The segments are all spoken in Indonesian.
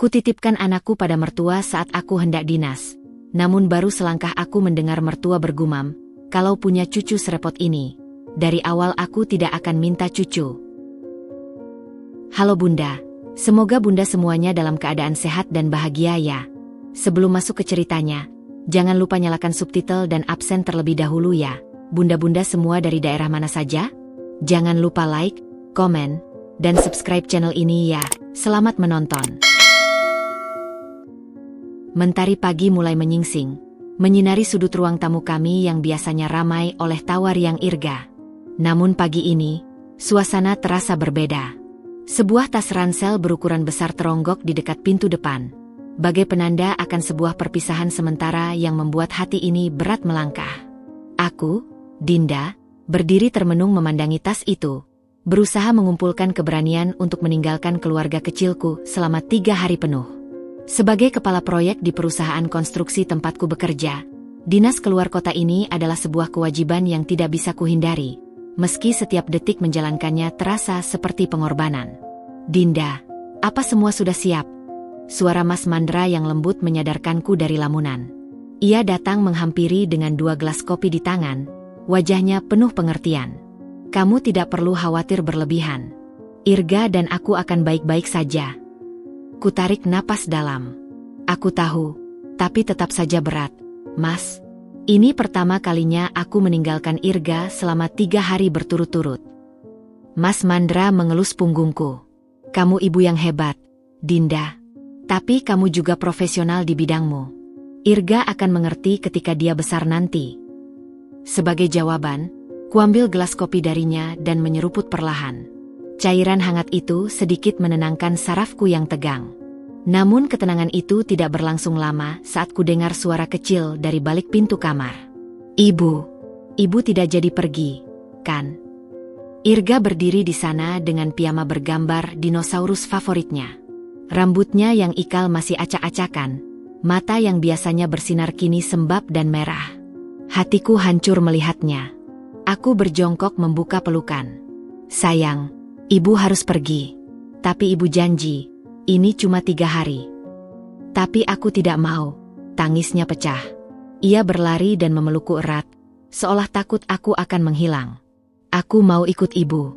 Kutitipkan anakku pada mertua saat aku hendak dinas. Namun baru selangkah aku mendengar mertua bergumam, kalau punya cucu serepot ini, dari awal aku tidak akan minta cucu. Halo Bunda, semoga Bunda semuanya dalam keadaan sehat dan bahagia ya. Sebelum masuk ke ceritanya, jangan lupa nyalakan subtitle dan absen terlebih dahulu ya. Bunda-bunda semua dari daerah mana saja? Jangan lupa like, komen, dan subscribe channel ini ya. Selamat menonton. Mentari pagi mulai menyingsing, menyinari sudut ruang tamu kami yang biasanya ramai oleh tawa riang Irga. Namun pagi ini, suasana terasa berbeda. Sebuah tas ransel berukuran besar teronggok di dekat pintu depan, bagai penanda akan sebuah perpisahan sementara yang membuat hati ini berat melangkah. Aku, Dinda, berdiri termenung memandangi tas itu, berusaha mengumpulkan keberanian untuk meninggalkan keluarga kecilku selama 3 hari penuh. Sebagai kepala proyek di perusahaan konstruksi tempatku bekerja, dinas keluar kota ini adalah sebuah kewajiban yang tidak bisa kuhindari, meski setiap detik menjalankannya terasa seperti pengorbanan. Dinda, apa semua sudah siap? Suara Mas Mandra yang lembut menyadarkanku dari lamunan. Ia datang menghampiri dengan 2 gelas kopi di tangan, wajahnya penuh pengertian. Kamu tidak perlu khawatir berlebihan. Irga dan aku akan baik-baik saja. Kutarik napas dalam. Aku tahu, tapi tetap saja berat, Mas. Ini pertama kalinya aku meninggalkan Irga selama 3 hari berturut-turut. Mas Mandra mengelus punggungku. Kamu ibu yang hebat, Dinda. Tapi kamu juga profesional di bidangmu. Irga akan mengerti ketika dia besar nanti. Sebagai jawaban, kuambil gelas kopi darinya dan menyeruput perlahan. Cairan hangat itu sedikit menenangkan sarafku yang tegang. Namun ketenangan itu tidak berlangsung lama saat kudengar suara kecil dari balik pintu kamar. Ibu tidak jadi pergi, kan? Irga berdiri di sana dengan piyama bergambar dinosaurus favoritnya. Rambutnya yang ikal masih acak-acakan, mata yang biasanya bersinar kini sembab dan merah. Hatiku hancur melihatnya. Aku berjongkok membuka pelukan. Sayang, Ibu harus pergi. Tapi ibu janji, ini cuma 3 hari. Tapi aku tidak mau. Tangisnya pecah. Ia berlari dan memelukku erat, seolah takut aku akan menghilang. Aku mau ikut ibu.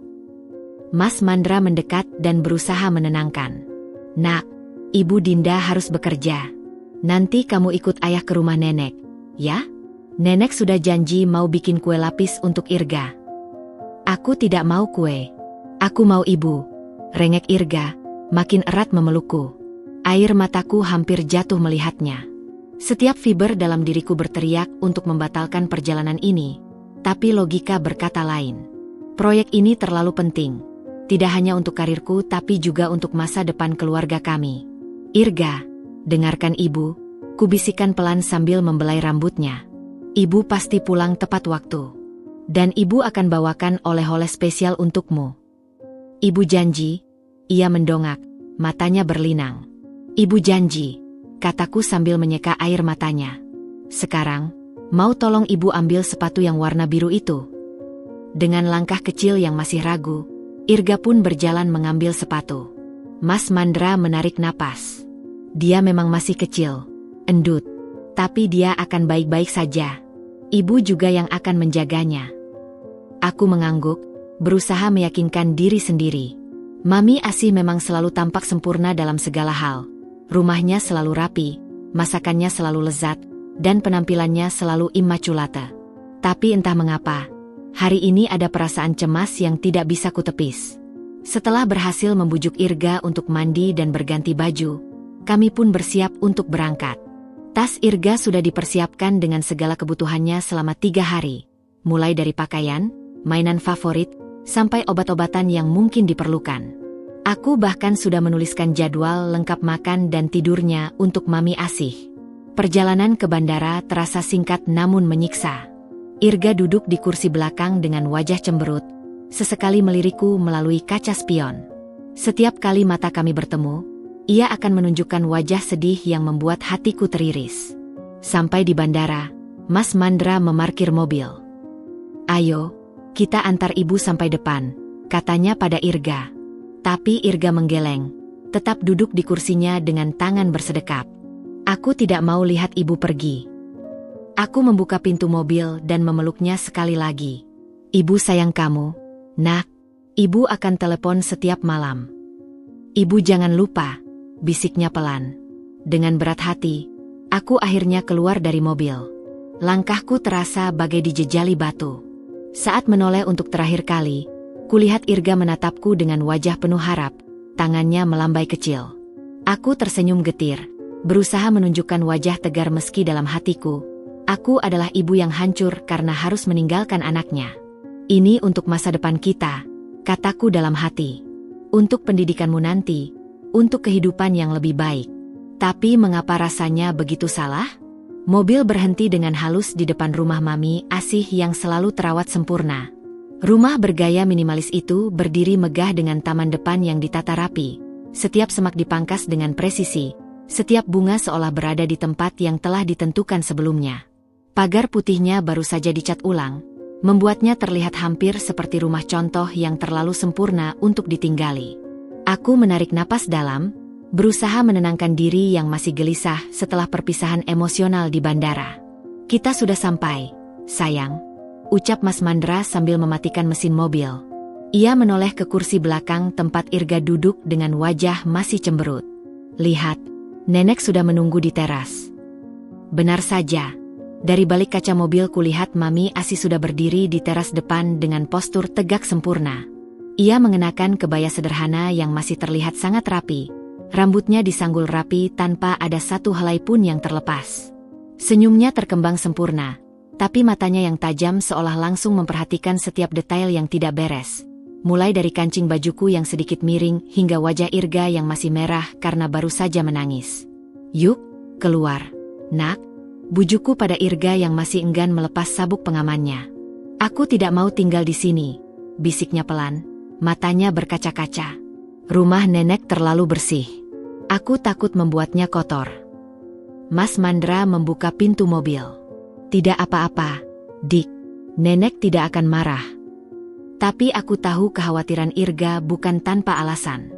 Mas Mandra mendekat dan berusaha menenangkan. Nak, Ibu Dinda harus bekerja. Nanti kamu ikut ayah ke rumah nenek, ya? Nenek sudah janji mau bikin kue lapis untuk Irga. Aku tidak mau kue. Aku mau ibu, rengek Irga, makin erat memelukku. Air mataku hampir jatuh melihatnya. Setiap fiber dalam diriku berteriak untuk membatalkan perjalanan ini, tapi logika berkata lain. Proyek ini terlalu penting, tidak hanya untuk karirku tapi juga untuk masa depan keluarga kami. Irga, dengarkan ibu, kubisikkan pelan sambil membelai rambutnya. Ibu pasti pulang tepat waktu. Dan ibu akan bawakan oleh-oleh spesial untukmu. Ibu janji, ia mendongak, matanya berlinang. Ibu janji, kataku sambil menyeka air matanya. Sekarang, mau tolong ibu ambil sepatu yang warna biru itu? Dengan langkah kecil yang masih ragu, Irga pun berjalan mengambil sepatu. Mas Mandra menarik napas. Dia memang masih kecil, endut, tapi dia akan baik-baik saja. Ibu juga yang akan menjaganya. Aku mengangguk, berusaha meyakinkan diri sendiri. Mami Asih memang selalu tampak sempurna dalam segala hal. Rumahnya selalu rapi, masakannya selalu lezat, dan penampilannya selalu immaculate. Tapi entah mengapa, hari ini ada perasaan cemas yang tidak bisa kutepis. Setelah berhasil membujuk Irga untuk mandi dan berganti baju, kami pun bersiap untuk berangkat. Tas Irga sudah dipersiapkan dengan segala kebutuhannya selama 3 hari. Mulai dari pakaian, mainan favorit, sampai obat-obatan yang mungkin diperlukan. Aku bahkan sudah menuliskan jadwal lengkap makan dan tidurnya untuk Mami Asih. Perjalanan ke bandara terasa singkat namun menyiksa. Irga duduk di kursi belakang dengan wajah cemberut, sesekali melirikku melalui kaca spion. Setiap kali mata kami bertemu, ia akan menunjukkan wajah sedih yang membuat hatiku teriris. Sampai di bandara, Mas Mandra memarkir mobil. Ayo, kita antar ibu sampai depan, katanya pada Irga. Tapi Irga menggeleng. tetap duduk di kursinya dengan tangan bersedekap. Aku tidak mau lihat ibu pergi. Aku membuka pintu mobil dan memeluknya sekali lagi. Ibu sayang kamu, nak. Ibu akan telepon setiap malam. Ibu jangan lupa, bisiknya pelan. Dengan berat hati, aku akhirnya keluar dari mobil. Langkahku terasa bagai dijejali batu. Saat menoleh untuk terakhir kali, kulihat Irga menatapku dengan wajah penuh harap, tangannya melambai kecil. Aku tersenyum getir, berusaha menunjukkan wajah tegar meski dalam hatiku, aku adalah ibu yang hancur karena harus meninggalkan anaknya. Ini untuk masa depan kita, kataku dalam hati. Untuk pendidikanmu nanti, untuk kehidupan yang lebih baik. Tapi mengapa rasanya begitu salah? Mobil berhenti dengan halus di depan rumah Mami Asih yang selalu terawat sempurna. Rumah bergaya minimalis itu berdiri megah dengan taman depan yang ditata rapi. Setiap semak dipangkas dengan presisi, setiap bunga seolah berada di tempat yang telah ditentukan sebelumnya. Pagar putihnya baru saja dicat ulang, membuatnya terlihat hampir seperti rumah contoh yang terlalu sempurna untuk ditinggali. Aku menarik napas dalam, berusaha menenangkan diri yang masih gelisah setelah perpisahan emosional di bandara. Kita sudah sampai, sayang, ucap Mas Mandra sambil mematikan mesin mobil. Ia menoleh ke kursi belakang tempat Irga duduk dengan wajah masih cemberut. Lihat, nenek sudah menunggu di teras. Benar saja. Dari balik kaca mobil kulihat Mami Asih sudah berdiri di teras depan dengan postur tegak sempurna. Ia mengenakan kebaya sederhana yang masih terlihat sangat rapi. Rambutnya disanggul rapi tanpa ada satu helai pun yang terlepas. Senyumnya terkembang sempurna, tapi matanya yang tajam seolah langsung memperhatikan setiap detail yang tidak beres. Mulai dari kancing bajuku yang sedikit miring hingga wajah Irga yang masih merah karena baru saja menangis. Yuk, keluar, nak. Bujuku pada Irga yang masih enggan melepas sabuk pengamannya. Aku tidak mau tinggal di sini, bisiknya pelan, matanya berkaca-kaca. Rumah nenek terlalu bersih. Aku takut membuatnya kotor. Mas Mandra membuka pintu mobil. Tidak apa-apa, Dik. Nenek tidak akan marah. Tapi aku tahu kekhawatiran Irga bukan tanpa alasan.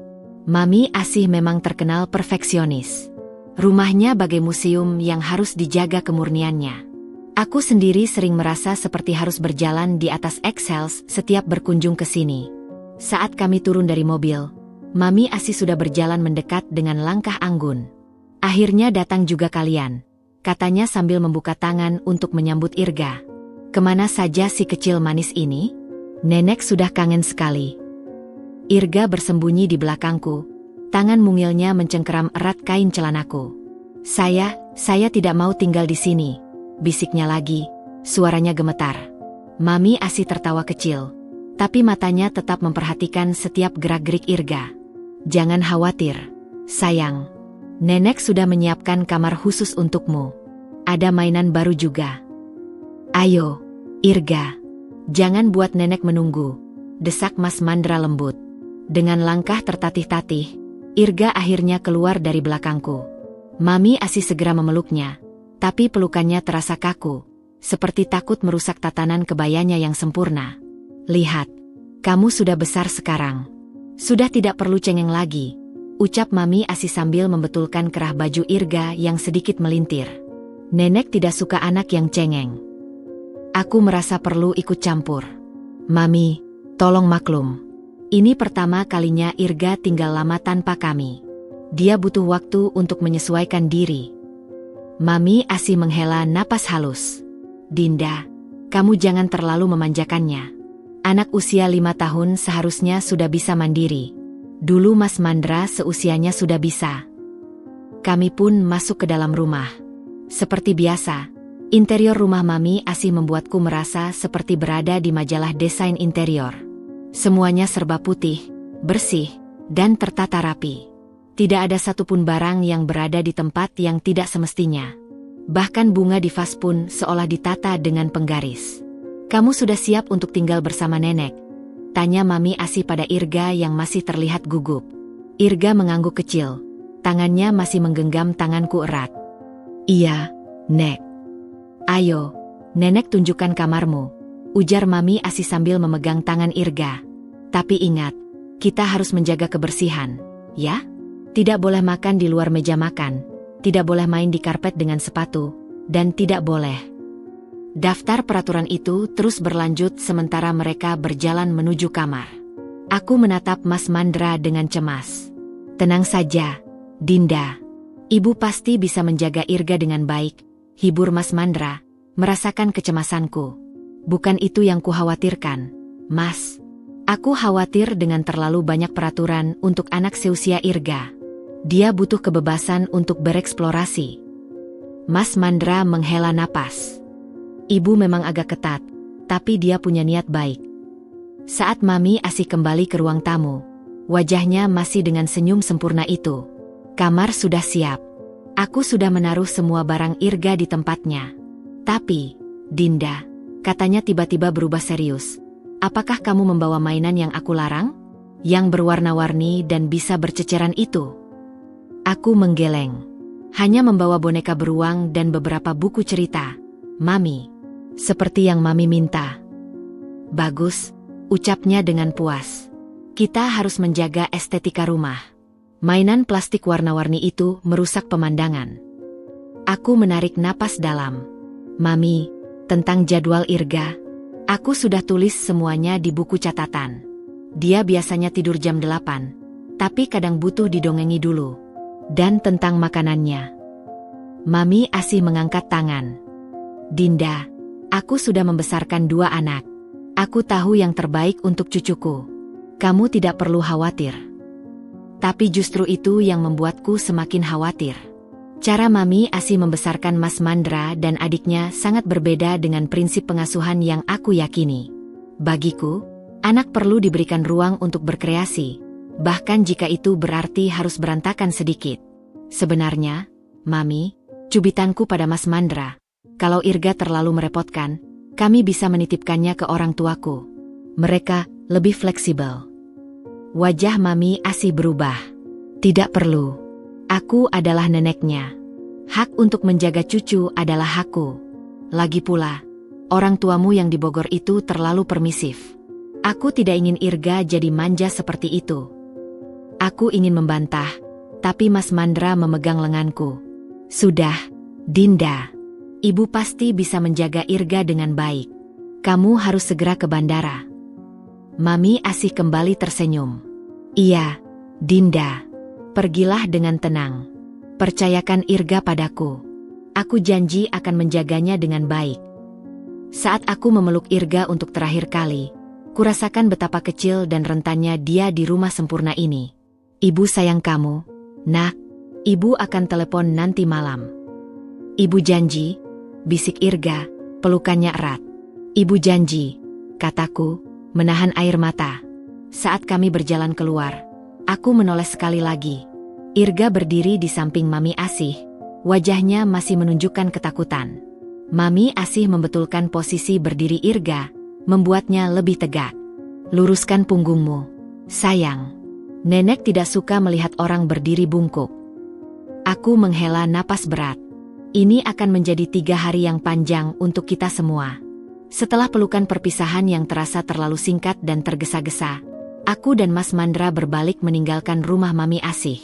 Mami Asih memang terkenal perfeksionis. Rumahnya bagai museum yang harus dijaga kemurniannya. Aku sendiri sering merasa seperti harus berjalan di atas eggshells setiap berkunjung ke sini. Saat kami turun dari mobil, Mami Asih sudah berjalan mendekat dengan langkah anggun. Akhirnya datang juga kalian, katanya sambil membuka tangan untuk menyambut Irga. Kemana saja si kecil manis ini? Nenek sudah kangen sekali. Irga bersembunyi di belakangku. Tangan mungilnya mencengkeram erat kain celanaku. Saya tidak mau tinggal di sini, bisiknya lagi, suaranya gemetar. Mami Asih tertawa kecil, tapi matanya tetap memperhatikan setiap gerak-gerik Irga. Jangan khawatir, sayang. Nenek sudah menyiapkan kamar khusus untukmu. Ada mainan baru juga. Ayo, Irga. Jangan buat nenek menunggu, desak Mas Mandra lembut. Dengan langkah tertatih-tatih, Irga akhirnya keluar dari belakangku. Mami Asih segera memeluknya, tapi pelukannya terasa kaku, seperti takut merusak tatanan kebayanya yang sempurna. Lihat, kamu sudah besar sekarang. Sudah tidak perlu cengeng lagi, ucap Mami Asih sambil membetulkan kerah baju Irga yang sedikit melintir. Nenek tidak suka anak yang cengeng. Aku merasa perlu ikut campur. Mami, tolong maklum. Ini pertama kalinya Irga tinggal lama tanpa kami. Dia butuh waktu untuk menyesuaikan diri. Mami Asih menghela napas halus. Dinda, kamu jangan terlalu memanjakannya. Anak usia 5 tahun seharusnya sudah bisa mandiri. Dulu Mas Mandra seusianya sudah bisa. Kami pun masuk ke dalam rumah. Seperti biasa, interior rumah Mami Asih membuatku merasa seperti berada di majalah desain interior. Semuanya serba putih, bersih, dan tertata rapi. Tidak ada satupun barang yang berada di tempat yang tidak semestinya. Bahkan bunga di vas pun seolah ditata dengan penggaris. Kamu sudah siap untuk tinggal bersama nenek? Tanya Mami Asih pada Irga yang masih terlihat gugup. Irga mengangguk kecil. Tangannya masih menggenggam tanganku erat. Iya, Nek. Ayo, nenek tunjukkan kamarmu, ujar Mami Asih sambil memegang tangan Irga. Tapi ingat, kita harus menjaga kebersihan, ya? Tidak boleh makan di luar meja makan, tidak boleh main di karpet dengan sepatu, dan tidak boleh. Daftar peraturan itu terus berlanjut sementara mereka berjalan menuju kamar. Aku menatap Mas Mandra dengan cemas. Tenang saja, Dinda. Ibu pasti bisa menjaga Irga dengan baik, hibur Mas Mandra, merasakan kecemasanku. Bukan itu yang kukhawatirkan, Mas. Aku khawatir dengan terlalu banyak peraturan untuk anak seusia Irga. Dia butuh kebebasan untuk bereksplorasi. Mas Mandra menghela napas. Ibu memang agak ketat, tapi dia punya niat baik. Saat Mami Asih kembali ke ruang tamu, wajahnya masih dengan senyum sempurna itu. Kamar sudah siap. Aku sudah menaruh semua barang Irga di tempatnya. Tapi, Dinda, katanya tiba-tiba berubah serius. Apakah kamu membawa mainan yang aku larang? Yang berwarna-warni dan bisa berceceran itu? Aku menggeleng. Hanya membawa boneka beruang dan beberapa buku cerita, Mami. Seperti yang Mami minta. Bagus, ucapnya dengan puas. Kita harus menjaga estetika rumah. Mainan plastik warna-warni itu merusak pemandangan. Aku menarik napas dalam. Mami, tentang jadwal Irga, aku sudah tulis semuanya di buku catatan. Dia biasanya tidur jam 8, tapi kadang butuh didongengi dulu. Dan tentang makanannya. Mami Asih mengangkat tangan. Dinda, aku sudah membesarkan 2 anak. Aku tahu yang terbaik untuk cucuku. Kamu tidak perlu khawatir. Tapi justru itu yang membuatku semakin khawatir. Cara Mami Asih membesarkan Mas Mandra dan adiknya sangat berbeda dengan prinsip pengasuhan yang aku yakini. Bagiku, anak perlu diberikan ruang untuk berkreasi. Bahkan jika itu berarti harus berantakan sedikit. Sebenarnya, Mami, cubitanku pada Mas Mandra, kalau Irga terlalu merepotkan, kami bisa menitipkannya ke orang tuaku. Mereka lebih fleksibel. Wajah Mami Asih berubah. Tidak perlu. Aku adalah neneknya. Hak untuk menjaga cucu adalah hakku. Lagi pula, orang tuamu yang di Bogor itu terlalu permisif. Aku tidak ingin Irga jadi manja seperti itu. Aku ingin membantah, tapi Mas Mandra memegang lenganku. Sudah, Dinda. Ibu pasti bisa menjaga Irga dengan baik. Kamu harus segera ke bandara. Mami Asih kembali tersenyum. Iya, Dinda. Pergilah dengan tenang. Percayakan Irga padaku. Aku janji akan menjaganya dengan baik. Saat aku memeluk Irga untuk terakhir kali, kurasakan betapa kecil dan rentannya dia di rumah sempurna ini. Ibu sayang kamu, Nak. Ibu akan telepon nanti malam. Ibu janji, bisik Irga, pelukannya erat. Ibu janji, kataku, menahan air mata. Saat kami berjalan keluar, aku menoleh sekali lagi. Irga berdiri di samping Mami Asih, wajahnya masih menunjukkan ketakutan. Mami Asih membetulkan posisi berdiri Irga, membuatnya lebih tegak. Luruskan punggungmu, sayang. Nenek tidak suka melihat orang berdiri bungkuk. Aku menghela napas berat. Ini akan menjadi 3 hari yang panjang untuk kita semua. Setelah pelukan perpisahan yang terasa terlalu singkat dan tergesa-gesa, aku dan Mas Mandra berbalik meninggalkan rumah Mami Asih.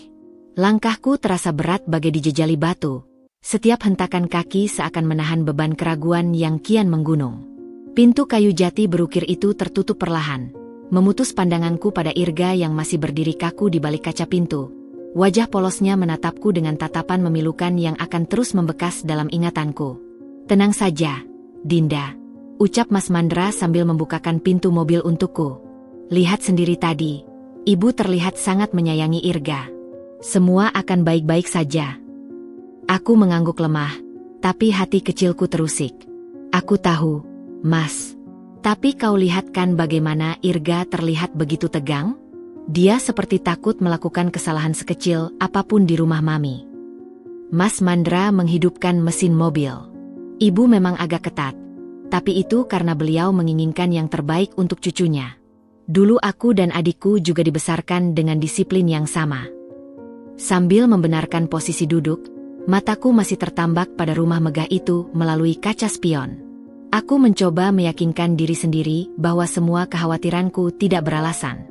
Langkahku terasa berat bagai dijejali batu. Setiap hentakan kaki seakan menahan beban keraguan yang kian menggunung. Pintu kayu jati berukir itu tertutup perlahan, memutus pandanganku pada Irga yang masih berdiri kaku di balik kaca pintu. Wajah polosnya menatapku dengan tatapan memilukan yang akan terus membekas dalam ingatanku. Tenang saja, Dinda, ucap Mas Mandra sambil membukakan pintu mobil untukku. Lihat sendiri tadi, ibu terlihat sangat menyayangi Irga. Semua akan baik-baik saja. Aku mengangguk lemah, tapi hati kecilku terusik. Aku tahu, Mas. Tapi kau lihat kan bagaimana Irga terlihat begitu tegang? Dia seperti takut melakukan kesalahan sekecil apapun di rumah Mami. Mas Mandra menghidupkan mesin mobil. Ibu memang agak ketat, tapi itu karena beliau menginginkan yang terbaik untuk cucunya. Dulu aku dan adikku juga dibesarkan dengan disiplin yang sama. Sambil membenarkan posisi duduk, mataku masih tertambak pada rumah megah itu melalui kaca spion. Aku mencoba meyakinkan diri sendiri bahwa semua kekhawatiranku tidak beralasan.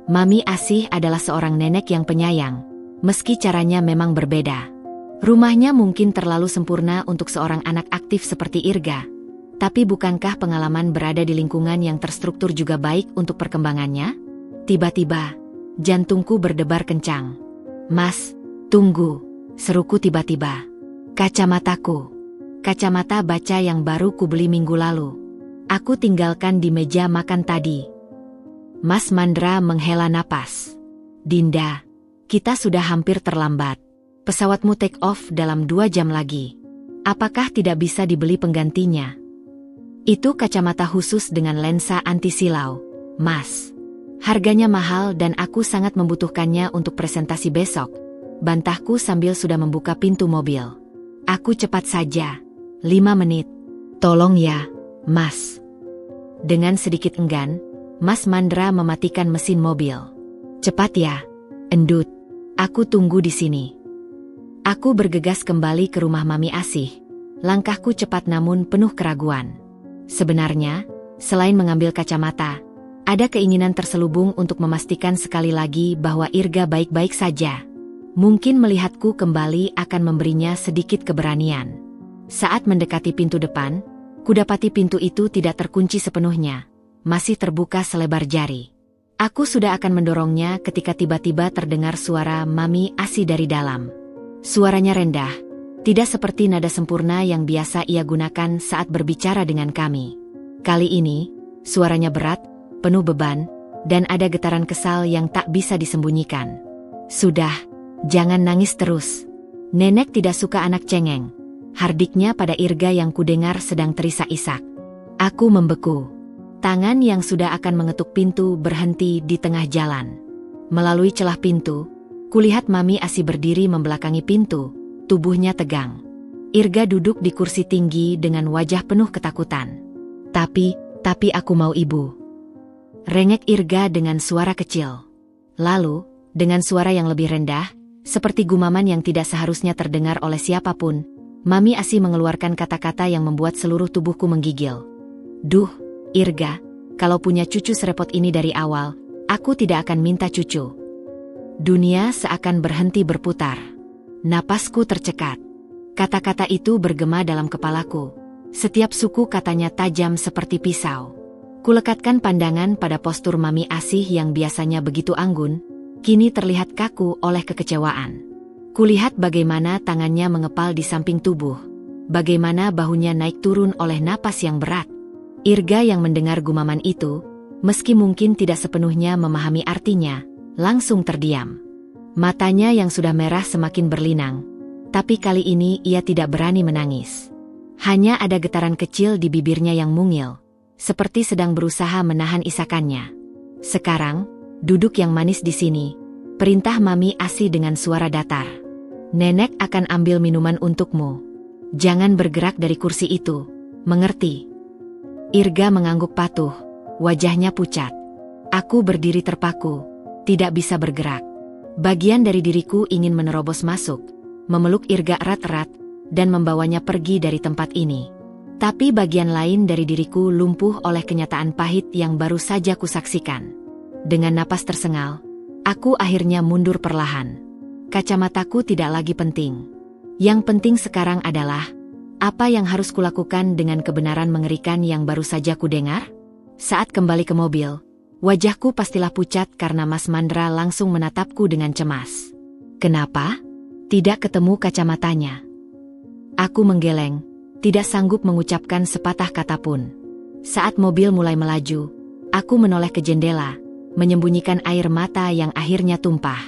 Mami Asih adalah seorang nenek yang penyayang, meski caranya memang berbeda. Rumahnya mungkin terlalu sempurna untuk seorang anak aktif seperti Irga. Tapi bukankah pengalaman berada di lingkungan yang terstruktur juga baik untuk perkembangannya? Tiba-tiba, jantungku berdebar kencang. "Mas, tunggu," seruku tiba-tiba. "Kacamataku." Kacamata baca yang baru kubeli minggu lalu. Aku tinggalkan di meja makan tadi. Mas Mandra menghela napas. "Dinda, kita sudah hampir terlambat. Pesawatmu take off dalam 2 jam lagi. Apakah tidak bisa dibeli penggantinya?" "Itu kacamata khusus dengan lensa anti silau, Mas. Harganya mahal dan aku sangat membutuhkannya untuk presentasi besok," bantahku sambil sudah membuka pintu mobil. "Aku cepat saja, 5 menit. Tolong ya, Mas." Dengan sedikit enggan, Mas Mandra mematikan mesin mobil. "Cepat ya, endut. Aku tunggu di sini." Aku bergegas kembali ke rumah Mami Asih. Langkahku cepat namun penuh keraguan. Sebenarnya, selain mengambil kacamata, ada keinginan terselubung untuk memastikan sekali lagi bahwa Irga baik-baik saja. Mungkin melihatku kembali akan memberinya sedikit keberanian. Saat mendekati pintu depan, kudapati pintu itu tidak terkunci sepenuhnya. Masih terbuka selebar jari. Aku sudah akan mendorongnya ketika tiba-tiba terdengar suara Mami Asih dari dalam. Suaranya rendah, tidak seperti nada sempurna yang biasa ia gunakan saat berbicara dengan kami. Kali ini, suaranya berat, penuh beban, dan ada getaran kesal yang tak bisa disembunyikan. "Sudah, jangan nangis terus. Nenek tidak suka anak cengeng," hardiknya pada Irga yang kudengar sedang terisak-isak. Aku membeku. Tangan yang sudah akan mengetuk pintu berhenti di tengah jalan. Melalui celah pintu, kulihat Mami Asih berdiri membelakangi pintu, tubuhnya tegang. Irga duduk di kursi tinggi dengan wajah penuh ketakutan. Tapi aku mau ibu." Rengek Irga dengan suara kecil. Lalu, dengan suara yang lebih rendah, seperti gumaman yang tidak seharusnya terdengar oleh siapapun, Mami Asih mengeluarkan kata-kata yang membuat seluruh tubuhku menggigil. "Duh, Irga, kalau punya cucu serepot ini dari awal, aku tidak akan minta cucu." Dunia seakan berhenti berputar. Napasku tercekat. Kata-kata itu bergema dalam kepalaku. Setiap suku katanya tajam seperti pisau. Kulekatkan pandangan pada postur Mami Asih yang biasanya begitu anggun, kini terlihat kaku oleh kekecewaan. Kulihat bagaimana tangannya mengepal di samping tubuh, bagaimana bahunya naik turun oleh napas yang berat. Irga yang mendengar gumaman itu, meski mungkin tidak sepenuhnya memahami artinya, langsung terdiam. Matanya yang sudah merah semakin berlinang, tapi kali ini ia tidak berani menangis. Hanya ada getaran kecil di bibirnya yang mungil, seperti sedang berusaha menahan isakannya. "Sekarang, duduk yang manis di sini," perintah Mami Asih dengan suara datar. "Nenek akan ambil minuman untukmu. Jangan bergerak dari kursi itu, mengerti?" Irga mengangguk patuh, wajahnya pucat. Aku berdiri terpaku, tidak bisa bergerak. Bagian dari diriku ingin menerobos masuk, memeluk Irga erat-erat, dan membawanya pergi dari tempat ini. Tapi bagian lain dari diriku lumpuh oleh kenyataan pahit yang baru saja kusaksikan. Dengan napas tersengal, aku akhirnya mundur perlahan. Kacamataku tidak lagi penting. Yang penting sekarang adalah apa yang harus kulakukan dengan kebenaran mengerikan yang baru saja kudengar? Saat kembali ke mobil, wajahku pastilah pucat karena Mas Mandra langsung menatapku dengan cemas. "Kenapa? Tidak ketemu kacamatanya?" Aku menggeleng, tidak sanggup mengucapkan sepatah kata pun. Saat mobil mulai melaju, aku menoleh ke jendela, menyembunyikan air mata yang akhirnya tumpah.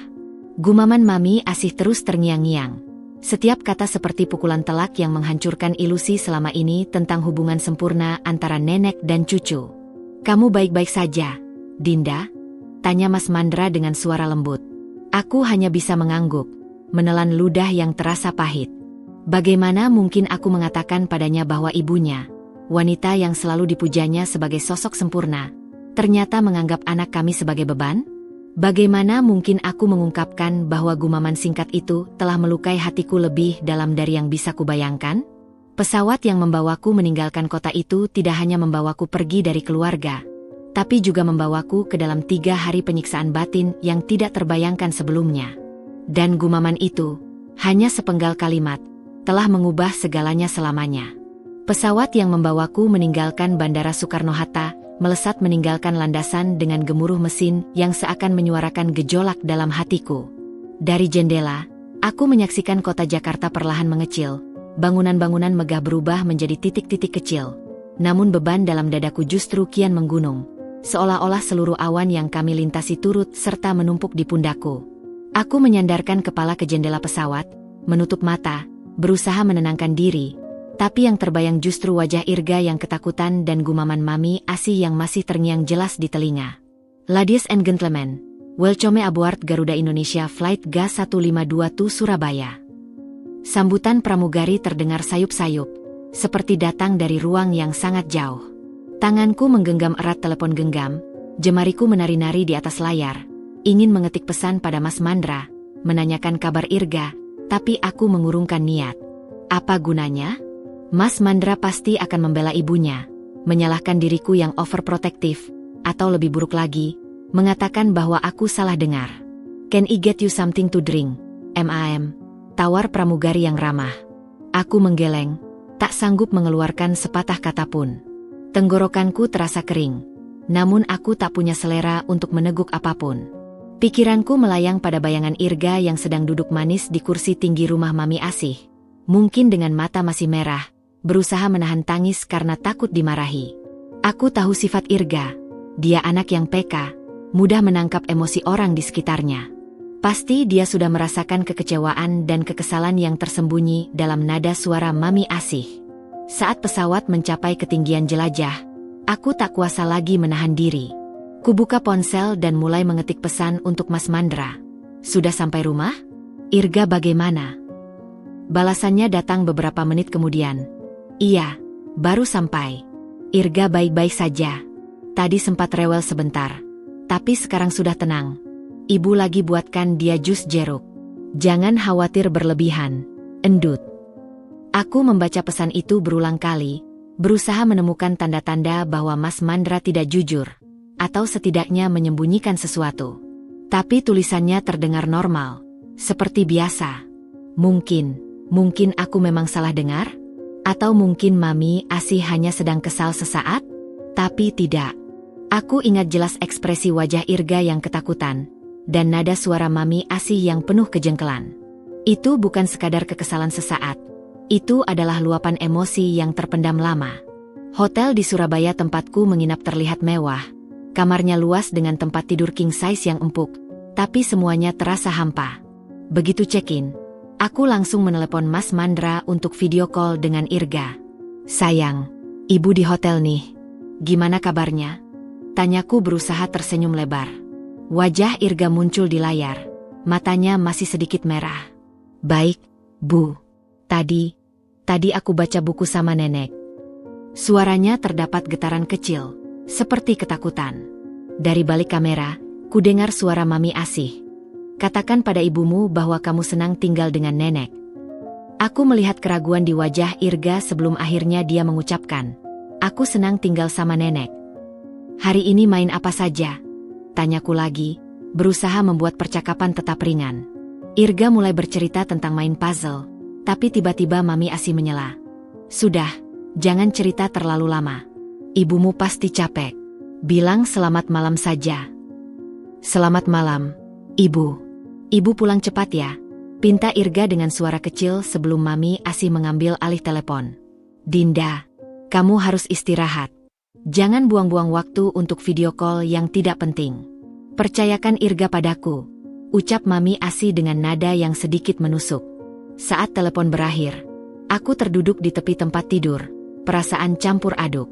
Gumaman Mami Asih terus terngiang-ngiang. Setiap kata seperti pukulan telak yang menghancurkan ilusi selama ini tentang hubungan sempurna antara nenek dan cucu. "Kamu baik-baik saja, Dinda?" tanya Mas Mandra dengan suara lembut. Aku hanya bisa mengangguk, menelan ludah yang terasa pahit. Bagaimana mungkin aku mengatakan padanya bahwa ibunya, wanita yang selalu dipujanya sebagai sosok sempurna, ternyata menganggap anak kami sebagai beban? Bagaimana mungkin aku mengungkapkan bahwa gumaman singkat itu telah melukai hatiku lebih dalam dari yang bisa kubayangkan? Pesawat yang membawaku meninggalkan kota itu tidak hanya membawaku pergi dari keluarga, tapi juga membawaku ke dalam 3 hari penyiksaan batin yang tidak terbayangkan sebelumnya. Dan gumaman itu, hanya sepenggal kalimat, telah mengubah segalanya selamanya. Pesawat yang membawaku meninggalkan Bandara Soekarno-Hatta, melesat meninggalkan landasan dengan gemuruh mesin yang seakan menyuarakan gejolak dalam hatiku. Dari jendela, aku menyaksikan kota Jakarta perlahan mengecil, bangunan-bangunan megah berubah menjadi titik-titik kecil. Namun beban dalam dadaku justru kian menggunung, seolah-olah seluruh awan yang kami lintasi turut serta menumpuk di pundakku. Aku menyandarkan kepala ke jendela pesawat, menutup mata, berusaha menenangkan diri, tapi yang terbayang justru wajah Irga yang ketakutan dan gumaman Mami Asih yang masih terngiang jelas di telinga. Ladies and gentlemen, welcome aboard Garuda Indonesia Flight GA152 to Surabaya. Sambutan pramugari terdengar sayup-sayup, seperti datang dari ruang yang sangat jauh. Tanganku menggenggam erat telepon genggam, jemariku menari-nari di atas layar, ingin mengetik pesan pada Mas Mandra, menanyakan kabar Irga, tapi aku mengurungkan niat. Apa gunanya? Mas Mandra pasti akan membela ibunya, menyalahkan diriku yang overprotective, atau lebih buruk lagi, mengatakan bahwa aku salah dengar. Can I get you something to drink? MAM, tawar pramugari yang ramah. Aku menggeleng, tak sanggup mengeluarkan sepatah kata pun. Tenggorokanku terasa kering, namun aku tak punya selera untuk meneguk apapun. Pikiranku melayang pada bayangan Irga yang sedang duduk manis di kursi tinggi rumah Mami Asih. Mungkin dengan mata masih merah, berusaha menahan tangis karena takut dimarahi. Aku tahu sifat Irga. Dia anak yang peka, mudah menangkap emosi orang di sekitarnya. Pasti dia sudah merasakan kekecewaan dan kekesalan yang tersembunyi dalam nada suara Mami Asih. Saat pesawat mencapai ketinggian jelajah, aku tak kuasa lagi menahan diri. Kubuka ponsel dan mulai mengetik pesan untuk Mas Mandra. Sudah sampai rumah? Irga bagaimana? Balasannya datang beberapa menit kemudian. Iya, baru sampai. Irga baik-baik saja. Tadi sempat rewel sebentar, tapi sekarang sudah tenang. Ibu lagi buatkan dia jus jeruk. Jangan khawatir berlebihan, endut. Aku membaca pesan itu berulang kali, berusaha menemukan tanda-tanda bahwa Mas Mandra tidak jujur, atau setidaknya menyembunyikan sesuatu. Tapi tulisannya terdengar normal, seperti biasa. Mungkin aku memang salah dengar? Atau mungkin Mami Asih hanya sedang kesal sesaat? Tapi tidak. Aku ingat jelas ekspresi wajah Irga yang ketakutan, dan nada suara Mami Asih yang penuh kejengkelan. Itu bukan sekadar kekesalan sesaat. Itu adalah luapan emosi yang terpendam lama. Hotel di Surabaya tempatku menginap terlihat mewah. Kamarnya luas dengan tempat tidur king size yang empuk, tapi semuanya terasa hampa. Begitu check-in, aku langsung menelepon Mas Mandra untuk video call dengan Irga. Sayang, ibu di hotel nih. Gimana kabarnya? Tanyaku berusaha tersenyum lebar. Wajah Irga muncul di layar. Matanya masih sedikit merah. Baik, Bu. Tadi aku baca buku sama nenek. Suaranya terdapat getaran kecil, seperti ketakutan. Dari balik kamera, ku dengar suara Mami Asih. Katakan pada ibumu bahwa kamu senang tinggal dengan nenek. Aku melihat keraguan di wajah Irga sebelum akhirnya dia mengucapkan, aku senang tinggal sama nenek. Hari ini main apa saja? Tanyaku lagi, berusaha membuat percakapan tetap ringan. Irga mulai bercerita tentang main puzzle, tapi tiba-tiba Mami Asih menyela. Sudah, jangan cerita terlalu lama. Ibumu pasti capek. Bilang selamat malam saja. Selamat malam, Ibu. Ibu pulang cepat ya. Pinta Irga dengan suara kecil sebelum Mami Asih mengambil alih telepon. Dinda, kamu harus istirahat. Jangan buang-buang waktu untuk video call yang tidak penting. Percayakan Irga padaku, ucap Mami Asih dengan nada yang sedikit menusuk. Saat telepon berakhir, aku terduduk di tepi tempat tidur, perasaan campur aduk.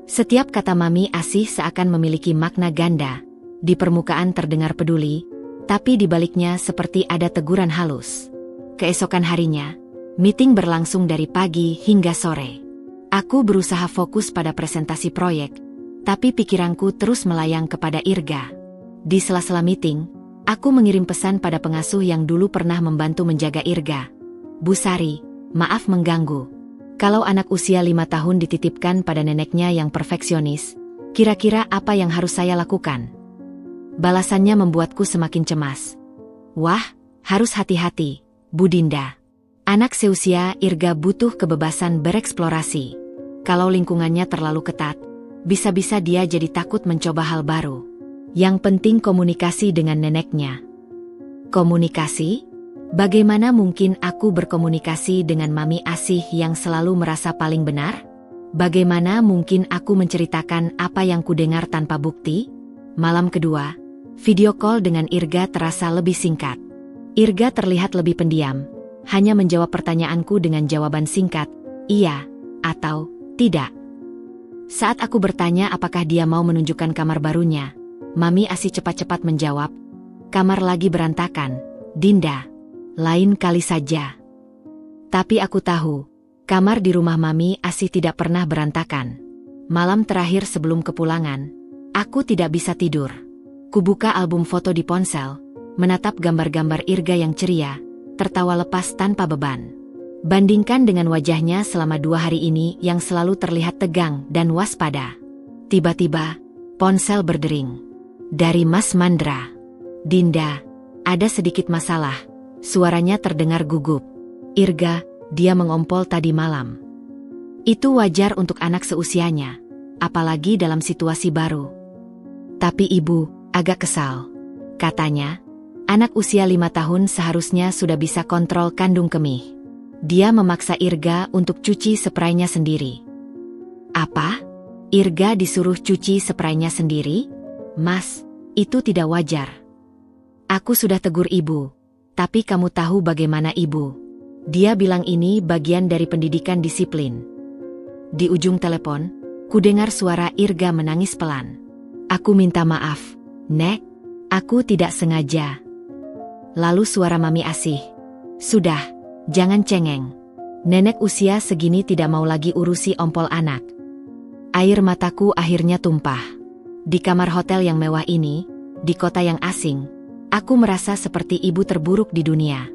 Setiap kata Mami Asih seakan memiliki makna ganda. Di permukaan terdengar peduli, tapi di baliknya seperti ada teguran halus. Keesokan harinya, meeting berlangsung dari pagi hingga sore. Aku berusaha fokus pada presentasi proyek, tapi pikiranku terus melayang kepada Irga. Di sela-sela meeting, aku mengirim pesan pada pengasuh yang dulu pernah membantu menjaga Irga. Bu Sari, maaf mengganggu. Kalau anak usia 5 tahun dititipkan pada neneknya yang perfeksionis, kira-kira apa yang harus saya lakukan? Balasannya membuatku semakin cemas. Wah, Harus hati-hati, Bu Dinda. Anak seusia Irga butuh kebebasan bereksplorasi. Kalau lingkungannya terlalu ketat, bisa-bisa dia jadi takut mencoba hal baru. Yang penting komunikasi dengan neneknya. Komunikasi? Bagaimana mungkin aku berkomunikasi dengan Mami Asih yang selalu merasa paling benar? Bagaimana mungkin aku menceritakan apa yang kudengar tanpa bukti? Malam kedua, video call dengan Irga terasa lebih singkat. Irga terlihat lebih pendiam, hanya menjawab pertanyaanku dengan jawaban singkat, iya atau tidak. Saat aku bertanya apakah dia mau menunjukkan kamar barunya, Mami Asih cepat-cepat menjawab, kamar lagi berantakan, Dinda. Lain kali saja. Tapi aku tahu, kamar di rumah Mami Asih tidak pernah berantakan. Malam terakhir sebelum kepulangan, aku tidak bisa tidur. Kubuka album foto di ponsel, menatap gambar-gambar Irga yang ceria, tertawa lepas tanpa beban. Bandingkan dengan wajahnya selama 2 hari ini yang selalu terlihat tegang dan waspada. Tiba-tiba, ponsel berdering. Dari Mas Mandra. Dinda, ada sedikit masalah. Suaranya terdengar gugup. Irga, dia mengompol tadi malam. Itu wajar untuk anak seusianya, apalagi dalam situasi baru. Tapi ibu, agak kesal. Katanya, anak usia 5 tahun seharusnya sudah bisa kontrol kandung kemih. Dia memaksa Irga untuk cuci spraynya sendiri. Apa? Irga disuruh cuci spraynya sendiri? Mas, itu tidak wajar. Aku sudah tegur ibu, tapi kamu tahu bagaimana ibu. Dia bilang ini bagian dari pendidikan disiplin. Di ujung telepon, kudengar suara Irga menangis pelan. Aku minta maaf, Nek, aku tidak sengaja. Lalu suara Mami Asih. Sudah. Jangan cengeng. Nenek usia segini tidak mau lagi urusi ompol anak. Air mataku akhirnya tumpah. Di kamar hotel yang mewah ini, di kota yang asing, aku merasa seperti ibu terburuk di dunia.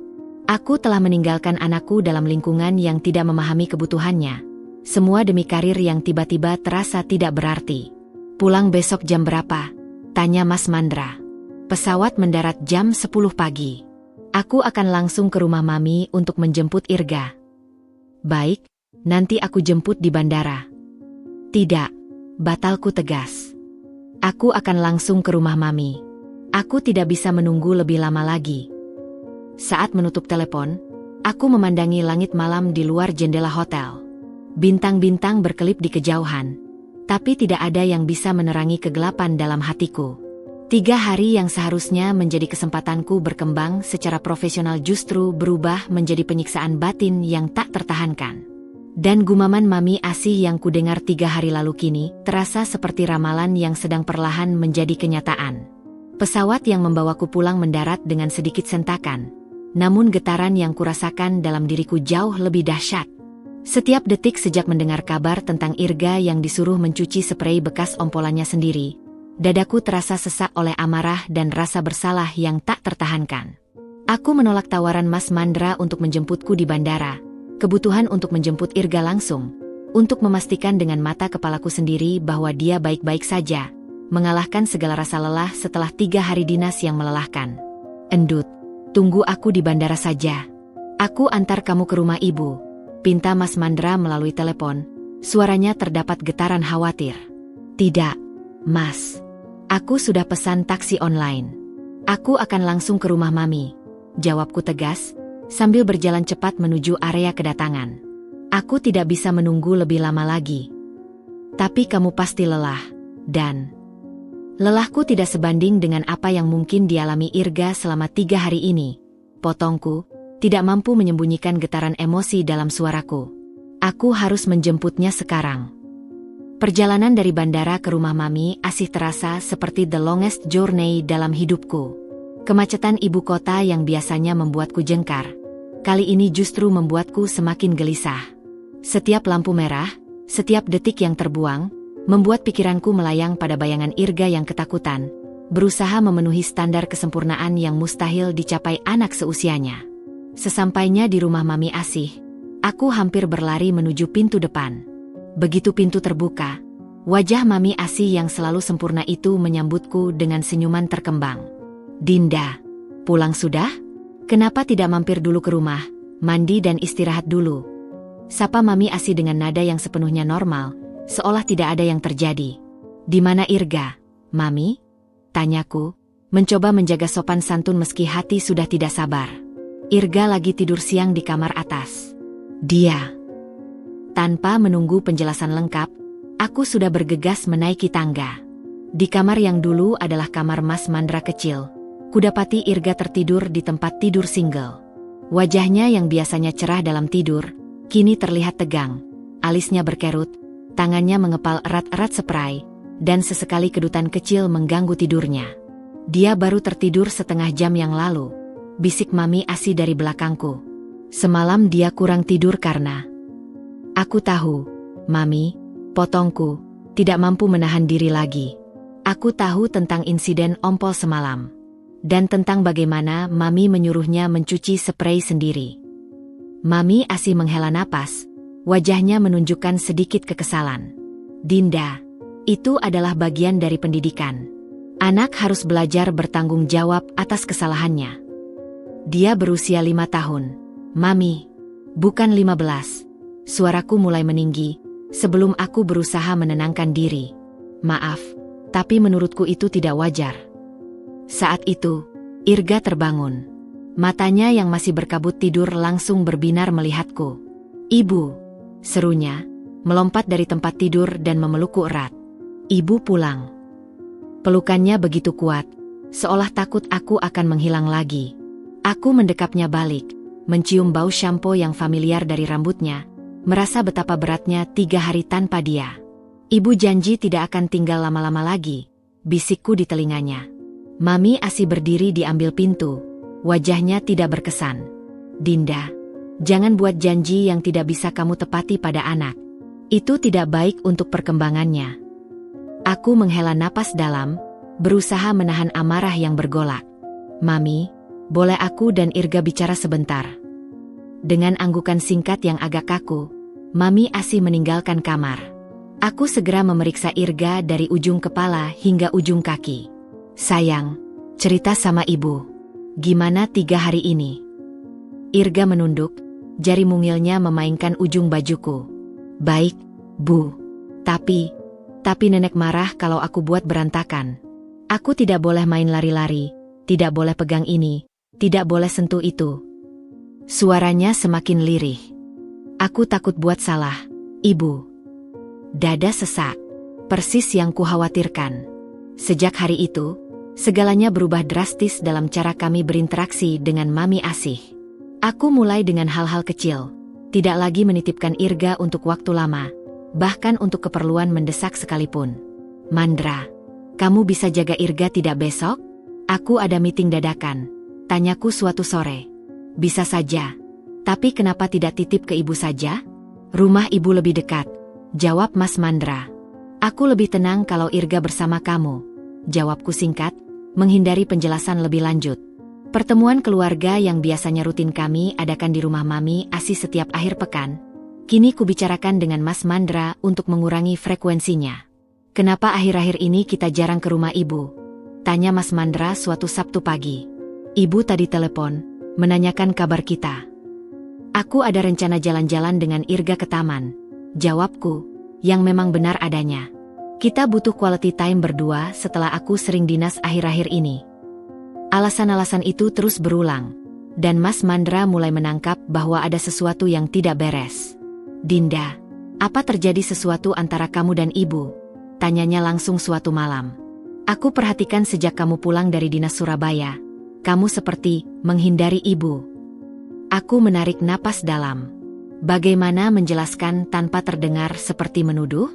Aku telah meninggalkan anakku dalam lingkungan yang tidak memahami kebutuhannya. Semua demi karir yang tiba-tiba terasa tidak berarti. Pulang besok jam berapa? Tanya Mas Mandra. Pesawat mendarat jam 10 pagi. Aku akan langsung ke rumah Mami untuk menjemput Irga. Baik, nanti aku jemput di bandara. Tidak, batalku tegas. Aku akan langsung ke rumah Mami. Aku tidak bisa menunggu lebih lama lagi. Saat menutup telepon, aku memandangi langit malam di luar jendela hotel. Bintang-bintang berkelip di kejauhan, tapi tidak ada yang bisa menerangi kegelapan dalam hatiku. 3 hari yang seharusnya menjadi kesempatanku berkembang secara profesional justru berubah menjadi penyiksaan batin yang tak tertahankan. Dan gumaman Mami Asih yang kudengar 3 hari lalu kini terasa seperti ramalan yang sedang perlahan menjadi kenyataan. Pesawat yang membawaku pulang mendarat dengan sedikit sentakan, namun getaran yang kurasakan dalam diriku jauh lebih dahsyat. Setiap detik sejak mendengar kabar tentang Irga yang disuruh mencuci sprei bekas ompolannya sendiri, dadaku terasa sesak oleh amarah dan rasa bersalah yang tak tertahankan. Aku menolak tawaran Mas Mandra untuk menjemputku di bandara, kebutuhan untuk menjemput Irga langsung, untuk memastikan dengan mata kepalaku sendiri bahwa dia baik-baik saja, mengalahkan segala rasa lelah setelah 3 hari dinas yang melelahkan. Endut, tunggu aku di bandara saja. Aku antar kamu ke rumah ibu, pinta Mas Mandra melalui telepon, suaranya terdapat getaran khawatir. Tidak, Mas. Aku sudah pesan taksi online. Aku akan langsung ke rumah Mami, jawabku tegas, sambil berjalan cepat menuju area kedatangan. Aku tidak bisa menunggu lebih lama lagi. Tapi kamu pasti lelah, dan lelahku tidak sebanding dengan apa yang mungkin dialami Irga selama 3 hari ini. Potongku, tidak mampu menyembunyikan getaran emosi dalam suaraku. Aku harus menjemputnya sekarang. Perjalanan dari bandara ke rumah Mami Asih terasa seperti the longest journey dalam hidupku. Kemacetan ibu kota yang biasanya membuatku jengkar, kali ini justru membuatku semakin gelisah. Setiap lampu merah, setiap detik yang terbuang, membuat pikiranku melayang pada bayangan Irga yang ketakutan, berusaha memenuhi standar kesempurnaan yang mustahil dicapai anak seusianya. Sesampainya di rumah Mami Asih, aku hampir berlari menuju pintu depan. Begitu pintu terbuka, wajah Mami Asih yang selalu sempurna itu menyambutku dengan senyuman terkembang. Dinda, pulang sudah? Kenapa tidak mampir dulu ke rumah, mandi dan istirahat dulu? Sapa Mami Asi dengan nada yang sepenuhnya normal, seolah tidak ada yang terjadi. Di mana Irga, Mami? Tanyaku, mencoba menjaga sopan santun meski hati sudah tidak sabar. Irga lagi tidur siang di kamar atas. Dia. Tanpa menunggu penjelasan lengkap, aku sudah bergegas menaiki tangga. Di kamar yang dulu adalah kamar Mas Mandra kecil, kudapati Irga tertidur di tempat tidur single. Wajahnya yang biasanya cerah dalam tidur, kini terlihat tegang. Alisnya berkerut, tangannya mengepal erat-erat spray, dan sesekali kedutan kecil mengganggu tidurnya. Dia baru tertidur setengah jam yang lalu, bisik Mami Asi dari belakangku. Semalam dia kurang tidur karena... Aku tahu, Mami, potongku, tidak mampu menahan diri lagi. Aku tahu tentang insiden ompol semalam. Dan tentang bagaimana Mami menyuruhnya mencuci spray sendiri. Mami Asi menghela napas, wajahnya menunjukkan sedikit kekesalan. Dinda, itu adalah bagian dari pendidikan. Anak harus belajar bertanggung jawab atas kesalahannya. Dia berusia 5 tahun. Mami, bukan 15. Suaraku mulai meninggi, sebelum aku berusaha menenangkan diri. Maaf, tapi menurutku itu tidak wajar. Saat itu, Irga terbangun. Matanya yang masih berkabut tidur langsung berbinar melihatku. Ibu, serunya, melompat dari tempat tidur dan memelukku erat. Ibu pulang. Pelukannya begitu kuat, seolah takut aku akan menghilang lagi. Aku mendekapnya balik, mencium bau sampo yang familiar dari rambutnya, merasa betapa beratnya 3 hari tanpa dia. Ibu janji tidak akan tinggal lama-lama lagi, bisikku di telinganya. Mami Asi berdiri diambil pintu, wajahnya tidak berkesan. Dinda, jangan buat janji yang tidak bisa kamu tepati pada anak. Itu tidak baik untuk perkembangannya. Aku menghela napas dalam, berusaha menahan amarah yang bergolak. Mami, boleh aku dan Irga bicara sebentar? Dengan anggukan singkat yang agak kaku, Mami Asi meninggalkan kamar. Aku segera memeriksa Irga dari ujung kepala hingga ujung kaki. Sayang, cerita sama ibu. Gimana 3 hari ini? Irga menunduk, jari mungilnya memainkan ujung bajuku. Baik, Bu. Tapi nenek marah kalau aku buat berantakan. Aku tidak boleh main lari-lari, tidak boleh pegang ini, tidak boleh sentuh itu. Suaranya semakin lirih. Aku takut buat salah, Ibu. Dada sesak, persis yang kukhawatirkan. Sejak hari itu, segalanya berubah drastis dalam cara kami berinteraksi dengan Mami Asih. Aku mulai dengan hal-hal kecil, tidak lagi menitipkan Irga untuk waktu lama, bahkan untuk keperluan mendesak sekalipun. Mandra, kamu bisa jaga Irga tidak besok? Aku ada meeting dadakan, tanyaku suatu sore. Bisa saja, tapi kenapa tidak titip ke ibu saja? Rumah ibu lebih dekat, jawab Mas Mandra. Aku lebih tenang kalau Irga bersama kamu, jawabku singkat, menghindari penjelasan lebih lanjut. Pertemuan keluarga yang biasanya rutin kami adakan di rumah Mami Asi setiap akhir pekan, kini kubicarakan dengan Mas Mandra untuk mengurangi frekuensinya. Kenapa akhir-akhir ini kita jarang ke rumah ibu? Tanya Mas Mandra suatu Sabtu pagi. Ibu tadi telepon, menanyakan kabar kita. Aku ada rencana jalan-jalan dengan Irga ke taman, jawabku, yang memang benar adanya. Kita butuh quality time berdua setelah aku sering dinas akhir-akhir ini. Alasan-alasan itu terus berulang, dan Mas Mandra mulai menangkap bahwa ada sesuatu yang tidak beres. Dinda, apa terjadi sesuatu antara kamu dan ibu? Tanyanya langsung suatu malam. Aku perhatikan sejak kamu pulang dari dinas Surabaya, kamu seperti menghindari ibu. Aku menarik napas dalam. Bagaimana menjelaskan tanpa terdengar seperti menuduh?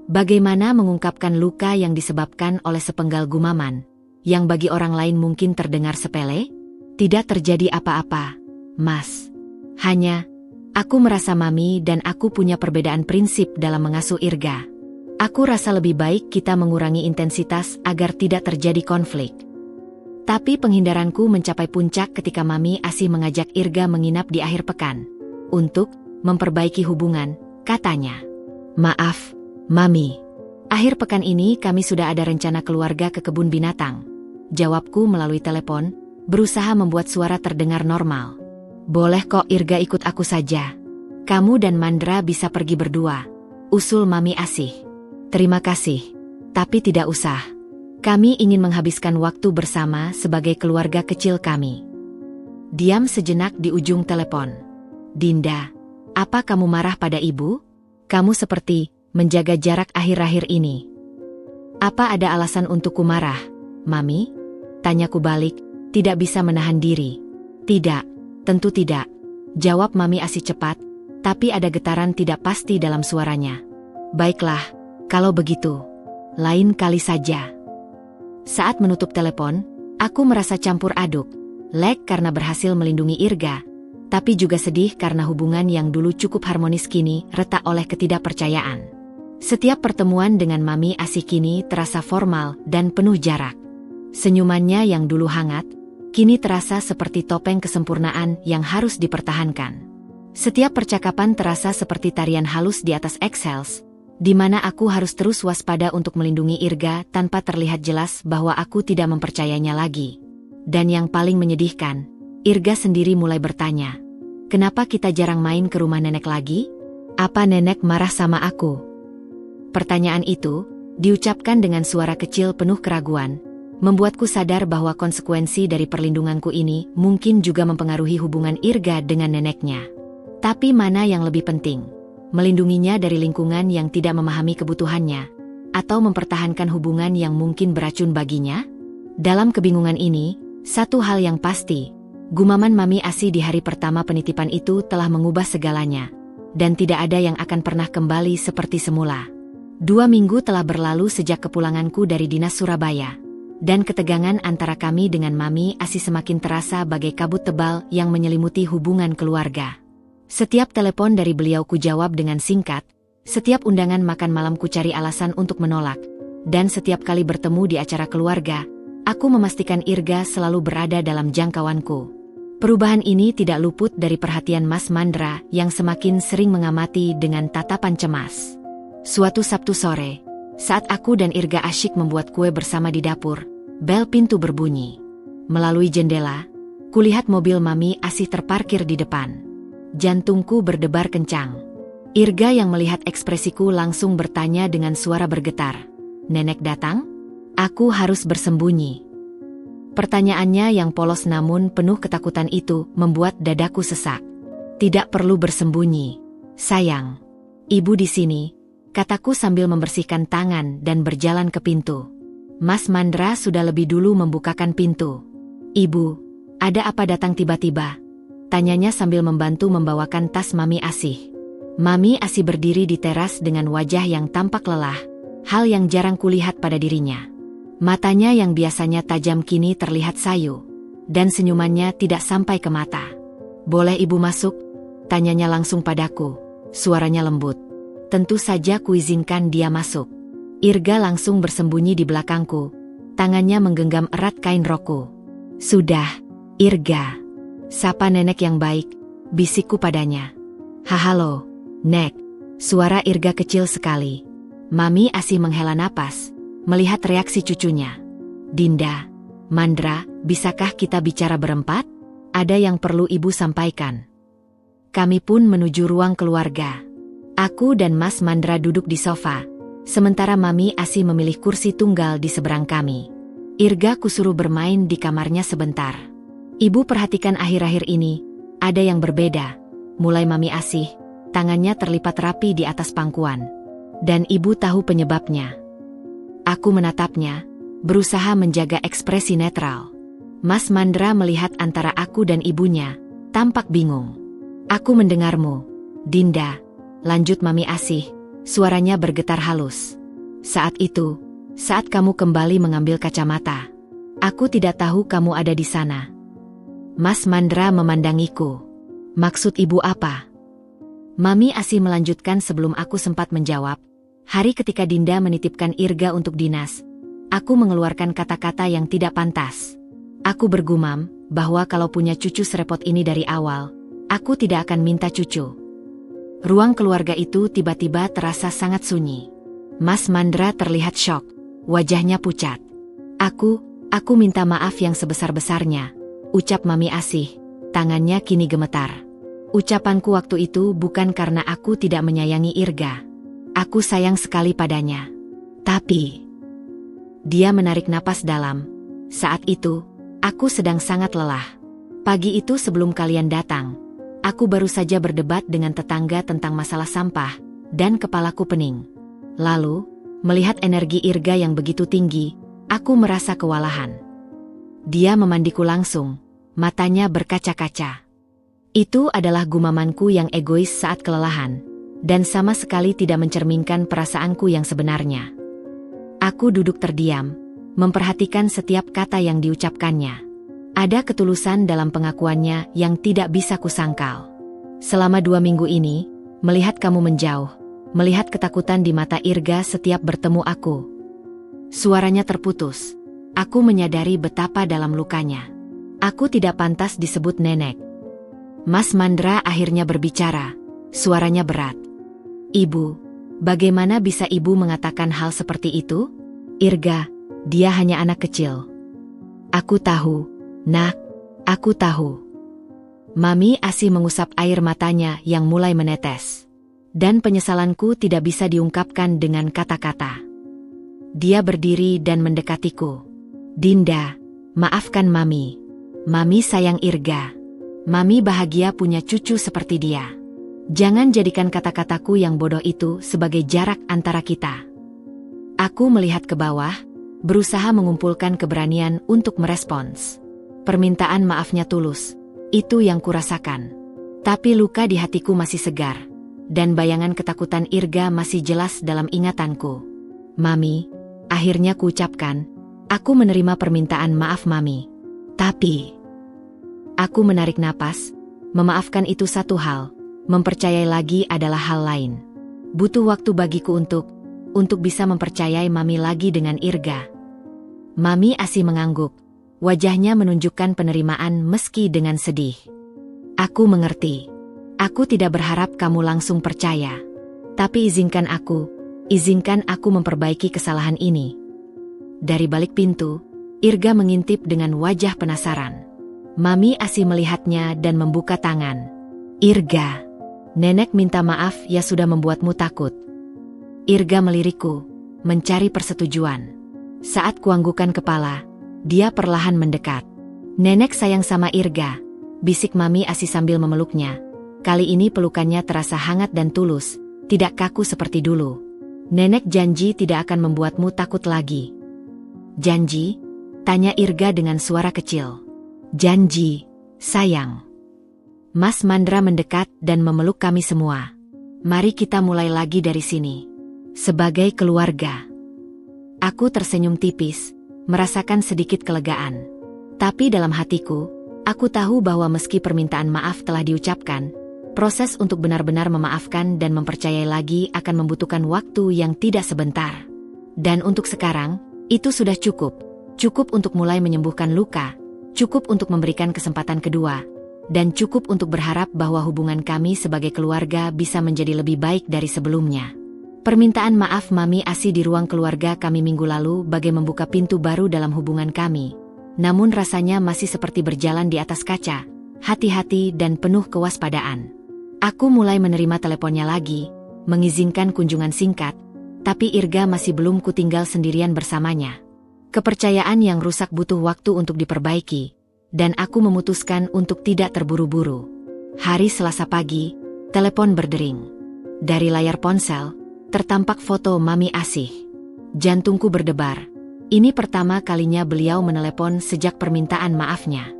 Bagaimana mengungkapkan luka yang disebabkan oleh sepenggal gumaman, yang bagi orang lain mungkin terdengar sepele? Tidak terjadi apa-apa, Mas. Hanya, aku merasa Mami dan aku punya perbedaan prinsip dalam mengasuh Irga. Aku rasa lebih baik kita mengurangi intensitas agar tidak terjadi konflik. Tapi penghindaranku mencapai puncak ketika Mami Asih mengajak Irga menginap di akhir pekan. Untuk memperbaiki hubungan, katanya. Maaf, Mami. Akhir pekan ini kami sudah ada rencana keluarga ke kebun binatang. Jawabku melalui telepon, berusaha membuat suara terdengar normal. Boleh kok Irga ikut aku saja. Kamu dan Mandra bisa pergi berdua, usul Mami Asih. Terima kasih, tapi tidak usah. Kami ingin menghabiskan waktu bersama sebagai keluarga kecil kami. Diam sejenak di ujung telepon. Dinda, apa kamu marah pada ibu? Kamu seperti menjaga jarak akhir-akhir ini. Apa ada alasan untukku marah, Mami? Tanyaku balik, tidak bisa menahan diri. Tidak, tentu tidak. Jawab Mami Asih cepat, tapi ada getaran tidak pasti dalam suaranya. Baiklah, kalau begitu, lain kali saja. Saat menutup telepon, aku merasa campur aduk. Leg karena berhasil melindungi Irga, tapi juga sedih karena hubungan yang dulu cukup harmonis kini retak oleh ketidakpercayaan. Setiap pertemuan dengan Mami Asih kini terasa formal dan penuh jarak. Senyumannya yang dulu hangat, kini terasa seperti topeng kesempurnaan yang harus dipertahankan. Setiap percakapan terasa seperti tarian halus di atas Excels, di mana aku harus terus waspada untuk melindungi Irga tanpa terlihat jelas bahwa aku tidak mempercayainya lagi. Dan yang paling menyedihkan, Irga sendiri mulai bertanya, kenapa kita jarang main ke rumah nenek lagi? Apa nenek marah sama aku? Pertanyaan itu, diucapkan dengan suara kecil penuh keraguan, membuatku sadar bahwa konsekuensi dari perlindunganku ini mungkin juga mempengaruhi hubungan Irga dengan neneknya. Tapi mana yang lebih penting? Melindunginya dari lingkungan yang tidak memahami kebutuhannya, atau mempertahankan hubungan yang mungkin beracun baginya? Dalam kebingungan ini, satu hal yang pasti, gumaman Mami Asih di hari pertama penitipan itu telah mengubah segalanya, dan tidak ada yang akan pernah kembali seperti semula. 2 minggu telah berlalu sejak kepulanganku dari dinas Surabaya, dan ketegangan antara kami dengan Mami Asih semakin terasa bagai kabut tebal yang menyelimuti hubungan keluarga. Setiap telepon dari beliau ku jawab dengan singkat, setiap undangan makan malam ku cari alasan untuk menolak, dan setiap kali bertemu di acara keluarga, aku memastikan Irga selalu berada dalam jangkauanku. Perubahan ini tidak luput dari perhatian Mas Mandra yang semakin sering mengamati dengan tatapan cemas. Suatu Sabtu sore, saat aku dan Irga asyik membuat kue bersama di dapur, bel pintu berbunyi. Melalui jendela, kulihat mobil Mami Asih terparkir di depan. Jantungku berdebar kencang. Irga yang melihat ekspresiku langsung bertanya dengan suara bergetar, "Nenek datang?" Aku harus bersembunyi. Pertanyaannya yang polos namun penuh ketakutan itu membuat dadaku sesak. Tidak perlu bersembunyi, sayang. Ibu di sini, kataku sambil membersihkan tangan dan berjalan ke pintu. Mas Mandra sudah lebih dulu membukakan pintu. "Ibu, ada apa datang tiba-tiba?" Tanyanya sambil membantu membawakan tas Mami Asih. Mami Asih berdiri di teras dengan wajah yang tampak lelah, hal yang jarang kulihat pada dirinya. Matanya yang biasanya tajam kini terlihat sayu, dan senyumannya tidak sampai ke mata. "Boleh ibu masuk?" Tanyanya langsung padaku, suaranya lembut. Tentu saja kuizinkan dia masuk. Irga langsung bersembunyi di belakangku, tangannya menggenggam erat kain rokku. "Sudah, Irga. Sapa nenek yang baik," bisikku padanya. "Halo, Nek." Suara Irga kecil sekali. Mami Asih menghela napas, melihat reaksi cucunya. "Dinda, Mandra, bisakah kita bicara berempat? Ada yang perlu ibu sampaikan." Kami pun menuju ruang keluarga. Aku dan Mas Mandra duduk di sofa, sementara Mami Asih memilih kursi tunggal di seberang kami. Irga kusuruh bermain di kamarnya sebentar. "Ibu perhatikan akhir-akhir ini, ada yang berbeda," mulai Mami Asih, tangannya terlipat rapi di atas pangkuan. "Dan ibu tahu penyebabnya." Aku menatapnya, berusaha menjaga ekspresi netral. Mas Mandra melihat antara aku dan ibunya, tampak bingung. "Aku mendengarmu, Dinda," lanjut Mami Asih, suaranya bergetar halus. "Saat itu, saat kamu kembali mengambil kacamata, aku tidak tahu kamu ada di sana." Mas Mandra memandangiku. "Maksud ibu apa?" Mami Asih melanjutkan sebelum aku sempat menjawab. "Hari ketika Dinda menitipkan Irga untuk dinas, aku mengeluarkan kata-kata yang tidak pantas. Aku bergumam bahwa kalau punya cucu serepot ini dari awal, aku tidak akan minta cucu." Ruang keluarga itu tiba-tiba terasa sangat sunyi. Mas Mandra terlihat syok, wajahnya pucat. Aku minta maaf yang sebesar-besarnya," ucap Mami Asih. Tangannya kini gemetar. Ucapanku waktu itu bukan karena aku tidak menyayangi Irga. Aku sayang sekali padanya. Tapi dia menarik napas dalam. Saat itu, aku sedang sangat lelah. Pagi itu sebelum kalian datang, aku baru saja berdebat dengan tetangga tentang masalah sampah, dan kepalaku pening. Lalu, melihat energi Irga yang begitu tinggi, aku merasa kewalahan. Dia memandiku langsung, matanya berkaca-kaca. Itu adalah gumamanku yang egois saat kelelahan, dan sama sekali tidak mencerminkan perasaanku yang sebenarnya. Aku duduk terdiam, memperhatikan setiap kata yang diucapkannya. Ada ketulusan dalam pengakuannya yang tidak bisa kusangkal. Selama 2 minggu ini, melihat kamu menjauh, melihat ketakutan di mata Irga setiap bertemu aku. Suaranya terputus. Aku menyadari betapa dalam lukanya. Aku tidak pantas disebut nenek. Mas Mandra akhirnya berbicara. Suaranya berat. Ibu, bagaimana bisa ibu mengatakan hal seperti itu? Irga, dia hanya anak kecil. Aku tahu, nak, aku tahu. Mami Asih mengusap air matanya yang mulai menetes. Dan penyesalanku tidak bisa diungkapkan dengan kata-kata. Dia berdiri dan mendekatiku. Dinda, maafkan Mami. Mami sayang Irga. Mami bahagia punya cucu seperti dia. Jangan jadikan kata-kataku yang bodoh itu sebagai jarak antara kita. Aku melihat ke bawah, berusaha mengumpulkan keberanian untuk merespons. Permintaan maafnya tulus, itu yang kurasakan. Tapi luka di hatiku masih segar, dan bayangan ketakutan Irga masih jelas dalam ingatanku. Mami, akhirnya kuucapkan, aku menerima permintaan maaf Mami. Tapi, aku menarik napas, memaafkan itu satu hal, mempercayai lagi adalah hal lain. Butuh waktu bagiku untuk bisa mempercayai Mami lagi dengan Irga. Mami Asih mengangguk, wajahnya menunjukkan penerimaan meski dengan sedih. Aku mengerti. Aku tidak berharap kamu langsung percaya. Tapi izinkan aku memperbaiki kesalahan ini. Dari balik pintu, Irga mengintip dengan wajah penasaran. Mami Asih melihatnya dan membuka tangan. Irga, nenek minta maaf ya sudah membuatmu takut. Irga melirikku, mencari persetujuan. Saat kuanggukan kepala, dia perlahan mendekat. Nenek sayang sama Irga, bisik Mami Asih sambil memeluknya. Kali ini pelukannya terasa hangat dan tulus, tidak kaku seperti dulu. Nenek janji tidak akan membuatmu takut lagi. Janji? Tanya Irga dengan suara kecil. Janji, sayang. Mas Mandra mendekat dan memeluk kami semua. Mari kita mulai lagi dari sini. Sebagai keluarga. Aku tersenyum tipis, merasakan sedikit kelegaan. Tapi dalam hatiku, aku tahu bahwa meski permintaan maaf telah diucapkan, proses untuk benar-benar memaafkan dan mempercayai lagi akan membutuhkan waktu yang tidak sebentar. Dan untuk sekarang, itu sudah cukup. Cukup untuk mulai menyembuhkan luka, cukup untuk memberikan kesempatan kedua, dan cukup untuk berharap bahwa hubungan kami sebagai keluarga bisa menjadi lebih baik dari sebelumnya. Permintaan maaf Mami Asih di ruang keluarga kami minggu lalu bagai membuka pintu baru dalam hubungan kami. Namun rasanya masih seperti berjalan di atas kaca, hati-hati dan penuh kewaspadaan. Aku mulai menerima teleponnya lagi, mengizinkan kunjungan singkat, tapi Irga masih belum kutinggal sendirian bersamanya. Kepercayaan yang rusak butuh waktu untuk diperbaiki, dan aku memutuskan untuk tidak terburu-buru. Hari Selasa pagi, telepon berdering. Dari layar ponsel, tertampak foto Mami Asih. Jantungku berdebar. Ini pertama kalinya beliau menelepon sejak permintaan maafnya.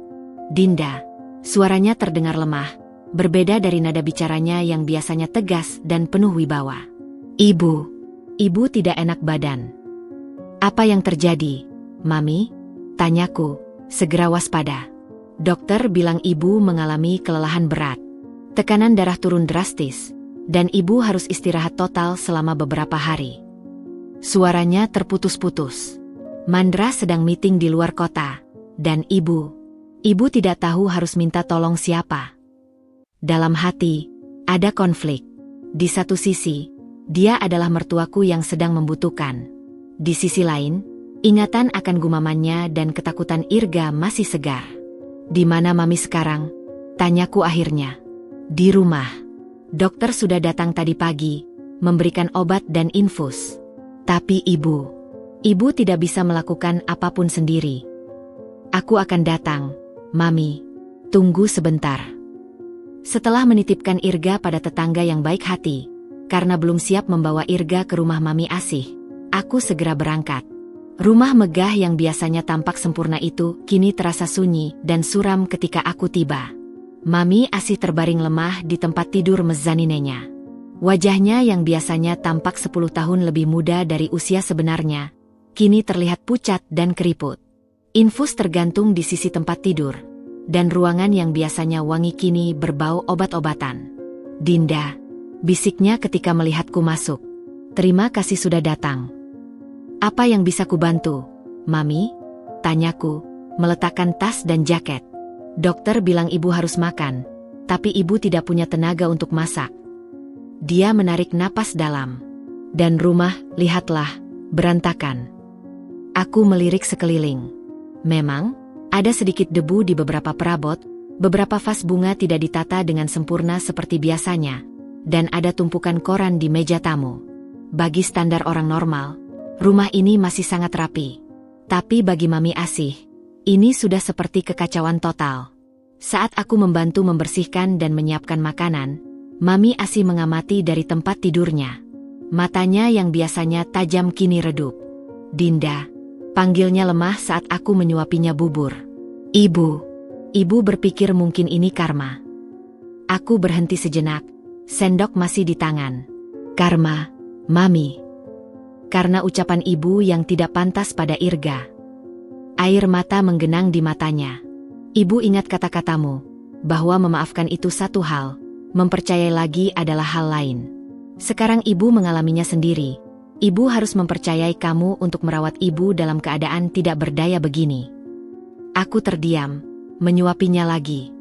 Dinda, suaranya terdengar lemah, berbeda dari nada bicaranya yang biasanya tegas dan penuh wibawa. Ibu tidak enak badan. Apa yang terjadi, Mami? Tanyaku, segera waspada. Dokter bilang ibu mengalami kelelahan berat. Tekanan darah turun drastis, dan ibu harus istirahat total selama beberapa hari. Suaranya terputus-putus. Mandra sedang meeting di luar kota, dan ibu tidak tahu harus minta tolong siapa. Dalam hati, ada konflik. Di satu sisi, dia adalah mertuaku yang sedang membutuhkan. Di sisi lain, ingatan akan gumamannya dan ketakutan Irga masih segar. Di mana Mami sekarang? Tanyaku akhirnya. Di rumah. Dokter sudah datang tadi pagi, memberikan obat dan infus. Tapi ibu tidak bisa melakukan apapun sendiri. Aku akan datang, Mami. Tunggu sebentar. Setelah menitipkan Irga pada tetangga yang baik hati, karena belum siap membawa Irga ke rumah Mami Asih, aku segera berangkat. Rumah megah yang biasanya tampak sempurna itu kini terasa sunyi dan suram ketika aku tiba. Mami Asih terbaring lemah di tempat tidur mezzaninenya. Wajahnya yang biasanya tampak 10 tahun lebih muda dari usia sebenarnya, kini terlihat pucat dan keriput. Infus tergantung di sisi tempat tidur, dan ruangan yang biasanya wangi kini berbau obat-obatan. Dinda, bisiknya ketika melihatku masuk. Terima kasih sudah datang. Apa yang bisa kubantu, Mami? Tanyaku, meletakkan tas dan jaket. Dokter bilang ibu harus makan, tapi ibu tidak punya tenaga untuk masak. Dia menarik napas dalam. Dan rumah, lihatlah, berantakan. Aku melirik sekeliling. Memang, ada sedikit debu di beberapa perabot, beberapa vas bunga tidak ditata dengan sempurna seperti biasanya, dan ada tumpukan koran di meja tamu. Bagi standar orang normal, rumah ini masih sangat rapi. Tapi bagi Mami Asih, ini sudah seperti kekacauan total. Saat aku membantu membersihkan dan menyiapkan makanan, Mami Asih mengamati dari tempat tidurnya. Matanya yang biasanya tajam kini redup. Dinda, panggilnya lemah saat aku menyuapinya bubur. Ibu berpikir mungkin ini karma. Aku berhenti sejenak, sendok masih di tangan. Karma, Mami. Karena ucapan ibu yang tidak pantas pada Irga. Air mata menggenang di matanya. Ibu ingat kata-katamu, bahwa memaafkan itu satu hal, mempercayai lagi adalah hal lain. Sekarang ibu mengalaminya sendiri. Ibu harus mempercayai kamu untuk merawat ibu dalam keadaan tidak berdaya begini. Aku terdiam, menyuapinya lagi.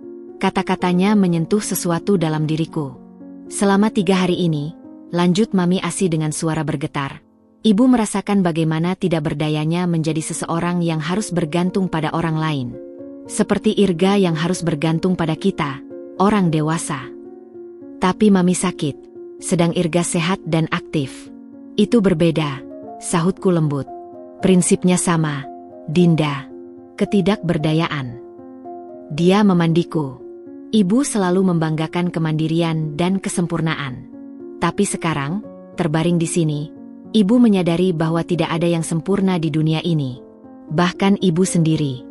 Kata-katanya menyentuh sesuatu dalam diriku. Selama 3 hari ini, lanjut Mami Asih dengan suara bergetar. Ibu merasakan bagaimana tidak berdayanya menjadi seseorang yang harus bergantung pada orang lain. Seperti Irga yang harus bergantung pada kita, orang dewasa. Tapi Mami sakit, sedang Irga sehat dan aktif. Itu berbeda, sahutku lembut. Prinsipnya sama, Dinda. Ketidakberdayaan. Dia memandiku. Ibu selalu membanggakan kemandirian dan kesempurnaan. Tapi sekarang, terbaring di sini, ibu menyadari bahwa tidak ada yang sempurna di dunia ini. Bahkan ibu sendiri.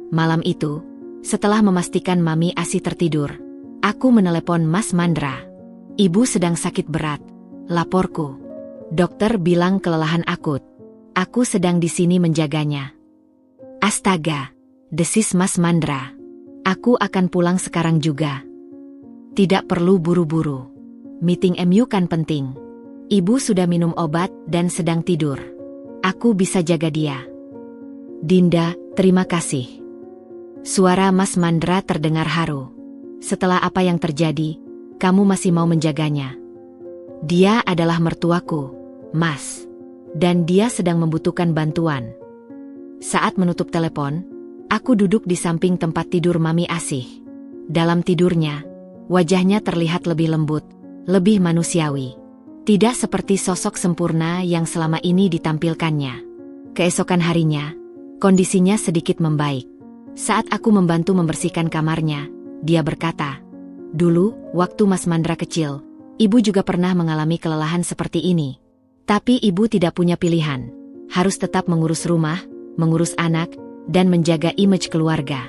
Malam itu, setelah memastikan Mami Asih tertidur, aku menelepon Mas Mandra. Ibu sedang sakit berat, laporku. Dokter bilang kelelahan akut. Aku sedang di sini menjaganya. Astaga, desis Mas Mandra. Aku akan pulang sekarang juga. Tidak perlu buru-buru. Meeting MU kan penting. Ibu sudah minum obat dan sedang tidur. Aku bisa jaga dia. Dinda, terima kasih. Suara Mas Mandra terdengar haru. Setelah apa yang terjadi, kamu masih mau menjaganya. Dia adalah mertuaku, Mas. Dan dia sedang membutuhkan bantuan. Saat menutup telepon, aku duduk di samping tempat tidur Mami Asih. Dalam tidurnya, wajahnya terlihat lebih lembut, lebih manusiawi. Tidak seperti sosok sempurna yang selama ini ditampilkannya. Keesokan harinya, kondisinya sedikit membaik. Saat aku membantu membersihkan kamarnya, dia berkata, "Dulu, waktu Mas Mandra kecil, ibu juga pernah mengalami kelelahan seperti ini. Tapi ibu tidak punya pilihan. Harus tetap mengurus rumah, mengurus anak, dan menjaga image keluarga."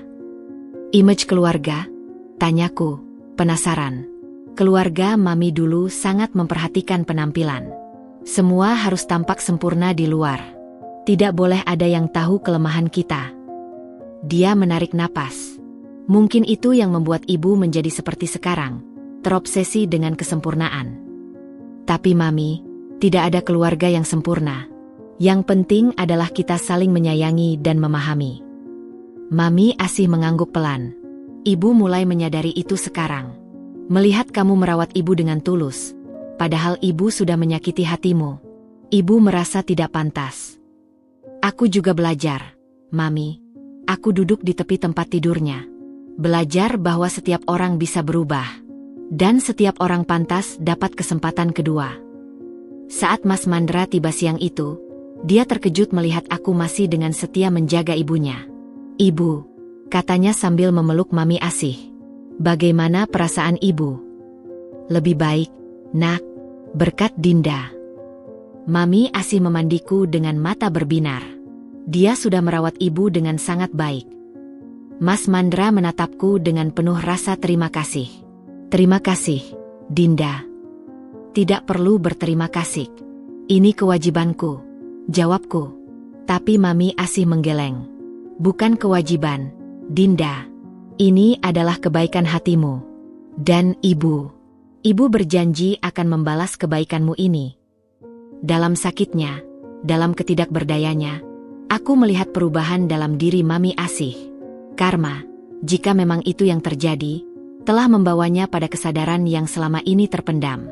Image keluarga? Tanyaku, penasaran. Keluarga Mami dulu sangat memperhatikan penampilan. Semua harus tampak sempurna di luar. Tidak boleh ada yang tahu kelemahan kita. Dia menarik napas. Mungkin itu yang membuat ibu menjadi seperti sekarang, terobsesi dengan kesempurnaan. Tapi Mami, tidak ada keluarga yang sempurna. Yang penting adalah kita saling menyayangi dan memahami. Mami Asih mengangguk pelan. Ibu mulai menyadari itu sekarang. Melihat kamu merawat ibu dengan tulus, padahal ibu sudah menyakiti hatimu. Ibu merasa tidak pantas. Aku juga belajar, Mami. aku duduk di tepi tempat tidurnya. Belajar bahwa setiap orang bisa berubah. Dan setiap orang pantas dapat kesempatan kedua. Saat Mas Mandra tiba siang itu, dia terkejut melihat aku masih dengan setia menjaga ibunya. "Ibu," katanya sambil memeluk Mami Asih. "Bagaimana perasaan ibu?" "Lebih baik, Nak," berkat Dinda. Mami Asih memandiku dengan mata berbinar. Dia sudah merawat ibu dengan sangat baik. Mas Mandra menatapku dengan penuh rasa terima kasih. "Terima kasih, Dinda." "Tidak perlu berterima kasih. Ini kewajibanku," jawabku. Tapi Mami Asih menggeleng. "Bukan kewajiban, Dinda. Ini adalah kebaikan hatimu. Dan ibu berjanji akan membalas kebaikanmu ini." Dalam sakitnya, dalam ketidakberdayanya, aku melihat perubahan dalam diri Mami Asih. Karma, jika memang itu yang terjadi, telah membawanya pada kesadaran yang selama ini terpendam.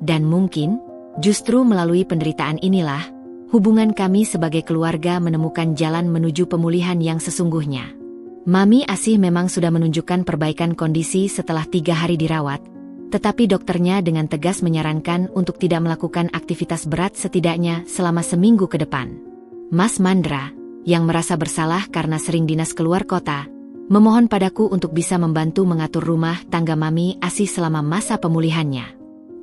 Dan mungkin, justru melalui penderitaan inilah, hubungan kami sebagai keluarga menemukan jalan menuju pemulihan yang sesungguhnya. Mami Asih memang sudah menunjukkan perbaikan kondisi setelah 3 hari dirawat, tetapi dokternya dengan tegas menyarankan untuk tidak melakukan aktivitas berat setidaknya selama seminggu ke depan. Mas Mandra, yang merasa bersalah karena sering dinas keluar kota, memohon padaku untuk bisa membantu mengatur rumah tangga Mami Asih selama masa pemulihannya.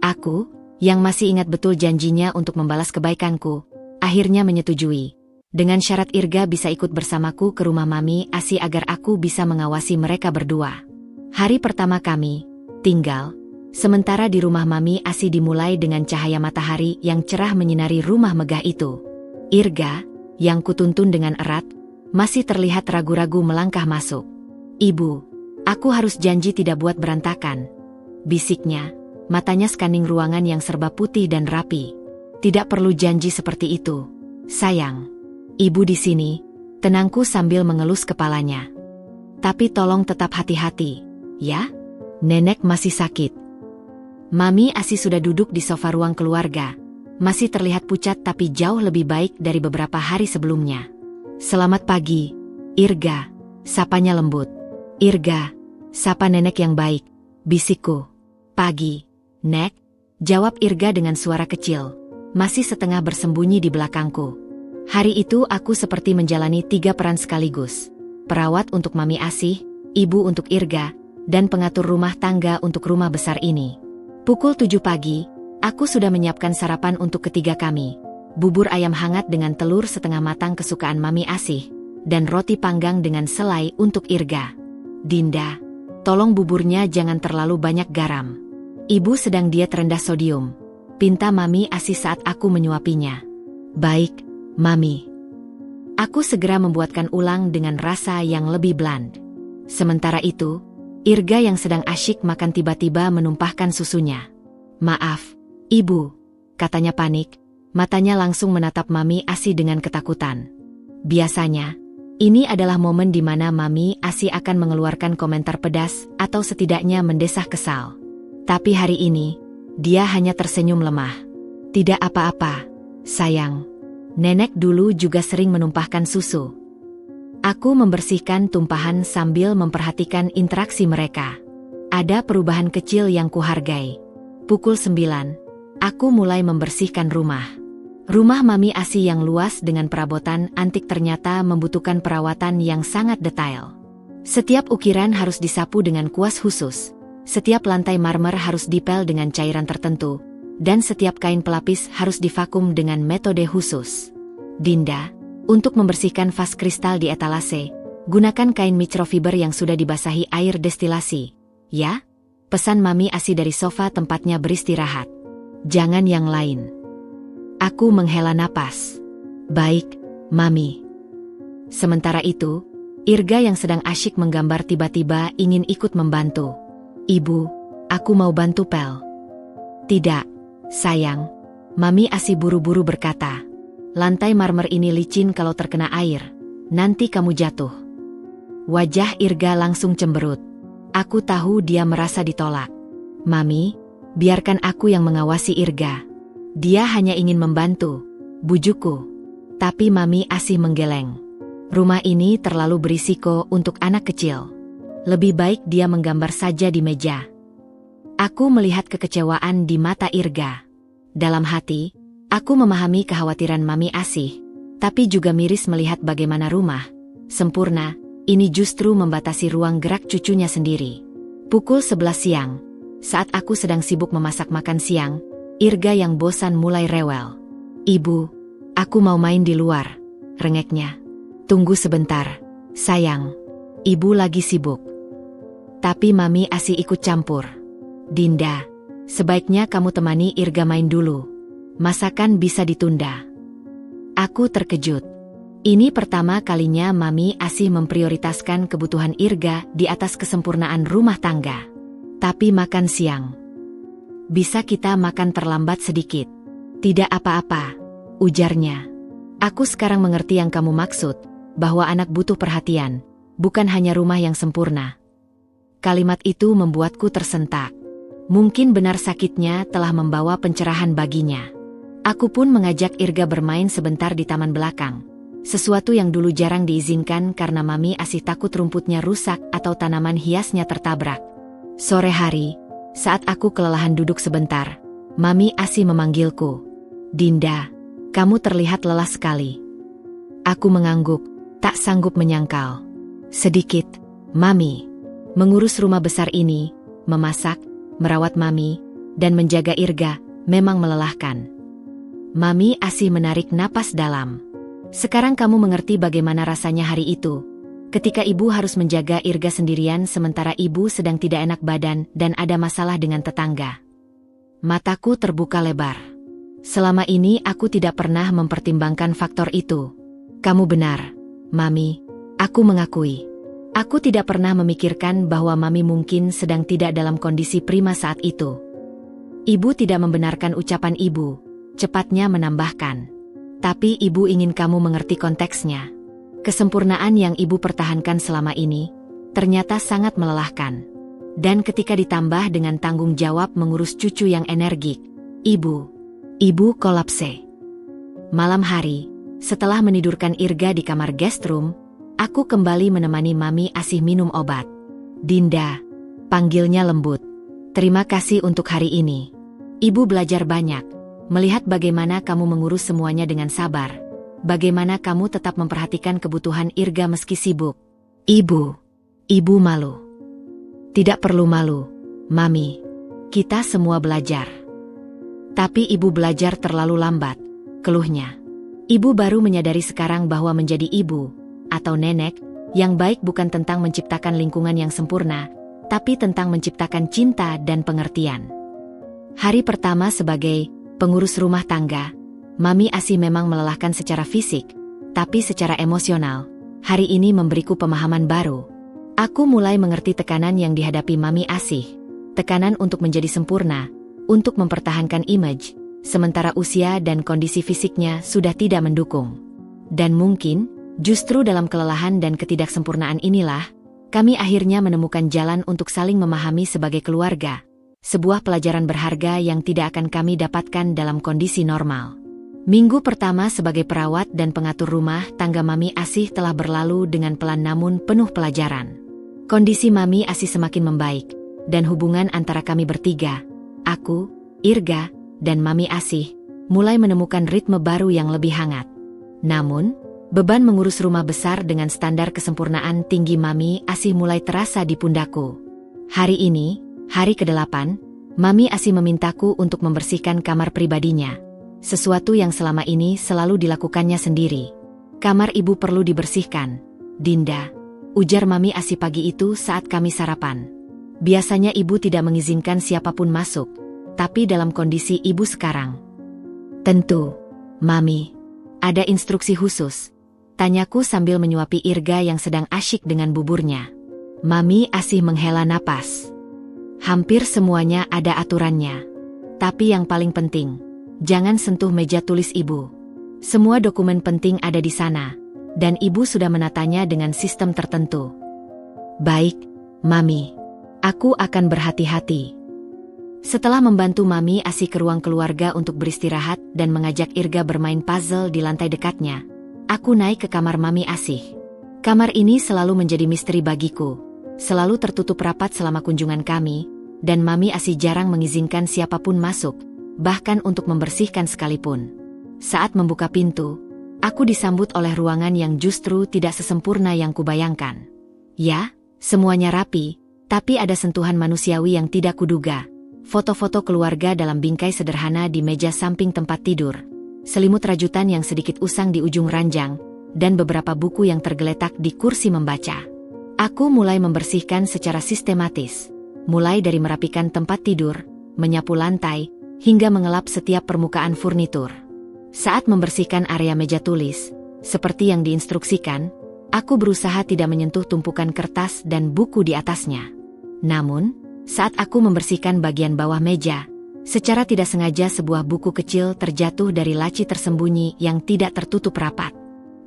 Aku, yang masih ingat betul janjinya untuk membalas kebaikanku, akhirnya menyetujui. Dengan syarat Irga bisa ikut bersamaku ke rumah Mami Asih agar aku bisa mengawasi mereka berdua. Hari pertama kami tinggal sementara di rumah Mami Asih dimulai dengan cahaya matahari yang cerah menyinari rumah megah itu. Irga, yang kutuntun dengan erat, masih terlihat ragu-ragu melangkah masuk. "Ibu, aku harus janji tidak buat berantakan," bisiknya, matanya scanning ruangan yang serba putih dan rapi. "Tidak perlu janji seperti itu, sayang. Ibu di sini," tenangku sambil mengelus kepalanya. "Tapi tolong tetap hati-hati, ya? Nenek masih sakit." Mami Asih sudah duduk di sofa ruang keluarga, masih terlihat pucat tapi jauh lebih baik dari beberapa hari sebelumnya. "Selamat pagi, Irga," sapanya lembut. "Irga, sapa nenek yang baik," bisikku. "Pagi, Nek," jawab Irga dengan suara kecil, masih setengah bersembunyi di belakangku. Hari itu aku seperti menjalani 3 peran sekaligus. Perawat untuk Mami Asih, ibu untuk Irga, dan pengatur rumah tangga untuk rumah besar ini. Pukul 7 pagi, aku sudah menyiapkan sarapan untuk ketiga kami. Bubur ayam hangat dengan telur setengah matang kesukaan Mami Asih, dan roti panggang dengan selai untuk Irga. "Dinda, tolong buburnya jangan terlalu banyak garam. Ibu sedang diet rendah sodium," pinta Mami Asih saat aku menyuapinya. "Baik, Mami." Aku segera membuatkan ulang dengan rasa yang lebih bland. Sementara itu, Irga yang sedang asyik makan tiba-tiba menumpahkan susunya. "Maaf, Ibu," katanya panik, matanya langsung menatap Mami Asih dengan ketakutan. Biasanya, ini adalah momen di mana Mami Asih akan mengeluarkan komentar pedas atau setidaknya mendesah kesal. Tapi hari ini, dia hanya tersenyum lemah. "Tidak apa-apa, sayang. Nenek dulu juga sering menumpahkan susu." Aku membersihkan tumpahan sambil memperhatikan interaksi mereka. Ada perubahan kecil yang kuhargai. Pukul 9, aku mulai membersihkan rumah. Rumah Mami Asih yang luas dengan perabotan antik ternyata membutuhkan perawatan yang sangat detail. Setiap ukiran harus disapu dengan kuas khusus, setiap lantai marmer harus dipel dengan cairan tertentu, dan setiap kain pelapis harus divakum dengan metode khusus. "Dinda, untuk membersihkan vas kristal di etalase, gunakan kain microfiber yang sudah dibasahi air destilasi, ya?" pesan Mami Asih dari sofa tempatnya beristirahat. "Jangan yang lain." Aku menghela napas. "Baik, Mami." Sementara itu, Irga yang sedang asyik menggambar tiba-tiba ingin ikut membantu. "Ibu, aku mau bantu pel." "Tidak, sayang," Mami Asih buru-buru berkata. "Lantai marmer ini licin kalau terkena air. Nanti kamu jatuh." Wajah Irga langsung cemberut. Aku tahu dia merasa ditolak. "Mami, biarkan aku yang mengawasi Irga. Dia hanya ingin membantu," bujukku. Tapi Mami Asih menggeleng. Rumah ini terlalu berisiko untuk anak kecil. Lebih baik dia menggambar saja di meja. Aku melihat kekecewaan di mata Irga. Dalam hati, aku memahami kekhawatiran Mami Asih, tapi juga miris melihat bagaimana rumah sempurna ini justru membatasi ruang gerak cucunya sendiri. Pukul 11 siang, saat aku sedang sibuk memasak makan siang, Irga yang bosan mulai rewel. "Ibu, aku mau main di luar," rengeknya. "Tunggu sebentar, sayang. Ibu lagi sibuk." Tapi Mami Asih ikut campur. "Dinda, sebaiknya kamu temani Irga main dulu. Masakan bisa ditunda." Aku terkejut. Ini pertama kalinya Mami Asih memprioritaskan kebutuhan Irga di atas kesempurnaan rumah tangga. "Tapi makan siang. Bisa kita makan terlambat sedikit?" "Tidak apa-apa," ujarnya. "Aku sekarang mengerti yang kamu maksud, bahwa anak butuh perhatian, bukan hanya rumah yang sempurna." Kalimat itu membuatku tersentak. Mungkin benar sakitnya telah membawa pencerahan baginya. Aku pun mengajak Irga bermain sebentar di taman belakang. Sesuatu yang dulu jarang diizinkan karena Mami Asih takut rumputnya rusak atau tanaman hiasnya tertabrak. Sore hari, saat aku kelelahan duduk sebentar, Mami Asih memanggilku. "Dinda, kamu terlihat lelah sekali." Aku mengangguk, tak sanggup menyangkal. "Sedikit, Mami. Mengurus rumah besar ini, memasak, merawat Mami, dan menjaga Irga, memang melelahkan." Mami Asih menarik napas dalam. "Sekarang kamu mengerti bagaimana rasanya hari itu, ketika ibu harus menjaga Irga sendirian sementara ibu sedang tidak enak badan dan ada masalah dengan tetangga." Mataku terbuka lebar. Selama ini aku tidak pernah mempertimbangkan faktor itu. "Kamu benar, Mami. Aku mengakui. Aku tidak pernah memikirkan bahwa Mami mungkin sedang tidak dalam kondisi prima saat itu." "Ibu tidak membenarkan ucapan ibu," cepatnya menambahkan. "Tapi ibu ingin kamu mengerti konteksnya. Kesempurnaan yang ibu pertahankan selama ini, ternyata sangat melelahkan. Dan ketika ditambah dengan tanggung jawab mengurus cucu yang energik, ibu kolapse." Malam hari, setelah menidurkan Irga di kamar guest room, aku kembali menemani Mami Asih minum obat. "Dinda," panggilnya lembut. "Terima kasih untuk hari ini. Ibu belajar banyak, melihat bagaimana kamu mengurus semuanya dengan sabar. Bagaimana kamu tetap memperhatikan kebutuhan Irga meski sibuk." Ibu malu." "Tidak perlu malu, Mami. Kita semua belajar." "Tapi ibu belajar terlalu lambat," keluhnya. "Ibu baru menyadari sekarang bahwa menjadi ibu atau nenek yang baik bukan tentang menciptakan lingkungan yang sempurna, tapi tentang menciptakan cinta dan pengertian." Hari pertama sebagai pengurus rumah tangga, Mami Asih memang melelahkan secara fisik, tapi secara emosional, hari ini memberiku pemahaman baru. Aku mulai mengerti tekanan yang dihadapi Mami Asih, tekanan untuk menjadi sempurna, untuk mempertahankan image, sementara usia dan kondisi fisiknya sudah tidak mendukung. Dan mungkin justru dalam kelelahan dan ketidaksempurnaan inilah, kami akhirnya menemukan jalan untuk saling memahami sebagai keluarga. Sebuah pelajaran berharga yang tidak akan kami dapatkan dalam kondisi normal. Minggu pertama sebagai perawat dan pengatur rumah tangga Mami Asih telah berlalu dengan pelan namun penuh pelajaran. Kondisi Mami Asih semakin membaik, dan hubungan antara kami bertiga, aku, Irga, dan Mami Asih, mulai menemukan ritme baru yang lebih hangat. Namun, beban mengurus rumah besar dengan standar kesempurnaan tinggi Mami Asih mulai terasa di pundakku. Hari ini, hari ke-8, Mami Asih memintaku untuk membersihkan kamar pribadinya. Sesuatu yang selama ini selalu dilakukannya sendiri. "Kamar ibu perlu dibersihkan, Dinda," ujar Mami Asih pagi itu saat kami sarapan. "Biasanya ibu tidak mengizinkan siapapun masuk, tapi dalam kondisi ibu sekarang." "Tentu, Mami. Ada instruksi khusus?" tanyaku sambil menyuapi Irga yang sedang asyik dengan buburnya. Mami Asih menghela napas. "Hampir semuanya ada aturannya. Tapi yang paling penting, jangan sentuh meja tulis ibu. Semua dokumen penting ada di sana, dan ibu sudah menatanya dengan sistem tertentu." "Baik, Mami. Aku akan berhati-hati." Setelah membantu Mami Asih ke ruang keluarga untuk beristirahat dan mengajak Irga bermain puzzle di lantai dekatnya, aku naik ke kamar Mami Asih. Kamar ini selalu menjadi misteri bagiku, selalu tertutup rapat selama kunjungan kami, dan Mami Asi jarang mengizinkan siapapun masuk, bahkan untuk membersihkan sekalipun. Saat membuka pintu, aku disambut oleh ruangan yang justru tidak sesempurna yang kubayangkan. Ya, semuanya rapi, tapi ada sentuhan manusiawi yang tidak kuduga. Foto-foto keluarga dalam bingkai sederhana di meja samping tempat tidur, selimut rajutan yang sedikit usang di ujung ranjang, dan beberapa buku yang tergeletak di kursi membaca. Aku mulai membersihkan secara sistematis, mulai dari merapikan tempat tidur, menyapu lantai, hingga mengelap setiap permukaan furnitur. Saat membersihkan area meja tulis, seperti yang diinstruksikan, aku berusaha tidak menyentuh tumpukan kertas dan buku di atasnya. Namun, saat aku membersihkan bagian bawah meja, secara tidak sengaja sebuah buku kecil terjatuh dari laci tersembunyi yang tidak tertutup rapat.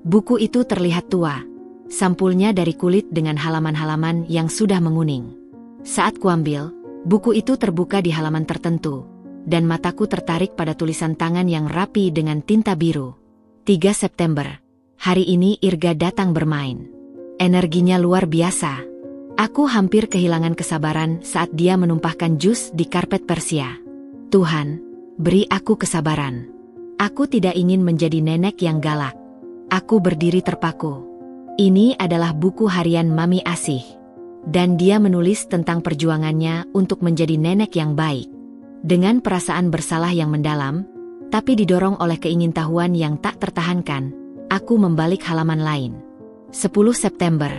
Buku itu terlihat tua, sampulnya dari kulit dengan halaman-halaman yang sudah menguning. Saat kuambil, buku itu terbuka di halaman tertentu, dan mataku tertarik pada tulisan tangan yang rapi dengan tinta biru. 3 September. Hari ini Irga datang bermain. Energinya luar biasa. Aku hampir kehilangan kesabaran saat dia menumpahkan jus di karpet Persia. Tuhan, beri aku kesabaran. Aku tidak ingin menjadi nenek yang galak. Aku berdiri terpaku. Ini adalah buku harian Mami Asih. Dan dia menulis tentang perjuangannya untuk menjadi nenek yang baik. Dengan perasaan bersalah yang mendalam, tapi didorong oleh keingintahuan yang tak tertahankan, aku membalik halaman lain. 10 September.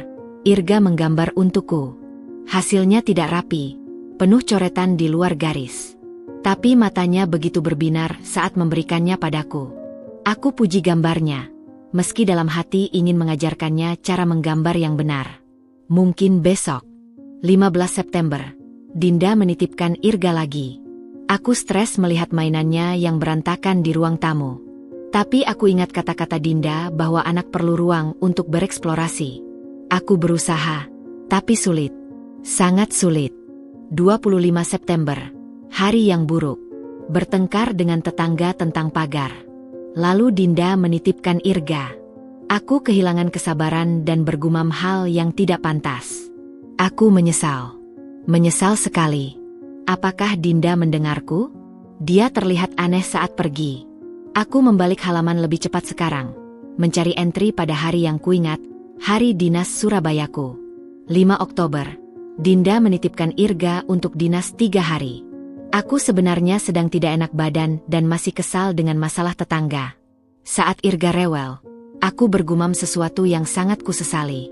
Irga menggambar untukku. Hasilnya tidak rapi, penuh coretan di luar garis. Tapi matanya begitu berbinar saat memberikannya padaku. Aku puji gambarnya, meski dalam hati ingin mengajarkannya cara menggambar yang benar. Mungkin besok. 15 September. Dinda menitipkan Irga lagi. Aku stres melihat mainannya yang berantakan di ruang tamu. Tapi aku ingat kata-kata Dinda bahwa anak perlu ruang untuk bereksplorasi. Aku berusaha, tapi sulit. Sangat sulit. 25 September. Hari yang buruk. Bertengkar dengan tetangga tentang pagar. Lalu Dinda menitipkan Irga. Aku kehilangan kesabaran dan bergumam hal yang tidak pantas. Aku menyesal. Menyesal sekali. Apakah Dinda mendengarku? Dia terlihat aneh saat pergi. Aku membalik halaman lebih cepat sekarang, mencari entry pada hari yang kuingat, hari dinas Surabayaku. 5 Oktober. Dinda menitipkan Irga untuk dinas 3 hari. Aku sebenarnya sedang tidak enak badan dan masih kesal dengan masalah tetangga. Saat Irga rewel, aku bergumam sesuatu yang sangat kusesali.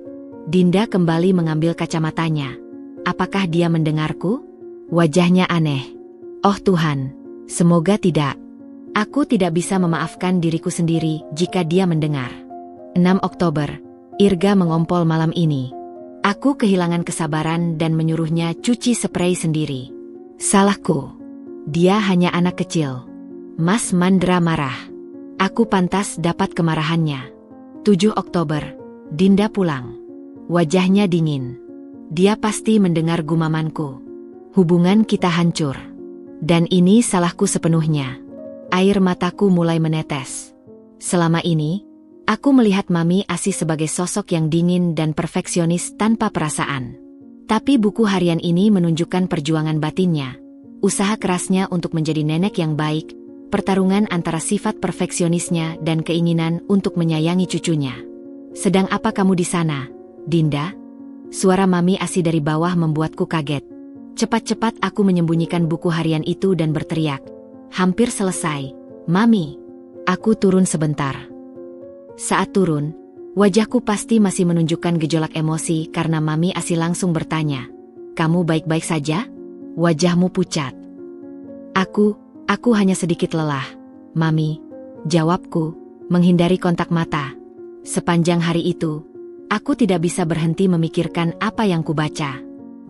Dinda kembali mengambil kacamatanya. Apakah dia mendengarku? Wajahnya aneh. Oh Tuhan, semoga tidak. Aku tidak bisa memaafkan diriku sendiri jika dia mendengar. 6 Oktober. Irga mengompol malam ini. Aku kehilangan kesabaran dan menyuruhnya cuci sprei sendiri. Salahku. Dia hanya anak kecil. Mas Mandra marah. Aku pantas dapat kemarahannya. 7 Oktober. Dinda pulang. Wajahnya dingin. Dia pasti mendengar gumamanku. Hubungan kita hancur. Dan ini salahku sepenuhnya. Air mataku mulai menetes. Selama ini, aku melihat Mami Asi sebagai sosok yang dingin dan perfeksionis tanpa perasaan. Tapi buku harian ini menunjukkan perjuangan batinnya, usaha kerasnya untuk menjadi nenek yang baik, pertarungan antara sifat perfeksionisnya dan keinginan untuk menyayangi cucunya. Sedang apa kamu di sana, Dinda? Suara Mami Asi dari bawah membuatku kaget. Cepat-cepat aku menyembunyikan buku harian itu dan berteriak. Hampir selesai, Mami. Aku turun sebentar. Saat turun, wajahku pasti masih menunjukkan gejolak emosi karena Mami Asi langsung bertanya, "Kamu baik-baik saja?" Wajahmu pucat. Aku hanya sedikit lelah, Mami. Jawabku, menghindari kontak mata. Sepanjang hari itu, aku tidak bisa berhenti memikirkan apa yang kubaca.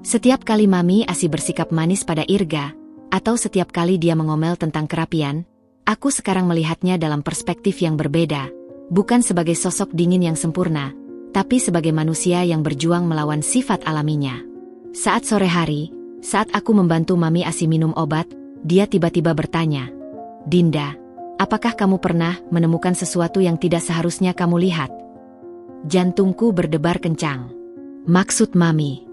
Setiap kali Mami Asi bersikap manis pada Irga, atau setiap kali dia mengomel tentang kerapian, aku sekarang melihatnya dalam perspektif yang berbeda. Bukan sebagai sosok dingin yang sempurna, tapi sebagai manusia yang berjuang melawan sifat alaminya. Saat sore hari, saat aku membantu Mami Asi minum obat, dia tiba-tiba bertanya, "Dinda, apakah kamu pernah menemukan sesuatu yang tidak seharusnya kamu lihat?" Jantungku berdebar kencang. Maksud Mami.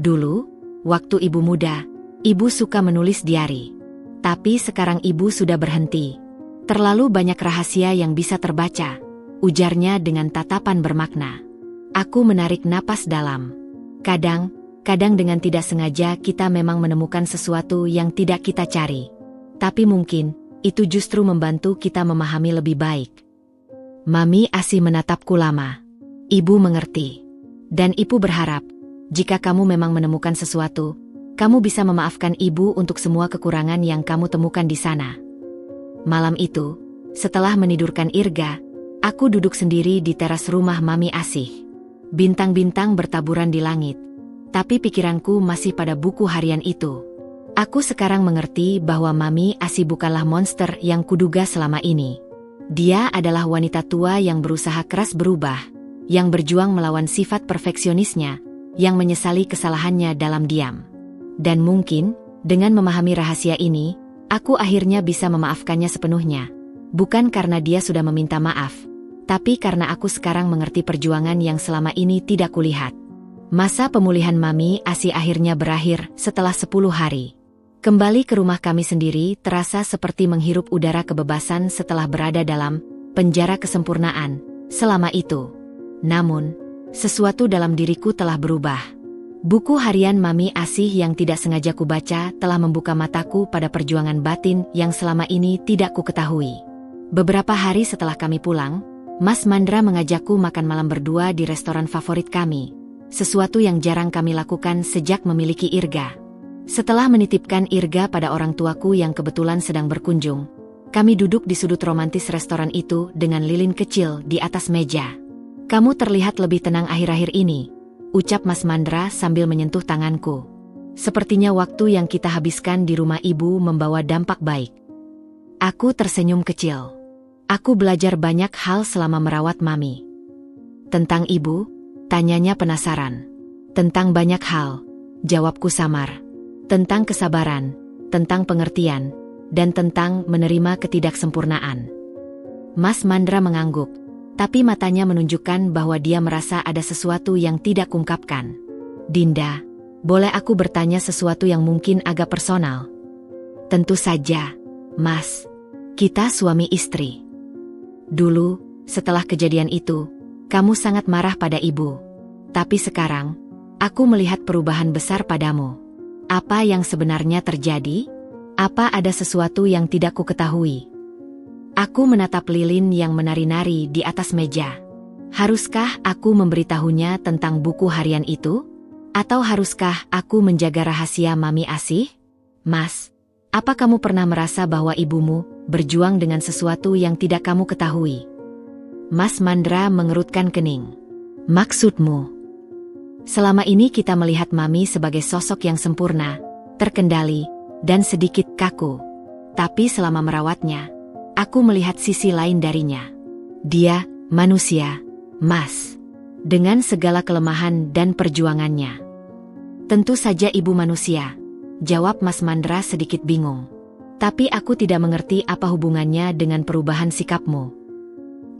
Dulu, waktu ibu muda, ibu suka menulis diari. Tapi sekarang ibu sudah berhenti. Terlalu banyak rahasia yang bisa terbaca, ujarnya dengan tatapan bermakna. Aku menarik napas dalam. Kadang dengan tidak sengaja kita memang menemukan sesuatu yang tidak kita cari. Tapi mungkin, itu justru membantu kita memahami lebih baik. Mami Asih menatapku lama. Ibu mengerti. Dan ibu berharap, jika kamu memang menemukan sesuatu, kamu bisa memaafkan ibu untuk semua kekurangan yang kamu temukan di sana. Malam itu, setelah menidurkan Irga, aku duduk sendiri di teras rumah Mami Asih. Bintang-bintang bertaburan di langit, tapi pikiranku masih pada buku harian itu. Aku sekarang mengerti bahwa Mami Asih bukanlah monster yang kuduga selama ini. Dia adalah wanita tua yang berusaha keras berubah, yang berjuang melawan sifat perfeksionisnya, yang menyesali kesalahannya dalam diam. Dan mungkin, dengan memahami rahasia ini, aku akhirnya bisa memaafkannya sepenuhnya. Bukan karena dia sudah meminta maaf, tapi karena aku sekarang mengerti perjuangan yang selama ini tidak kulihat. Masa pemulihan Mami Asih akhirnya berakhir setelah 10 hari. Kembali ke rumah kami sendiri terasa seperti menghirup udara kebebasan setelah berada dalam penjara kesempurnaan selama itu. Namun, sesuatu dalam diriku telah berubah. Buku harian Mami Asih yang tidak sengaja kubaca telah membuka mataku pada perjuangan batin yang selama ini tidak ku ketahui. Beberapa hari setelah kami pulang, Mas Mandra mengajakku makan malam berdua di restoran favorit kami. Sesuatu yang jarang kami lakukan sejak memiliki Irga. Setelah menitipkan Irga pada orang tuaku yang kebetulan sedang berkunjung, kami duduk di sudut romantis restoran itu dengan lilin kecil di atas meja. "Kamu terlihat lebih tenang akhir-akhir ini," ucap Mas Mandra sambil menyentuh tanganku. "Sepertinya waktu yang kita habiskan di rumah ibu membawa dampak baik." Aku tersenyum kecil. Aku belajar banyak hal selama merawat Mami. "Tentang ibu?" tanyanya penasaran. "Tentang banyak hal," jawabku samar. "Tentang kesabaran, tentang pengertian, dan tentang menerima ketidaksempurnaan." Mas Mandra mengangguk, tapi matanya menunjukkan bahwa dia merasa ada sesuatu yang tidak kuungkapkan. "Dinda, boleh aku bertanya sesuatu yang mungkin agak personal?" "Tentu saja, Mas. Kita suami istri." "Dulu, setelah kejadian itu, kamu sangat marah pada ibu. Tapi sekarang, aku melihat perubahan besar padamu. Apa yang sebenarnya terjadi? Apa ada sesuatu yang tidak ku ketahui?" Aku menatap lilin yang menari-nari di atas meja. Haruskah aku memberitahunya tentang buku harian itu? Atau haruskah aku menjaga rahasia Mami Asih? "Mas, apa kamu pernah merasa bahwa ibumu berjuang dengan sesuatu yang tidak kamu ketahui?" Mas Mandra mengerutkan kening. "Maksudmu?" "Selama ini kita melihat Mami sebagai sosok yang sempurna, terkendali, dan sedikit kaku. Tapi selama merawatnya, aku melihat sisi lain darinya. Dia, manusia, Mas. Dengan segala kelemahan dan perjuangannya." "Tentu saja ibu manusia," jawab Mas Mandra sedikit bingung. "Tapi aku tidak mengerti apa hubungannya dengan perubahan sikapmu."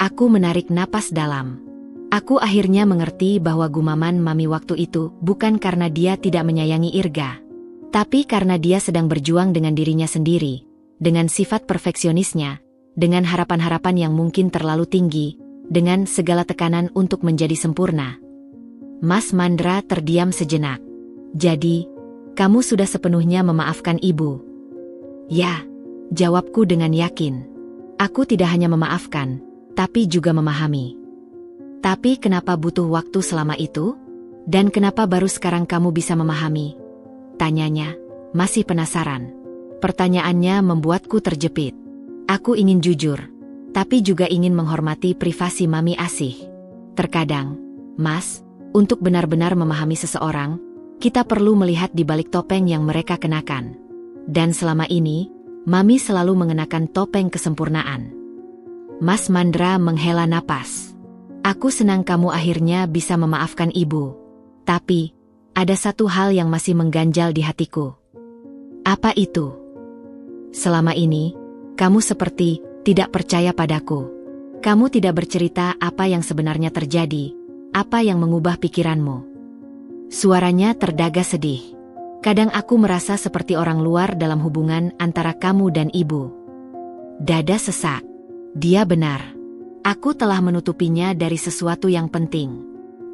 Aku menarik napas dalam. Aku akhirnya mengerti bahwa gumaman Mami waktu itu bukan karena dia tidak menyayangi Irga, tapi karena dia sedang berjuang dengan dirinya sendiri, dengan sifat perfeksionisnya, dengan harapan-harapan yang mungkin terlalu tinggi, dengan segala tekanan untuk menjadi sempurna. Mas Mandra terdiam sejenak. "Jadi, kamu sudah sepenuhnya memaafkan ibu?" "Ya," jawabku dengan yakin. "Aku tidak hanya memaafkan, tapi juga memahami." "Tapi kenapa butuh waktu selama itu? Dan kenapa baru sekarang kamu bisa memahami?" tanyanya, masih penasaran. Pertanyaannya membuatku terjepit. Aku ingin jujur, tapi juga ingin menghormati privasi Mami Asih. Terkadang, Mas, untuk benar-benar memahami seseorang, kita perlu melihat di balik topeng yang mereka kenakan. Dan selama ini, Mami selalu mengenakan topeng kesempurnaan." Mas Mandra menghela napas. "Aku senang kamu akhirnya bisa memaafkan ibu. Tapi, ada satu hal yang masih mengganjal di hatiku." "Apa itu?" "Selama ini, kamu seperti tidak percaya padaku. Kamu tidak bercerita apa yang sebenarnya terjadi, apa yang mengubah pikiranmu. Suaranya terdaga sedih. Kadang aku merasa seperti orang luar dalam hubungan antara kamu dan ibu. Dada sesak. Dia benar. Aku telah menutupinya dari sesuatu yang penting.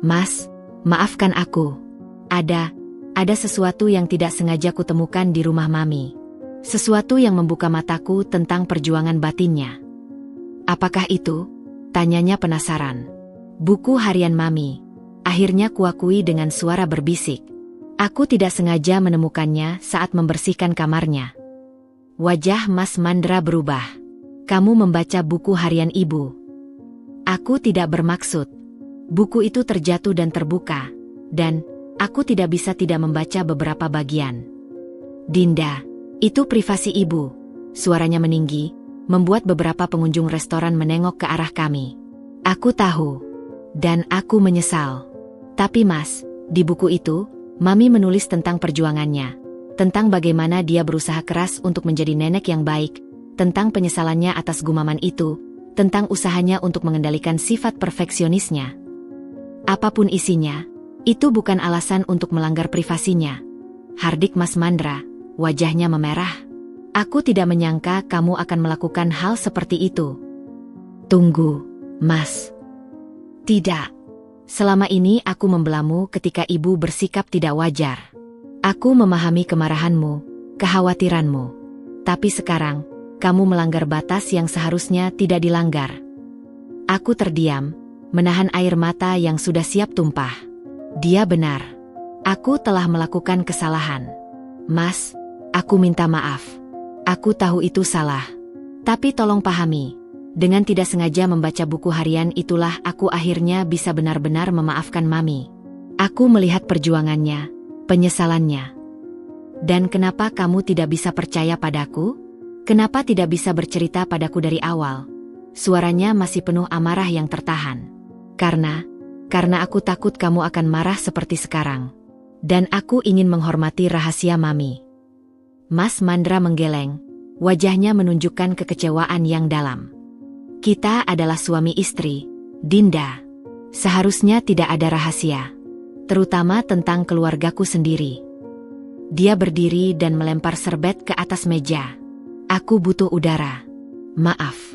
Mas, maafkan aku. Ada sesuatu yang tidak sengaja kutemukan di rumah Mami. Sesuatu yang membuka mataku tentang perjuangan batinnya. Apakah itu? Tanyanya penasaran. Buku harian Mami. Akhirnya kuakui dengan suara berbisik. Aku tidak sengaja menemukannya saat membersihkan kamarnya. Wajah Mas Mandra berubah. Kamu membaca buku harian ibu. Aku tidak bermaksud. Buku itu terjatuh dan terbuka. Dan aku tidak bisa tidak membaca beberapa bagian. Dinda, itu privasi ibu. Suaranya meninggi, membuat beberapa pengunjung restoran menengok ke arah kami. Aku tahu. Dan aku menyesal. Tapi Mas, di buku itu, Mami menulis tentang perjuangannya. Tentang bagaimana dia berusaha keras untuk menjadi nenek yang baik. Tentang penyesalannya atas gumaman itu. Tentang usahanya untuk mengendalikan sifat perfeksionisnya. Apapun isinya, itu bukan alasan untuk melanggar privasinya. Hardik Mas Mandra, wajahnya memerah. Aku tidak menyangka kamu akan melakukan hal seperti itu. Tunggu, Mas. Tidak. Selama ini aku membelamu ketika ibu bersikap tidak wajar. Aku memahami kemarahanmu, kekhawatiranmu. Tapi sekarang, kamu melanggar batas yang seharusnya tidak dilanggar. Aku terdiam, menahan air mata yang sudah siap tumpah. Dia benar. Aku telah melakukan kesalahan. Mas, aku minta maaf. Aku tahu itu salah. Tapi tolong pahami, dengan tidak sengaja membaca buku harian itulah aku akhirnya bisa benar-benar memaafkan Mami. Aku melihat perjuangannya, penyesalannya. Dan kenapa kamu tidak bisa percaya padaku? Kenapa tidak bisa bercerita padaku dari awal? Suaranya masih penuh amarah yang tertahan. Karena aku takut kamu akan marah seperti sekarang. Dan aku ingin menghormati rahasia Mami. Mas Mandra menggeleng, wajahnya menunjukkan kekecewaan yang dalam. Kita adalah suami istri, Dinda. Seharusnya tidak ada rahasia. Terutama tentang keluargaku sendiri. Dia berdiri dan melempar serbet ke atas meja. Aku butuh udara. Maaf.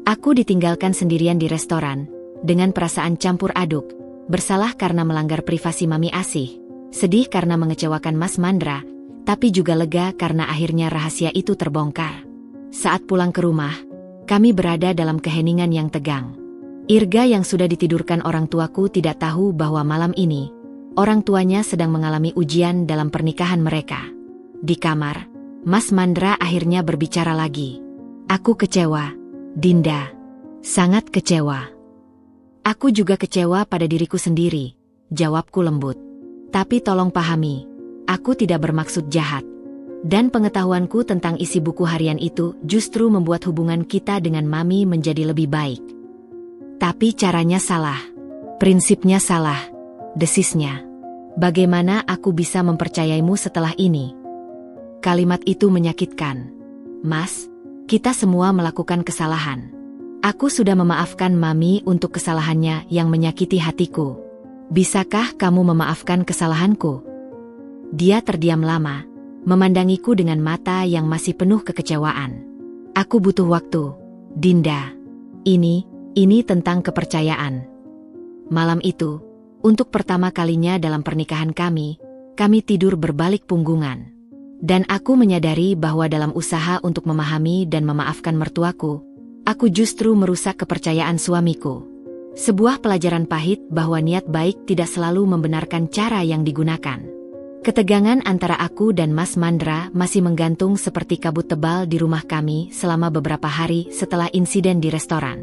Aku ditinggalkan sendirian di restoran, dengan perasaan campur aduk, bersalah karena melanggar privasi Mami Asih, sedih karena mengecewakan Mas Mandra, tapi juga lega karena akhirnya rahasia itu terbongkar. Saat pulang ke rumah, kami berada dalam keheningan yang tegang. Irga yang sudah ditidurkan orang tuaku tidak tahu bahwa malam ini, orang tuanya sedang mengalami ujian dalam pernikahan mereka. Di kamar, Mas Mandra akhirnya berbicara lagi. Aku kecewa, Dinda. Sangat kecewa. Aku juga kecewa pada diriku sendiri, jawabku lembut. Tapi tolong pahami, aku tidak bermaksud jahat. Dan pengetahuanku tentang isi buku harian itu justru membuat hubungan kita dengan Mami menjadi lebih baik. Tapi caranya salah. Prinsipnya salah. Desisnya. Bagaimana aku bisa mempercayaimu setelah ini? Kalimat itu menyakitkan. Mas, kita semua melakukan kesalahan. Aku sudah memaafkan Mami untuk kesalahannya yang menyakiti hatiku. Bisakah kamu memaafkan kesalahanku? Dia terdiam lama, memandangiku dengan mata yang masih penuh kekecewaan. Aku butuh waktu, Dinda. Ini tentang kepercayaan. Malam itu, untuk pertama kalinya dalam pernikahan kami tidur berbalik punggungan. Dan aku menyadari bahwa dalam usaha untuk memahami dan memaafkan mertuaku, aku justru merusak kepercayaan suamiku. Sebuah pelajaran pahit bahwa niat baik tidak selalu membenarkan cara yang digunakan. Ketegangan antara aku dan Mas Mandra masih menggantung seperti kabut tebal di rumah kami selama beberapa hari setelah insiden di restoran.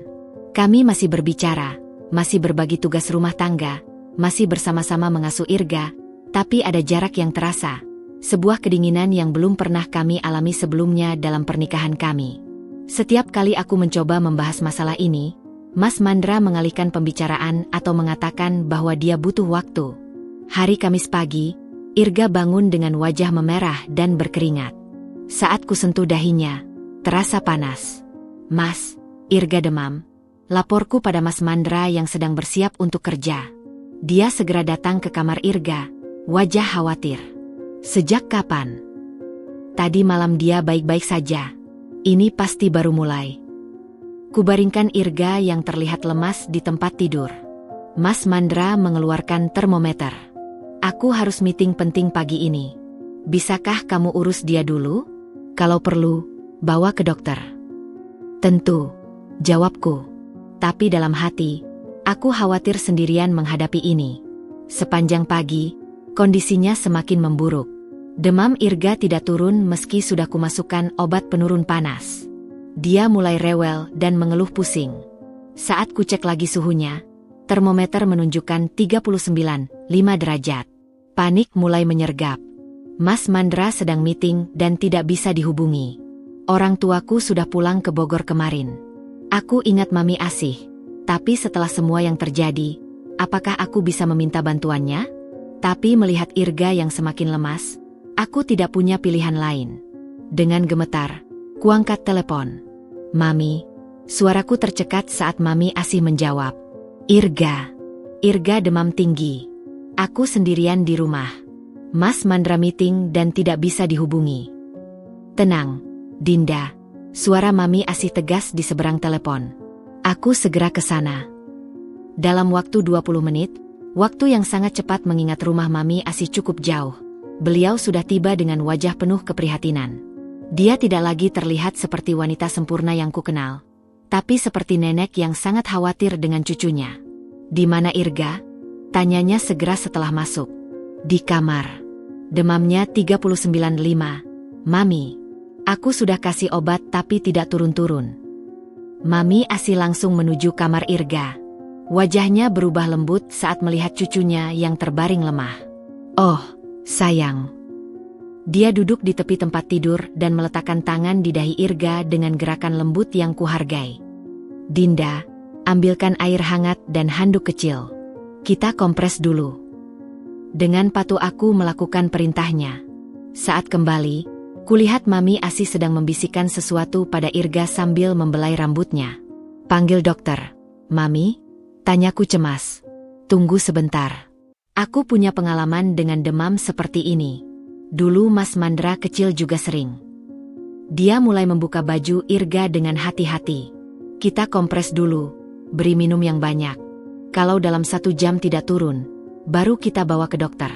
Kami masih berbicara, masih berbagi tugas rumah tangga, masih bersama-sama mengasuh Irga, tapi ada jarak yang terasa. Sebuah kedinginan yang belum pernah kami alami sebelumnya dalam pernikahan kami. Setiap kali aku mencoba membahas masalah ini, Mas Mandra mengalihkan pembicaraan atau mengatakan bahwa dia butuh waktu. Hari Kamis pagi, Irga bangun dengan wajah memerah dan berkeringat. Saat kusentuh dahinya, terasa panas. Mas, Irga demam. Laporku pada Mas Mandra yang sedang bersiap untuk kerja. Dia segera datang ke kamar Irga, wajah khawatir. Sejak kapan? Tadi malam dia baik-baik saja. Ini pasti baru mulai. Kubaringkan Irga yang terlihat lemas di tempat tidur. Mas Mandra mengeluarkan termometer. Aku harus meeting penting pagi ini. Bisakah kamu urus dia dulu? Kalau perlu, bawa ke dokter. Tentu, jawabku. Tapi dalam hati, aku khawatir sendirian menghadapi ini. Sepanjang pagi, kondisinya semakin memburuk. Demam Irga tidak turun meski sudah kumasukkan obat penurun panas. Dia mulai rewel dan mengeluh pusing. Saat kucek lagi suhunya, termometer menunjukkan 39,5 derajat. Panik mulai menyergap. Mas Mandra sedang meeting dan tidak bisa dihubungi. Orang tuaku sudah pulang ke Bogor kemarin. Aku ingat Mami Asih, tapi setelah semua yang terjadi, apakah aku bisa meminta bantuannya? Tapi melihat Irga yang semakin lemas, aku tidak punya pilihan lain. Dengan gemetar, kuangkat telepon. Mami, suaraku tercekat saat Mami Asih menjawab. Irga demam tinggi. Aku sendirian di rumah. Mas Mandra meeting dan tidak bisa dihubungi. Tenang, Dinda. Suara Mami Asih tegas di seberang telepon. Aku segera ke sana. Dalam waktu 20 menit, waktu yang sangat cepat mengingat rumah Mami Asih cukup jauh. Beliau sudah tiba dengan wajah penuh keprihatinan. Dia tidak lagi terlihat seperti wanita sempurna yang kukenal, tapi seperti nenek yang sangat khawatir dengan cucunya. Di mana Irga? Tanyanya segera setelah masuk. Di kamar. Demamnya 39,5. Mami. Aku sudah kasih obat tapi tidak turun-turun. Mami Asih langsung menuju kamar Irga. Wajahnya berubah lembut saat melihat cucunya yang terbaring lemah. Oh, sayang. Dia duduk di tepi tempat tidur dan meletakkan tangan di dahi Irga dengan gerakan lembut yang kuhargai. Dinda, ambilkan air hangat dan handuk kecil. Kita kompres dulu. Dengan patuh aku melakukan perintahnya. Saat kembali, kulihat Mami Asih sedang membisikkan sesuatu pada Irga sambil membelai rambutnya. Panggil dokter. Mami, tanyaku cemas. Tunggu sebentar. Aku punya pengalaman dengan demam seperti ini. Dulu Mas Mandra kecil juga sering. Dia mulai membuka baju Irga dengan hati-hati. Kita kompres dulu, beri minum yang banyak. Kalau dalam 1 jam tidak turun, baru kita bawa ke dokter.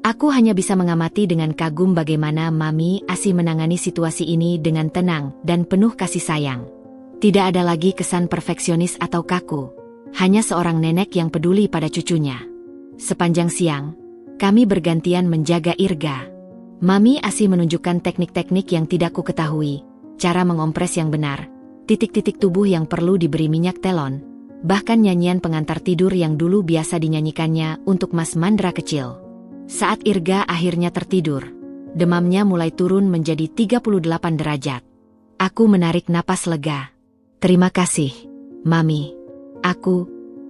Aku hanya bisa mengamati dengan kagum bagaimana Mami Asih menangani situasi ini dengan tenang dan penuh kasih sayang. Tidak ada lagi kesan perfeksionis atau kaku, hanya seorang nenek yang peduli pada cucunya. Sepanjang siang, kami bergantian menjaga Irga. Mami Asih menunjukkan teknik-teknik yang tidak ku ketahui, cara mengompres yang benar, titik-titik tubuh yang perlu diberi minyak telon, bahkan nyanyian pengantar tidur yang dulu biasa dinyanyikannya untuk Mas Mandra kecil. Saat Irga akhirnya tertidur, demamnya mulai turun menjadi 38 derajat. Aku menarik napas lega. Terima kasih, Mami.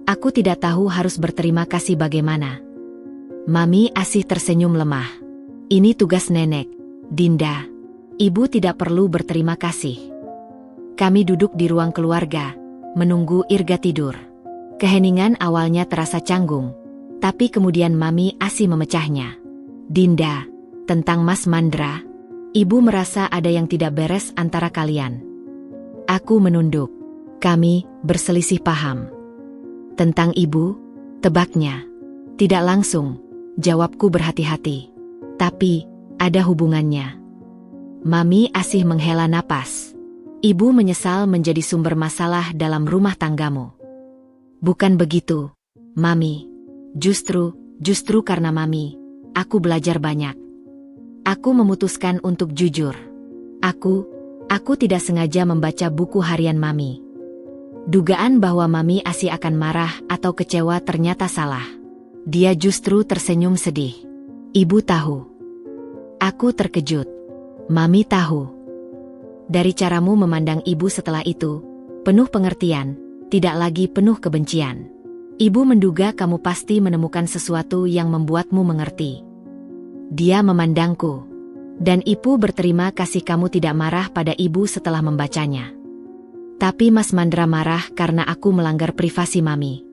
Aku tidak tahu harus berterima kasih bagaimana. Mami Asih tersenyum lemah. Ini tugas nenek, Dinda. Ibu tidak perlu berterima kasih. Kami duduk di ruang keluarga, menunggu Irga tidur. Keheningan awalnya terasa canggung. Tapi kemudian Mami Asih memecahnya. Dinda, tentang Mas Mandra, ibu merasa ada yang tidak beres antara kalian. Aku menunduk. Kami berselisih paham. Tentang ibu, tebaknya. Tidak langsung, jawabku berhati-hati. Tapi, ada hubungannya. Mami Asih menghela napas. Ibu menyesal menjadi sumber masalah dalam rumah tanggamu. Bukan begitu, Mami. Justru karena Mami, aku belajar banyak. Aku memutuskan untuk jujur. Aku tidak sengaja membaca buku harian Mami. Dugaan bahwa Mami Asih akan marah atau kecewa ternyata salah. Dia justru tersenyum sedih. Ibu tahu. Aku terkejut. Mami tahu. Dari caramu memandang ibu setelah itu, penuh pengertian, tidak lagi penuh kebencian. Ibu menduga kamu pasti menemukan sesuatu yang membuatmu mengerti. Dia memandangku. Dan ibu berterima kasih kamu tidak marah pada ibu setelah membacanya. Tapi Mas Mandra marah karena aku melanggar privasi Mami.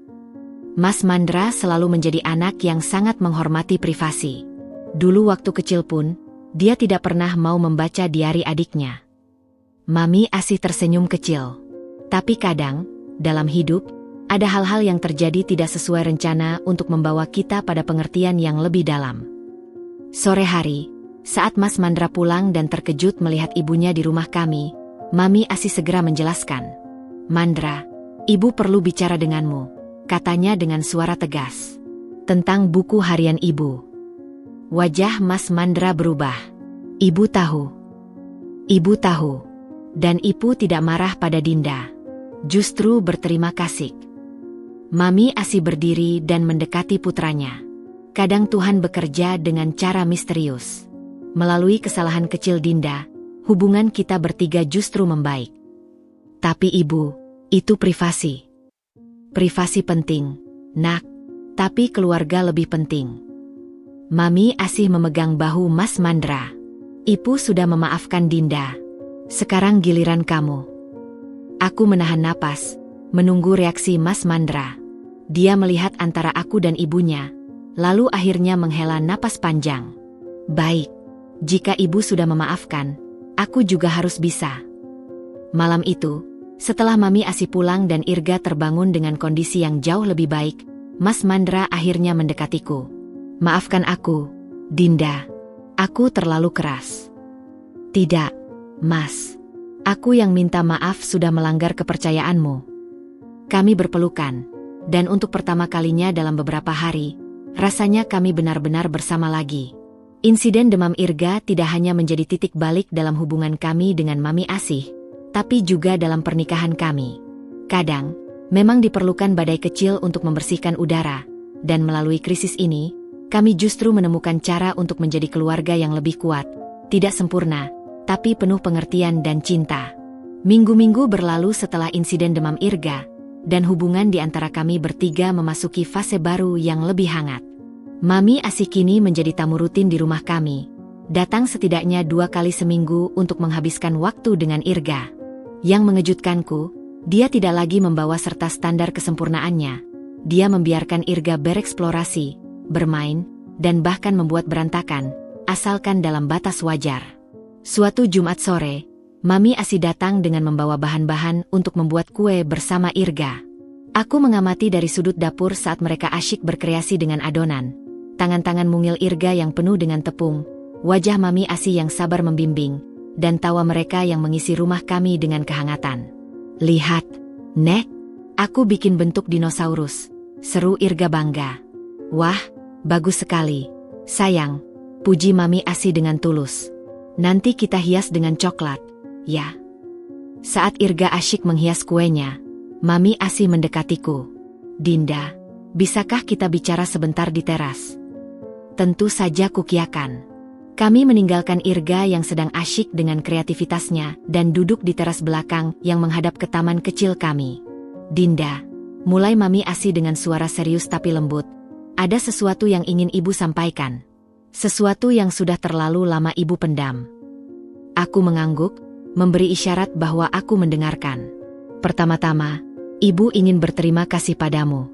Mas Mandra selalu menjadi anak yang sangat menghormati privasi. Dulu waktu kecil pun, dia tidak pernah mau membaca diari adiknya. Mami Asih tersenyum kecil. Tapi kadang, dalam hidup, ada hal-hal yang terjadi tidak sesuai rencana untuk membawa kita pada pengertian yang lebih dalam. Sore hari, saat Mas Mandra pulang dan terkejut melihat ibunya di rumah kami, Mami Asih segera menjelaskan. "Mandra, ibu perlu bicara denganmu," katanya dengan suara tegas. "Tentang buku harian ibu." Wajah Mas Mandra berubah. Ibu tahu. Ibu tahu. Dan ibu tidak marah pada Dinda. Justru berterima kasih. Mami Asih berdiri dan mendekati putranya. Kadang Tuhan bekerja dengan cara misterius. Melalui kesalahan kecil Dinda, hubungan kita bertiga justru membaik. Tapi ibu, itu privasi. Privasi penting, nak. Tapi keluarga lebih penting. Mami Asih memegang bahu Mas Mandra. Ibu sudah memaafkan Dinda. Sekarang giliran kamu. Aku menahan napas, menunggu reaksi Mas Mandra. Dia melihat antara aku dan ibunya, lalu akhirnya menghela napas panjang. "Baik, jika ibu sudah memaafkan, aku juga harus bisa." Malam itu, setelah Mami Asih pulang dan Irga terbangun dengan kondisi yang jauh lebih baik, Mas Mandra akhirnya mendekatiku. "Maafkan aku, Dinda. Aku terlalu keras." "Tidak, Mas. Aku yang minta maaf sudah melanggar kepercayaanmu." Kami berpelukan, dan untuk pertama kalinya dalam beberapa hari, rasanya kami benar-benar bersama lagi. Insiden demam Irga tidak hanya menjadi titik balik dalam hubungan kami dengan Mami Asih, tapi juga dalam pernikahan kami. Kadang, memang diperlukan badai kecil untuk membersihkan udara, dan melalui krisis ini, kami justru menemukan cara untuk menjadi keluarga yang lebih kuat, tidak sempurna, tapi penuh pengertian dan cinta. Minggu-minggu berlalu setelah insiden demam Irga, dan hubungan di antara kami bertiga memasuki fase baru yang lebih hangat. Mami Asih kini menjadi tamu rutin di rumah kami, datang setidaknya 2 kali seminggu untuk menghabiskan waktu dengan Irga. Yang mengejutkanku, dia tidak lagi membawa serta standar kesempurnaannya. Dia membiarkan Irga bereksplorasi, bermain, dan bahkan membuat berantakan, asalkan dalam batas wajar. Suatu Jumat sore, Mami Asih datang dengan membawa bahan-bahan untuk membuat kue bersama Irga. Aku mengamati dari sudut dapur saat mereka asyik berkreasi dengan adonan. Tangan-tangan mungil Irga yang penuh dengan tepung, wajah Mami Asih yang sabar membimbing, dan tawa mereka yang mengisi rumah kami dengan kehangatan. "Lihat, Nek, aku bikin bentuk dinosaurus," seru Irga bangga. "Wah, bagus sekali, sayang," puji Mami Asih dengan tulus. "Nanti kita hias dengan coklat, ya." Saat Irga asyik menghias kuenya, Mami Asih mendekatiku. "Dinda, bisakah kita bicara sebentar di teras?" "Tentu saja kukiakan." Kami meninggalkan Irga yang sedang asyik dengan kreativitasnya dan duduk di teras belakang yang menghadap ke taman kecil kami. "Dinda," mulai Mami Asih dengan suara serius tapi lembut, "ada sesuatu yang ingin ibu sampaikan. Sesuatu yang sudah terlalu lama ibu pendam." Aku mengangguk, memberi isyarat bahwa aku mendengarkan. "Pertama-tama, ibu ingin berterima kasih padamu."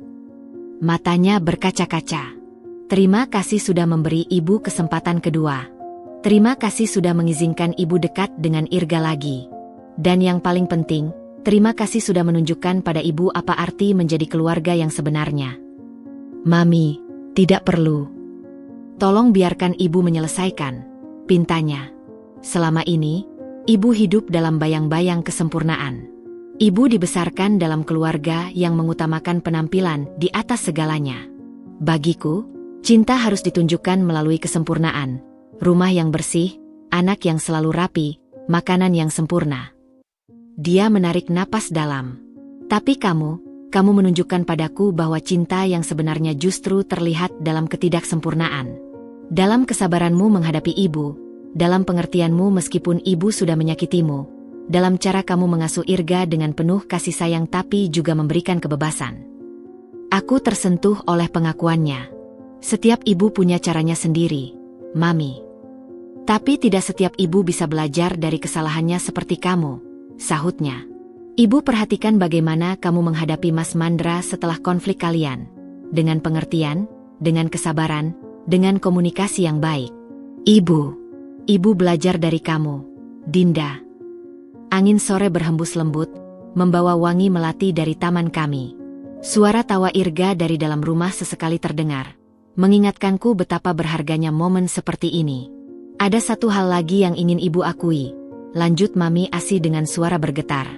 Matanya berkaca-kaca. "Terima kasih sudah memberi ibu kesempatan kedua. Terima kasih sudah mengizinkan ibu dekat dengan Irga lagi. Dan yang paling penting, terima kasih sudah menunjukkan pada ibu apa arti menjadi keluarga yang sebenarnya." "Mami, tidak perlu. Tolong biarkan ibu menyelesaikan," pintanya. "Selama ini, ibu hidup dalam bayang-bayang kesempurnaan. Ibu dibesarkan dalam keluarga yang mengutamakan penampilan di atas segalanya. Bagiku, cinta harus ditunjukkan melalui kesempurnaan, rumah yang bersih, anak yang selalu rapi, makanan yang sempurna." Dia menarik napas dalam. "Tapi kamu menunjukkan padaku bahwa cinta yang sebenarnya justru terlihat dalam ketidaksempurnaan. Dalam kesabaranmu menghadapi ibu, dalam pengertianmu meskipun ibu sudah menyakitimu, dalam cara kamu mengasuh Irga dengan penuh kasih sayang tapi juga memberikan kebebasan." Aku tersentuh oleh pengakuannya. "Setiap ibu punya caranya sendiri, Mami. Tapi tidak setiap ibu bisa belajar dari kesalahannya seperti kamu," sahutnya. Ibu perhatikan bagaimana kamu menghadapi Mas Mandra setelah konflik kalian. Dengan pengertian, dengan kesabaran, dengan komunikasi yang baik. Ibu belajar dari kamu, Dinda. Angin sore berhembus lembut, membawa wangi melati dari taman kami. Suara tawa Irga dari dalam rumah sesekali terdengar, mengingatkanku betapa berharganya momen seperti ini. Ada satu hal lagi yang ingin ibu akui, lanjut Mami Asi dengan suara bergetar.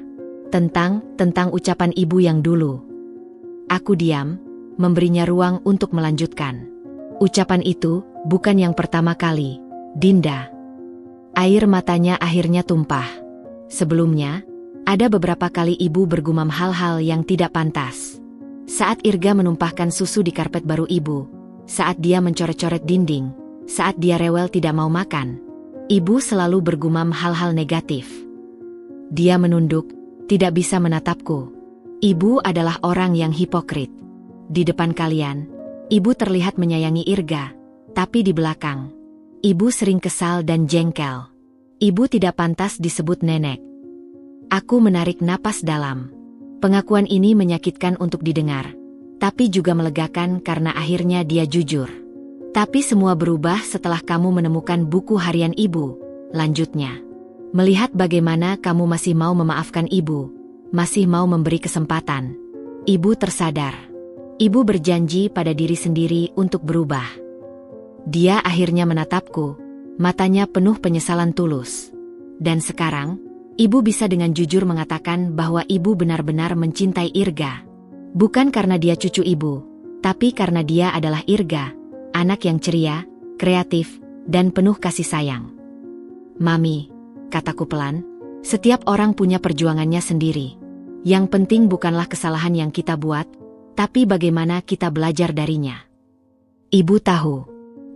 Tentang ucapan ibu yang dulu. Aku diam, memberinya ruang untuk melanjutkan. Ucapan itu bukan yang pertama kali, Dinda. Air matanya akhirnya tumpah. Sebelumnya, ada beberapa kali ibu bergumam hal-hal yang tidak pantas. Saat Irga menumpahkan susu di karpet baru ibu, saat dia mencoret-coret dinding, saat dia rewel tidak mau makan, ibu selalu bergumam hal-hal negatif. Dia menunduk, tidak bisa menatapku. Ibu adalah orang yang hipokrit. Di depan kalian, ibu terlihat menyayangi Irga, tapi di belakang, ibu sering kesal dan jengkel. Ibu tidak pantas disebut nenek. Aku menarik napas dalam. Pengakuan ini menyakitkan untuk didengar, tapi juga melegakan karena akhirnya dia jujur. Tapi semua berubah setelah kamu menemukan buku harian ibu, lanjutnya. Melihat bagaimana kamu masih mau memaafkan ibu, masih mau memberi kesempatan. Ibu tersadar. Ibu berjanji pada diri sendiri untuk berubah. Dia akhirnya menatapku, matanya penuh penyesalan tulus. Dan sekarang, ibu bisa dengan jujur mengatakan bahwa ibu benar-benar mencintai Irga. Bukan karena dia cucu ibu, tapi karena dia adalah Irga, anak yang ceria, kreatif, dan penuh kasih sayang. Mami, kataku pelan, setiap orang punya perjuangannya sendiri. Yang penting bukanlah kesalahan yang kita buat, tapi bagaimana kita belajar darinya. Ibu tahu,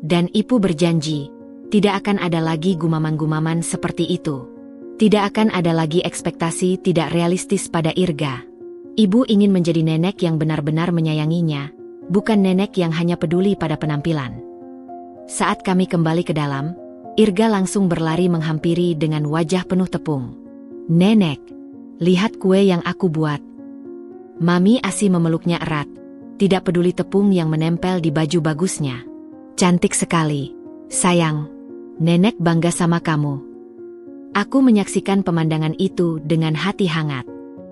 dan ibu berjanji, tidak akan ada lagi gumaman-gumaman seperti itu. Tidak akan ada lagi ekspektasi tidak realistis pada Irga. Ibu ingin menjadi nenek yang benar-benar menyayanginya, bukan nenek yang hanya peduli pada penampilan. Saat kami kembali ke dalam, Irga langsung berlari menghampiri dengan wajah penuh tepung. Nenek, lihat kue yang aku buat. Mami Asi memeluknya erat, tidak peduli tepung yang menempel di baju bagusnya. Cantik sekali, sayang. Nenek bangga sama kamu. Aku menyaksikan pemandangan itu dengan hati hangat.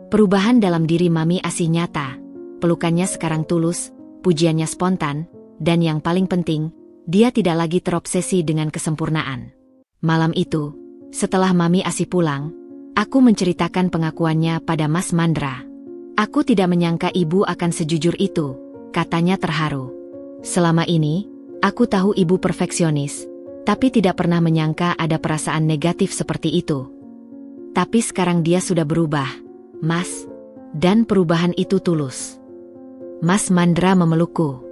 Perubahan dalam diri Mami Asi nyata. Pelukannya sekarang tulus, pujiannya spontan, dan yang paling penting, dia tidak lagi terobsesi dengan kesempurnaan. Malam itu, setelah Mami Asi pulang, aku menceritakan pengakuannya pada Mas Mandra. Aku tidak menyangka ibu akan sejujur itu, katanya terharu. Selama ini, aku tahu ibu perfeksionis, tapi tidak pernah menyangka ada perasaan negatif seperti itu. Tapi sekarang dia sudah berubah, Mas, dan perubahan itu tulus. Mas Mandra memelukku.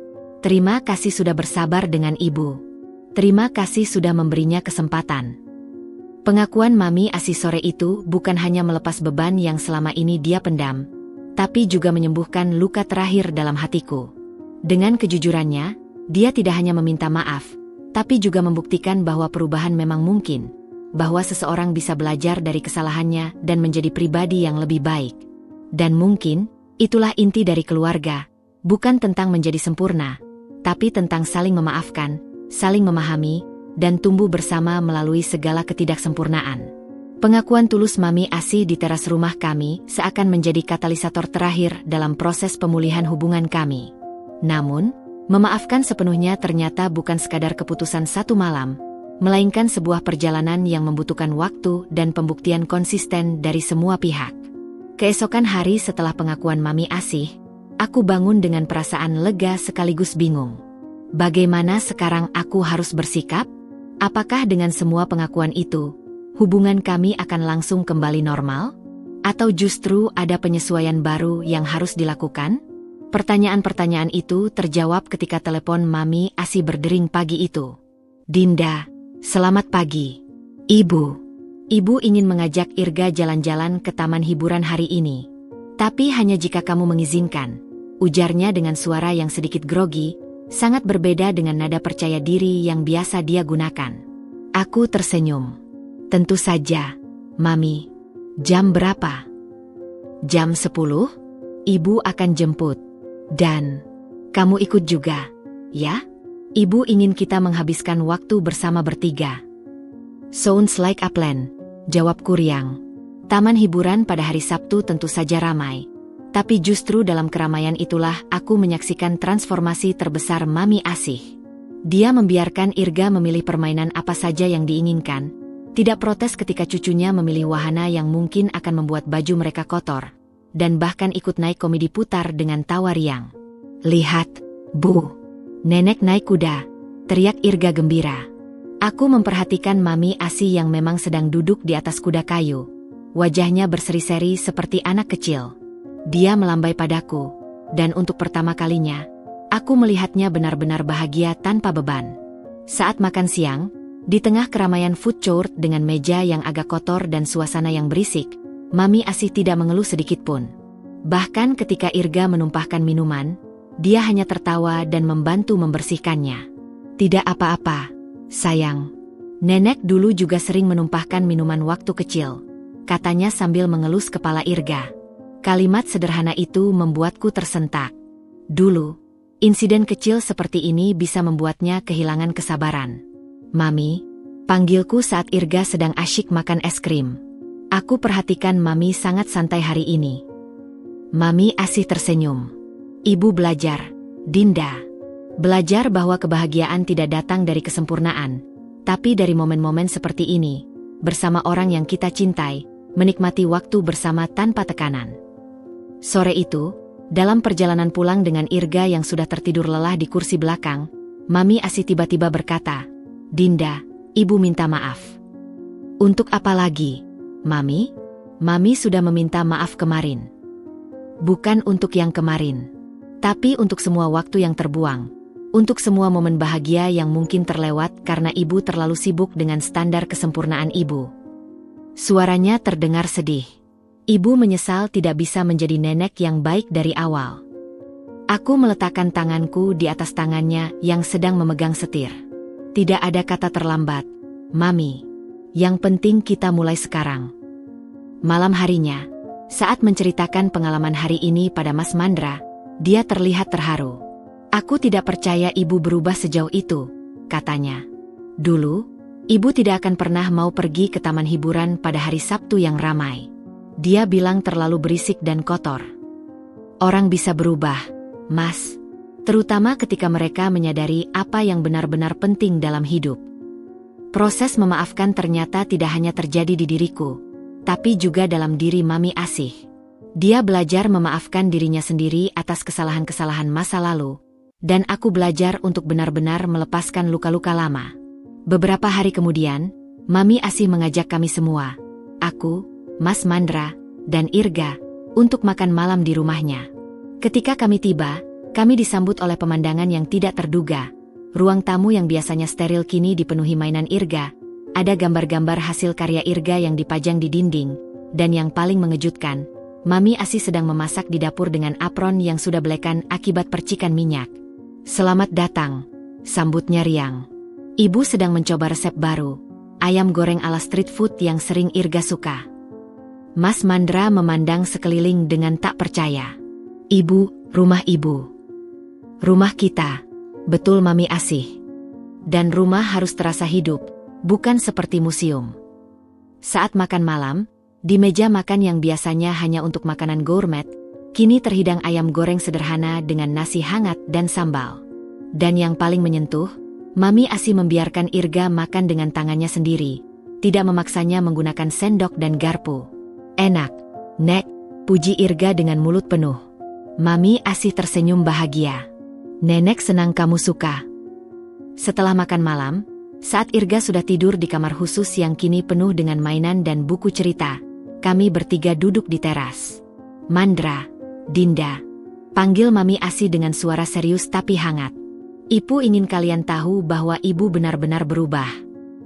Terima kasih sudah bersabar dengan ibu. Terima kasih sudah memberinya kesempatan. Pengakuan Mami Asi sore itu bukan hanya melepas beban yang selama ini dia pendam, tapi juga menyembuhkan luka terakhir dalam hatiku. Dengan kejujurannya, dia tidak hanya meminta maaf, tapi juga membuktikan bahwa perubahan memang mungkin, bahwa seseorang bisa belajar dari kesalahannya dan menjadi pribadi yang lebih baik. Dan mungkin, itulah inti dari keluarga, bukan tentang menjadi sempurna, tapi tentang saling memaafkan, saling memahami, dan tumbuh bersama melalui segala ketidaksempurnaan. Pengakuan tulus Mami Asi di teras rumah kami seakan menjadi katalisator terakhir dalam proses pemulihan hubungan kami. Namun, memaafkan sepenuhnya ternyata bukan sekadar keputusan satu malam, melainkan sebuah perjalanan yang membutuhkan waktu dan pembuktian konsisten dari semua pihak. Keesokan hari setelah pengakuan Mami Asi, aku bangun dengan perasaan lega sekaligus bingung. Bagaimana sekarang aku harus bersikap? Apakah dengan semua pengakuan itu, hubungan kami akan langsung kembali normal? Atau justru ada penyesuaian baru yang harus dilakukan? Pertanyaan-pertanyaan itu terjawab ketika telepon Mami Asi berdering pagi itu. Dinda, selamat pagi. Ibu ingin mengajak Irga jalan-jalan ke taman hiburan hari ini. Tapi hanya jika kamu mengizinkan, ujarnya dengan suara yang sedikit grogi, sangat berbeda dengan nada percaya diri yang biasa dia gunakan. Aku tersenyum. Tentu saja, Mami. Jam berapa? Jam 10, ibu akan jemput. Dan kamu ikut juga, ya? Ibu ingin kita menghabiskan waktu bersama bertiga. Sounds like a plan, jawabku riang. Taman hiburan pada hari Sabtu tentu saja ramai. Tapi justru dalam keramaian itulah aku menyaksikan transformasi terbesar Mami Asih. Dia membiarkan Irga memilih permainan apa saja yang diinginkan, tidak protes ketika cucunya memilih wahana yang mungkin akan membuat baju mereka kotor, dan bahkan ikut naik komedi putar dengan tawa riang. Lihat, Bu, nenek naik kuda, teriak Irga gembira. Aku memperhatikan Mami Asih yang memang sedang duduk di atas kuda kayu. Wajahnya berseri-seri seperti anak kecil. Dia melambai padaku, dan untuk pertama kalinya, aku melihatnya benar-benar bahagia tanpa beban. Saat makan siang, di tengah keramaian food court dengan meja yang agak kotor dan suasana yang berisik, Mami Asih tidak mengeluh sedikitpun. Bahkan ketika Irga menumpahkan minuman, dia hanya tertawa dan membantu membersihkannya. Tidak apa-apa, sayang. Nenek dulu juga sering menumpahkan minuman waktu kecil, katanya sambil mengelus kepala Irga. Kalimat sederhana itu membuatku tersentak. Dulu, insiden kecil seperti ini bisa membuatnya kehilangan kesabaran. Mami, panggilku saat Irga sedang asyik makan es krim. Aku perhatikan Mami sangat santai hari ini. Mami Asih tersenyum. Ibu belajar, Dinda. Belajar bahwa kebahagiaan tidak datang dari kesempurnaan, tapi dari momen-momen seperti ini, bersama orang yang kita cintai, menikmati waktu bersama tanpa tekanan. Sore itu, dalam perjalanan pulang dengan Irga yang sudah tertidur lelah di kursi belakang, Mami Asih tiba-tiba berkata, Dinda, ibu minta maaf. Untuk apa lagi, Mami? Mami sudah meminta maaf kemarin. Bukan untuk yang kemarin, tapi untuk semua waktu yang terbuang. Untuk semua momen bahagia yang mungkin terlewat karena ibu terlalu sibuk dengan standar kesempurnaan ibu. Suaranya terdengar sedih. Ibu menyesal tidak bisa menjadi nenek yang baik dari awal. Aku meletakkan tanganku di atas tangannya yang sedang memegang setir. Tidak ada kata terlambat, Mami. Yang penting kita mulai sekarang. Malam harinya, saat menceritakan pengalaman hari ini pada Mas Mandra, dia terlihat terharu. Aku tidak percaya ibu berubah sejauh itu, katanya. Dulu, ibu tidak akan pernah mau pergi ke taman hiburan pada hari Sabtu yang ramai. Dia bilang terlalu berisik dan kotor. Orang bisa berubah, Mas. Terutama ketika mereka menyadari apa yang benar-benar penting dalam hidup. Proses memaafkan ternyata tidak hanya terjadi di diriku, tapi juga dalam diri Mami Asih. Dia belajar memaafkan dirinya sendiri atas kesalahan-kesalahan masa lalu, dan aku belajar untuk benar-benar melepaskan luka-luka lama. Beberapa hari kemudian, Mami Asih mengajak kami semua, aku, Mas Mandra, dan Irga, untuk makan malam di rumahnya. Ketika kami tiba, kami disambut oleh pemandangan yang tidak terduga. Ruang tamu yang biasanya steril kini dipenuhi mainan Irga. Ada gambar-gambar hasil karya Irga yang dipajang di dinding. Dan yang paling mengejutkan, Mami Asih sedang memasak di dapur dengan apron yang sudah belekan akibat percikan minyak. Selamat datang, sambutnya riang. Ibu sedang mencoba resep baru, ayam goreng ala street food yang sering Irga suka. Mas Mandra memandang sekeliling dengan tak percaya. Ibu, rumah ibu. Rumah kita, betul Mami Asih. Dan rumah harus terasa hidup, bukan seperti museum. Saat makan malam, di meja makan yang biasanya hanya untuk makanan gourmet, kini terhidang ayam goreng sederhana dengan nasi hangat dan sambal. Dan yang paling menyentuh, Mami Asih membiarkan Irga makan dengan tangannya sendiri, tidak memaksanya menggunakan sendok dan garpu. Enak, Nek, puji Irga dengan mulut penuh. Mami Asih tersenyum bahagia. Nenek senang kamu suka. Setelah makan malam, saat Irga sudah tidur di kamar khusus yang kini penuh dengan mainan dan buku cerita, kami bertiga duduk di teras. Mandra, Dinda, panggil Mami Asih dengan suara serius tapi hangat. Ibu ingin kalian tahu bahwa ibu benar-benar berubah.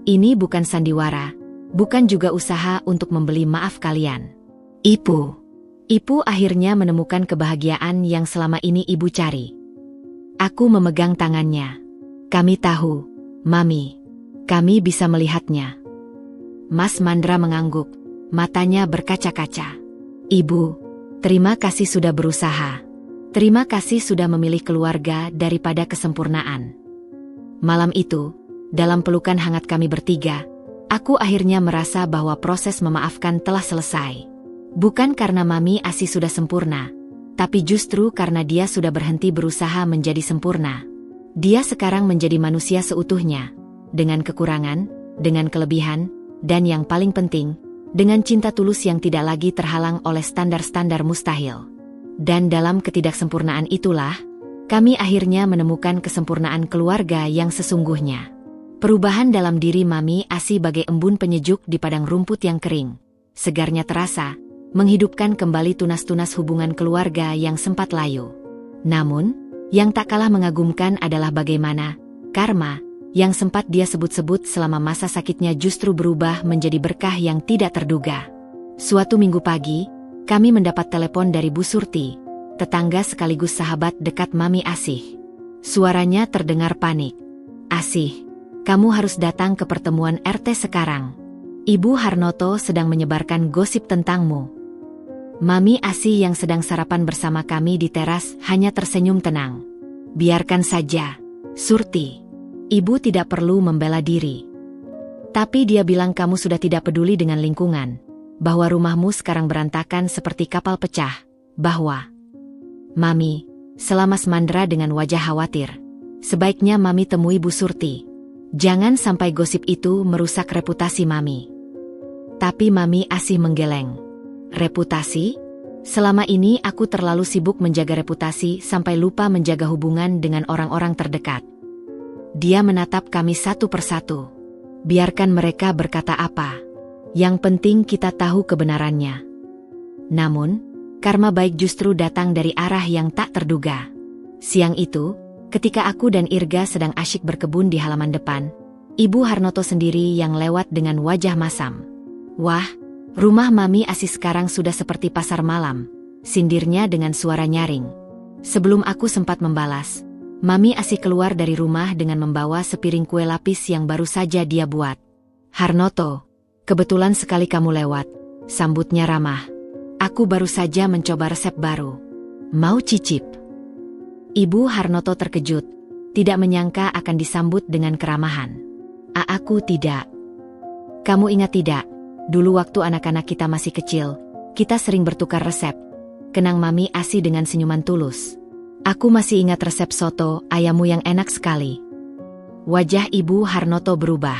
Ini bukan sandiwara, bukan juga usaha untuk membeli maaf kalian. Ibu akhirnya menemukan kebahagiaan yang selama ini ibu cari. Aku memegang tangannya. Kami tahu, Mami. Kami bisa melihatnya. Mas Mandra mengangguk, matanya berkaca-kaca. Ibu, Terima kasih sudah berusaha. Terima kasih sudah memilih keluarga daripada kesempurnaan. Malam itu, dalam pelukan hangat kami bertiga, aku akhirnya merasa bahwa proses memaafkan telah selesai. Bukan karena Mami Asi sudah sempurna, tapi justru karena dia sudah berhenti berusaha menjadi sempurna. Dia sekarang menjadi manusia seutuhnya, dengan kekurangan, dengan kelebihan, dan yang paling penting, dengan cinta tulus yang tidak lagi terhalang oleh standar-standar mustahil. Dan dalam ketidaksempurnaan itulah, kami akhirnya menemukan kesempurnaan keluarga yang sesungguhnya. Perubahan dalam diri Mami Asi bagai embun penyejuk di padang rumput yang kering. Segarnya terasa, menghidupkan kembali tunas-tunas hubungan keluarga yang sempat layu. Namun, yang tak kalah mengagumkan adalah bagaimana karma yang sempat dia sebut-sebut selama masa sakitnya justru berubah menjadi berkah yang tidak terduga. Suatu minggu pagi, kami mendapat telepon dari Bu Surti, tetangga sekaligus sahabat dekat Mami Asih. Suaranya terdengar panik. "Asih, kamu harus datang ke pertemuan RT sekarang. Ibu Harnoto sedang menyebarkan gosip tentangmu." Mami Asih yang sedang sarapan bersama kami di teras hanya tersenyum tenang. "Biarkan saja, Surti. Ibu tidak perlu membela diri. Tapi dia bilang kamu sudah tidak peduli dengan lingkungan, bahwa rumahmu sekarang berantakan seperti kapal pecah, bahwa..." "Mami," selamas Mandra dengan wajah khawatir, "sebaiknya Mami temui Bu Surti. Jangan sampai gosip itu merusak reputasi Mami." Tapi Mami Asih menggeleng. "Reputasi? Selama ini aku terlalu sibuk menjaga reputasi sampai lupa menjaga hubungan dengan orang-orang terdekat." Dia menatap kami satu persatu. "Biarkan mereka berkata apa. Yang penting kita tahu kebenarannya." Namun, karma baik justru datang dari arah yang tak terduga. Siang itu, ketika aku dan Irga sedang asyik berkebun di halaman depan, Ibu Harnoto sendiri yang lewat dengan wajah masam. "Wah, rumah Mami Asih sekarang sudah seperti pasar malam," sindirnya dengan suara nyaring. Sebelum aku sempat membalas, Mami Asih keluar dari rumah dengan membawa sepiring kue lapis yang baru saja dia buat. "Harnoto, kebetulan sekali kamu lewat," sambutnya ramah. "Aku baru saja mencoba resep baru. Mau cicip?" Ibu Harnoto terkejut, tidak menyangka akan disambut dengan keramahan. Aku tidak." "Kamu ingat tidak? Dulu waktu anak-anak kita masih kecil, kita sering bertukar resep," kenang Mami Asih dengan senyuman tulus. "Aku masih ingat resep soto ayammu yang enak sekali." Wajah Ibu Harnoto berubah.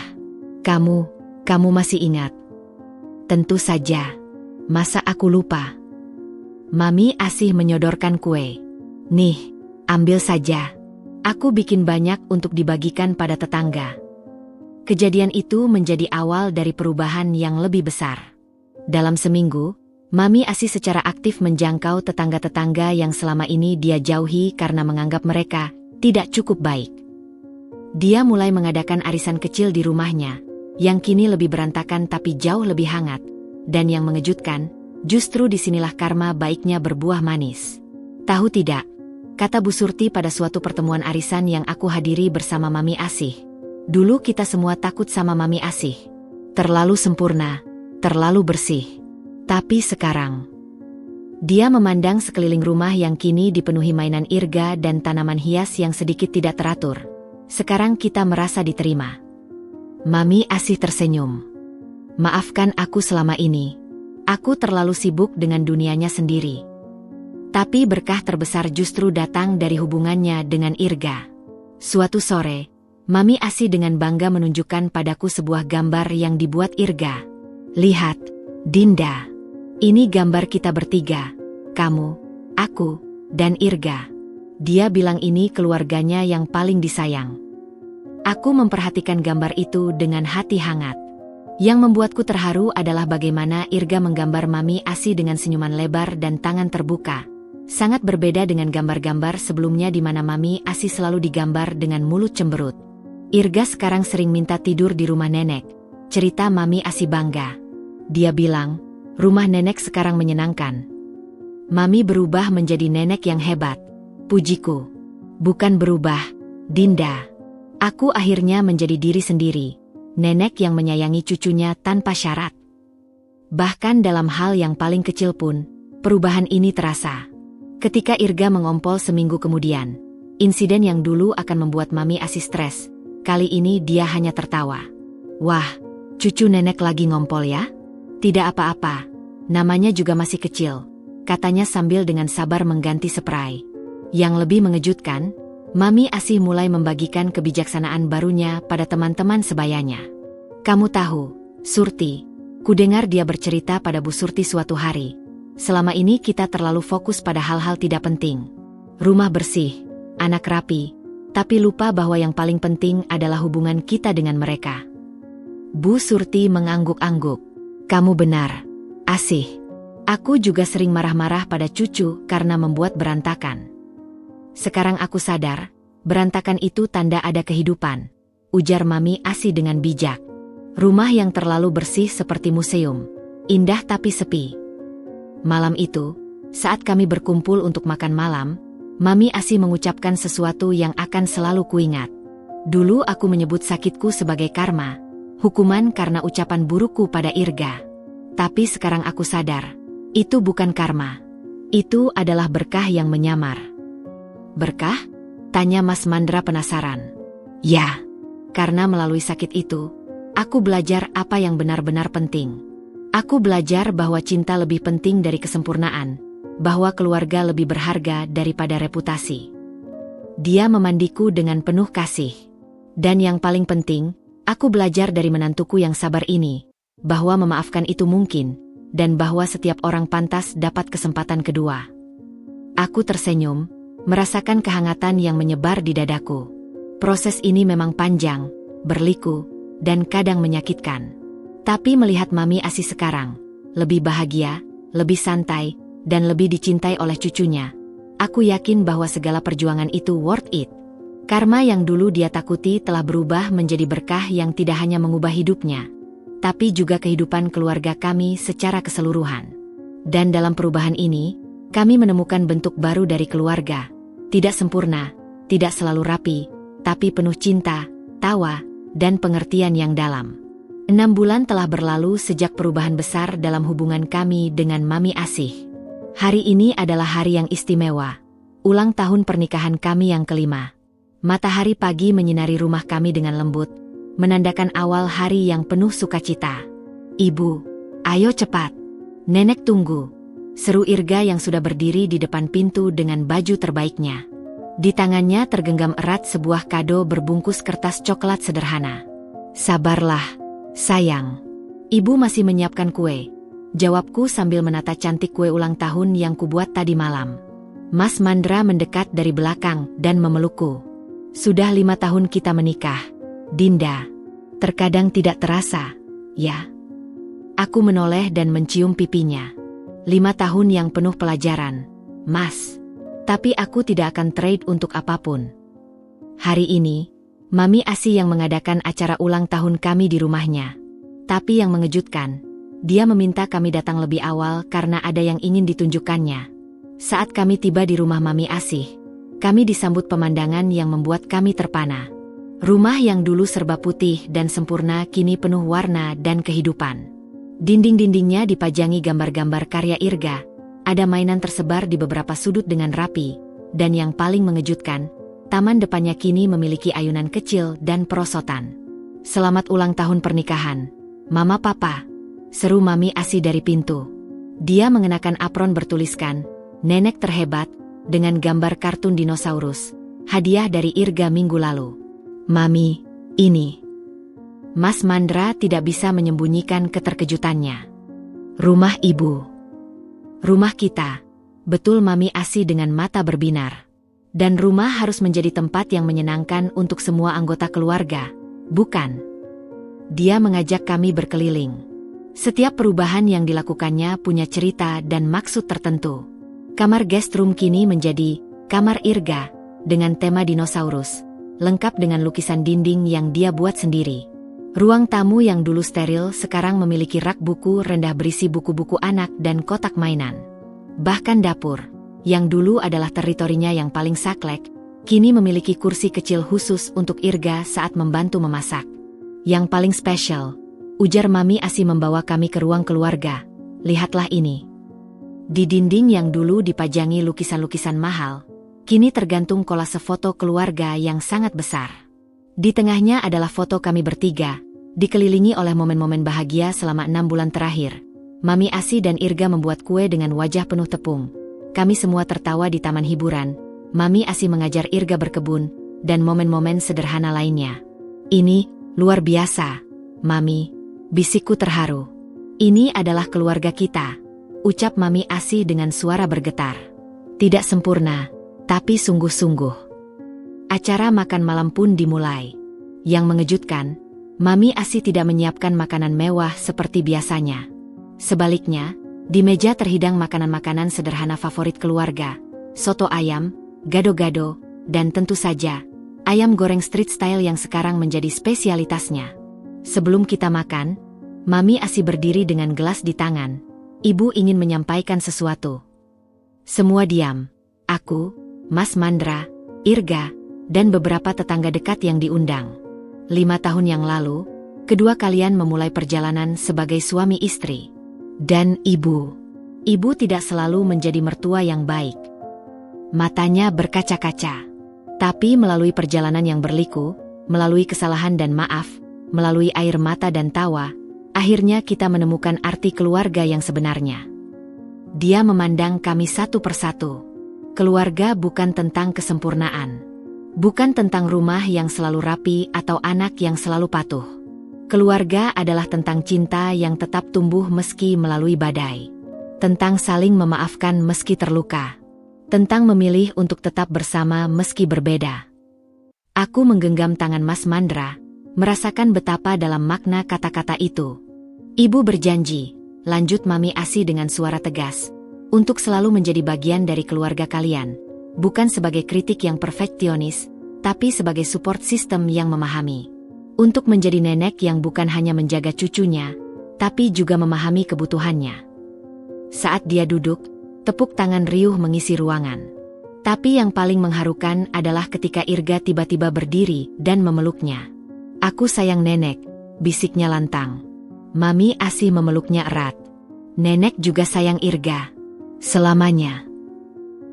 Kamu masih ingat?" "Tentu saja. Masa aku lupa?" Mami Asih menyodorkan kue. "Nih, ambil saja. Aku bikin banyak untuk dibagikan pada tetangga." Kejadian itu menjadi awal dari perubahan yang lebih besar. Dalam seminggu, Mami Asih secara aktif menjangkau tetangga-tetangga yang selama ini dia jauhi karena menganggap mereka tidak cukup baik. Dia mulai mengadakan arisan kecil di rumahnya, yang kini lebih berantakan tapi jauh lebih hangat. Dan yang mengejutkan, justru disinilah karma baiknya berbuah manis. "Tahu tidak," kata Bu Surti pada suatu pertemuan arisan yang aku hadiri bersama Mami Asih. "Dulu kita semua takut sama Mami Asih. Terlalu sempurna, terlalu bersih. Tapi sekarang..." Dia memandang sekeliling rumah yang kini dipenuhi mainan Irga dan tanaman hias yang sedikit tidak teratur. "Sekarang kita merasa diterima." Mami Asih tersenyum. "Maafkan aku selama ini. Aku terlalu sibuk dengan dunianya sendiri." Tapi berkah terbesar justru datang dari hubungannya dengan Irga. Suatu sore, Mami Asih dengan bangga menunjukkan padaku sebuah gambar yang dibuat Irga. "Lihat, Dinda. Ini gambar kita bertiga. Kamu, aku, dan Irga." Dia bilang ini keluarganya yang paling disayang. Aku memperhatikan gambar itu dengan hati hangat. Yang membuatku terharu adalah bagaimana Irga menggambar Mami Asih dengan senyuman lebar dan tangan terbuka. Sangat berbeda dengan gambar-gambar sebelumnya di mana Mami Asih selalu digambar dengan mulut cemberut. Irga sekarang sering minta tidur di rumah nenek, cerita Mami Asih bangga. Dia bilang, rumah nenek sekarang menyenangkan. Mami berubah menjadi nenek yang hebat. Pujiku. "Bukan berubah, Dinda. Aku akhirnya menjadi diri sendiri. Nenek yang menyayangi cucunya tanpa syarat. Bahkan dalam hal yang paling kecil pun, perubahan ini terasa. Ketika Irga mengompol seminggu kemudian, insiden yang dulu akan membuat Mami Asi stres, kali ini dia hanya tertawa. Wah, cucu nenek lagi ngompol ya? Tidak apa-apa, namanya juga masih kecil, katanya sambil dengan sabar mengganti spray. Yang lebih mengejutkan, Mami Asi mulai membagikan kebijaksanaan barunya pada teman-teman sebayanya. Kamu tahu, Surti, kudengar dia bercerita pada Bu Surti suatu hari. Selama ini kita terlalu fokus pada hal-hal tidak penting. Rumah bersih, anak rapi, tapi lupa bahwa yang paling penting adalah hubungan kita dengan mereka. Bu Surti mengangguk-angguk. Kamu benar, Asih. Aku juga sering marah-marah pada cucu karena membuat berantakan. Sekarang aku sadar, berantakan itu tanda ada kehidupan, ujar Mami Asi dengan bijak. Rumah yang terlalu bersih seperti museum, indah tapi sepi. Malam itu, saat kami berkumpul untuk makan malam, Mami Asi mengucapkan sesuatu yang akan selalu kuingat. Dulu aku menyebut sakitku sebagai karma, hukuman karena ucapan burukku pada Irga. Tapi sekarang aku sadar, itu bukan karma. Itu adalah berkah yang menyamar. Berkah? Tanya Mas Mandra penasaran. Ya, karena melalui sakit itu, aku belajar apa yang benar-benar penting. Aku belajar bahwa cinta lebih penting dari kesempurnaan, bahwa keluarga lebih berharga daripada reputasi. Dia memandiku dengan penuh kasih. Dan yang paling penting, aku belajar dari menantuku yang sabar ini, bahwa memaafkan itu mungkin, dan bahwa setiap orang pantas dapat kesempatan kedua. Aku tersenyum, merasakan kehangatan yang menyebar di dadaku. Proses ini memang panjang, berliku, dan kadang menyakitkan. Tapi melihat Mami Asi sekarang, lebih bahagia, lebih santai, dan lebih dicintai oleh cucunya, aku yakin bahwa segala perjuangan itu worth it. Karma yang dulu dia takuti telah berubah menjadi berkah yang tidak hanya mengubah hidupnya, tapi juga kehidupan keluarga kami secara keseluruhan. Dan dalam perubahan ini, kami menemukan bentuk baru dari keluarga. Tidak sempurna, tidak selalu rapi, tapi penuh cinta, tawa, dan pengertian yang dalam. 6 bulan telah berlalu sejak perubahan besar dalam hubungan kami dengan Mami Asih. Hari ini adalah hari yang istimewa, ulang tahun pernikahan kami yang kelima. Matahari pagi menyinari rumah kami dengan lembut, menandakan awal hari yang penuh sukacita. Ibu, ayo cepat. Nenek tunggu. Seru Irga yang sudah berdiri di depan pintu dengan baju terbaiknya. Di tangannya tergenggam erat sebuah kado berbungkus kertas coklat sederhana. Sabarlah, sayang. Ibu masih menyiapkan kue. Jawabku sambil menata cantik kue ulang tahun yang kubuat tadi malam. Mas Mandra mendekat dari belakang dan memelukku. Sudah 5 tahun kita menikah, Dinda. Terkadang tidak terasa, ya. Aku menoleh dan mencium pipinya. 5 tahun yang penuh pelajaran, Mas. Tapi aku tidak akan trade untuk apapun. Hari ini, Mami Asi yang mengadakan acara ulang tahun kami di rumahnya. Tapi yang mengejutkan, dia meminta kami datang lebih awal karena ada yang ingin ditunjukkannya. Saat kami tiba di rumah Mami Asih, kami disambut pemandangan yang membuat kami terpana. Rumah yang dulu serba putih dan sempurna kini penuh warna dan kehidupan. Dinding-dindingnya dipajangi gambar-gambar karya Irga, ada mainan tersebar di beberapa sudut dengan rapi, dan yang paling mengejutkan, taman depannya kini memiliki ayunan kecil dan perosotan. Selamat ulang tahun pernikahan, Mama Papa, seru Mami Asi dari pintu. Dia mengenakan apron bertuliskan, Nenek terhebat, dengan gambar kartun dinosaurus, hadiah dari Irga minggu lalu. Mami, ini. Mas Mandra tidak bisa menyembunyikan keterkejutannya. Rumah ibu. Rumah kita. Betul Mami Asi dengan mata berbinar. Dan rumah harus menjadi tempat yang menyenangkan untuk semua anggota keluarga, bukan? Dia mengajak kami berkeliling. Setiap perubahan yang dilakukannya punya cerita dan maksud tertentu. Kamar guest room kini menjadi kamar Irga, dengan tema dinosaurus, lengkap dengan lukisan dinding yang dia buat sendiri. Ruang tamu yang dulu steril sekarang memiliki rak buku rendah berisi buku-buku anak dan kotak mainan. Bahkan dapur, yang dulu adalah teritorinya yang paling saklek, kini memiliki kursi kecil khusus untuk Irga saat membantu memasak. Yang paling spesial, ujar Mami Asi membawa kami ke ruang keluarga. Lihatlah ini. Di dinding yang dulu dipajangi lukisan-lukisan mahal, kini tergantung kolase foto keluarga yang sangat besar. Di tengahnya adalah foto kami bertiga, dikelilingi oleh momen-momen bahagia selama 6 bulan terakhir. Mami Asi dan Irga membuat kue dengan wajah penuh tepung. Kami semua tertawa di taman hiburan. Mami Asi mengajar Irga berkebun, dan momen-momen sederhana lainnya. Ini luar biasa, Mami, bisikku terharu. Ini adalah keluarga kita, ucap Mami Asi dengan suara bergetar. Tidak sempurna, tapi sungguh-sungguh. Acara makan malam pun dimulai. Yang mengejutkan, Mami Asi tidak menyiapkan makanan mewah seperti biasanya. Sebaliknya, di meja terhidang makanan-makanan sederhana favorit keluarga, soto ayam, gado-gado, dan tentu saja, ayam goreng street style yang sekarang menjadi spesialitasnya. Sebelum kita makan, Mami Asi berdiri dengan gelas di tangan. Ibu ingin menyampaikan sesuatu. Semua diam. Aku, Mas Mandra, Irga, dan beberapa tetangga dekat yang diundang. 5 tahun yang lalu, kedua kalian memulai perjalanan sebagai suami istri. Dan ibu tidak selalu menjadi mertua yang baik. Matanya berkaca-kaca. Tapi melalui perjalanan yang berliku, melalui kesalahan dan maaf, melalui air mata dan tawa, akhirnya kita menemukan arti keluarga yang sebenarnya. Dia memandang kami satu persatu. Keluarga bukan tentang kesempurnaan. Bukan tentang rumah yang selalu rapi atau anak yang selalu patuh. Keluarga adalah tentang cinta yang tetap tumbuh meski melalui badai. Tentang saling memaafkan meski terluka. Tentang memilih untuk tetap bersama meski berbeda. Aku menggenggam tangan Mas Mandra, merasakan betapa dalam makna kata-kata itu. Ibu berjanji, lanjut Mami Asi dengan suara tegas, untuk selalu menjadi bagian dari keluarga kalian, bukan sebagai kritik yang perfeksionis, tapi sebagai support system yang memahami. Untuk menjadi nenek yang bukan hanya menjaga cucunya, tapi juga memahami kebutuhannya. Saat dia duduk, tepuk tangan riuh mengisi ruangan. Tapi yang paling mengharukan adalah ketika Irga tiba-tiba berdiri dan memeluknya. Aku sayang nenek, bisiknya lantang. Mami Asi memeluknya erat. Nenek juga sayang Irga. Selamanya.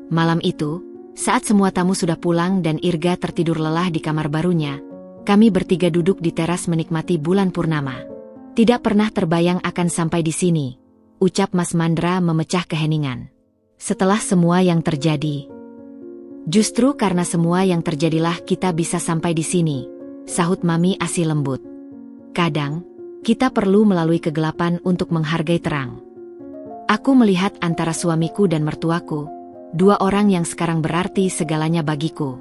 Malam itu, saat semua tamu sudah pulang dan Irga tertidur lelah di kamar barunya, kami bertiga duduk di teras menikmati bulan purnama. Tidak pernah terbayang akan sampai di sini, ucap Mas Mandra memecah keheningan. Setelah semua yang terjadi. Justru karena semua yang terjadilah kita bisa sampai di sini, sahut Mami Asi lembut. Kadang, kita perlu melalui kegelapan untuk menghargai terang. Aku melihat antara suamiku dan mertuaku, 2 orang yang sekarang berarti segalanya bagiku.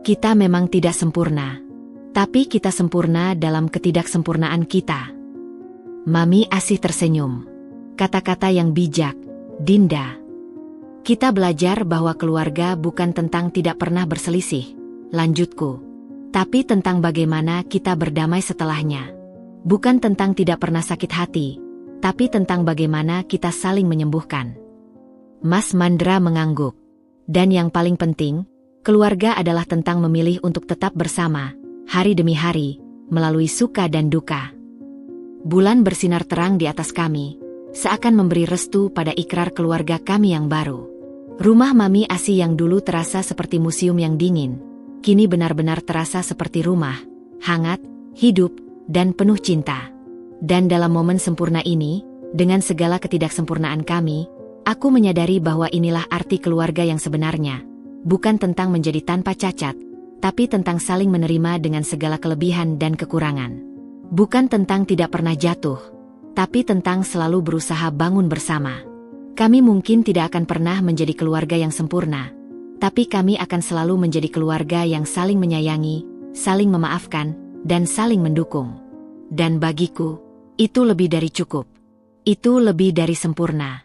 Kita memang tidak sempurna, tapi kita sempurna dalam ketidaksempurnaan kita. Mami Asi tersenyum. Kata-kata yang bijak, Dinda. Kita belajar bahwa keluarga bukan tentang tidak pernah berselisih, lanjutku. Tapi tentang bagaimana kita berdamai setelahnya. Bukan tentang tidak pernah sakit hati, tapi tentang bagaimana kita saling menyembuhkan. Mas Mandra mengangguk. Dan yang paling penting, keluarga adalah tentang memilih untuk tetap bersama, hari demi hari, melalui suka dan duka. Bulan bersinar terang di atas kami, seakan memberi restu pada ikrar keluarga kami yang baru. Rumah Mami Asi yang dulu terasa seperti museum yang dingin, kini benar-benar terasa seperti rumah, hangat, hidup, dan penuh cinta. Dan dalam momen sempurna ini, dengan segala ketidaksempurnaan kami, aku menyadari bahwa inilah arti keluarga yang sebenarnya. Bukan tentang menjadi tanpa cacat, tapi tentang saling menerima dengan segala kelebihan dan kekurangan. Bukan tentang tidak pernah jatuh, tapi tentang selalu berusaha bangun bersama. Kami mungkin tidak akan pernah menjadi keluarga yang sempurna, tapi kami akan selalu menjadi keluarga yang saling menyayangi, saling memaafkan, dan saling mendukung. Dan bagiku, itu lebih dari cukup. Itu lebih dari sempurna.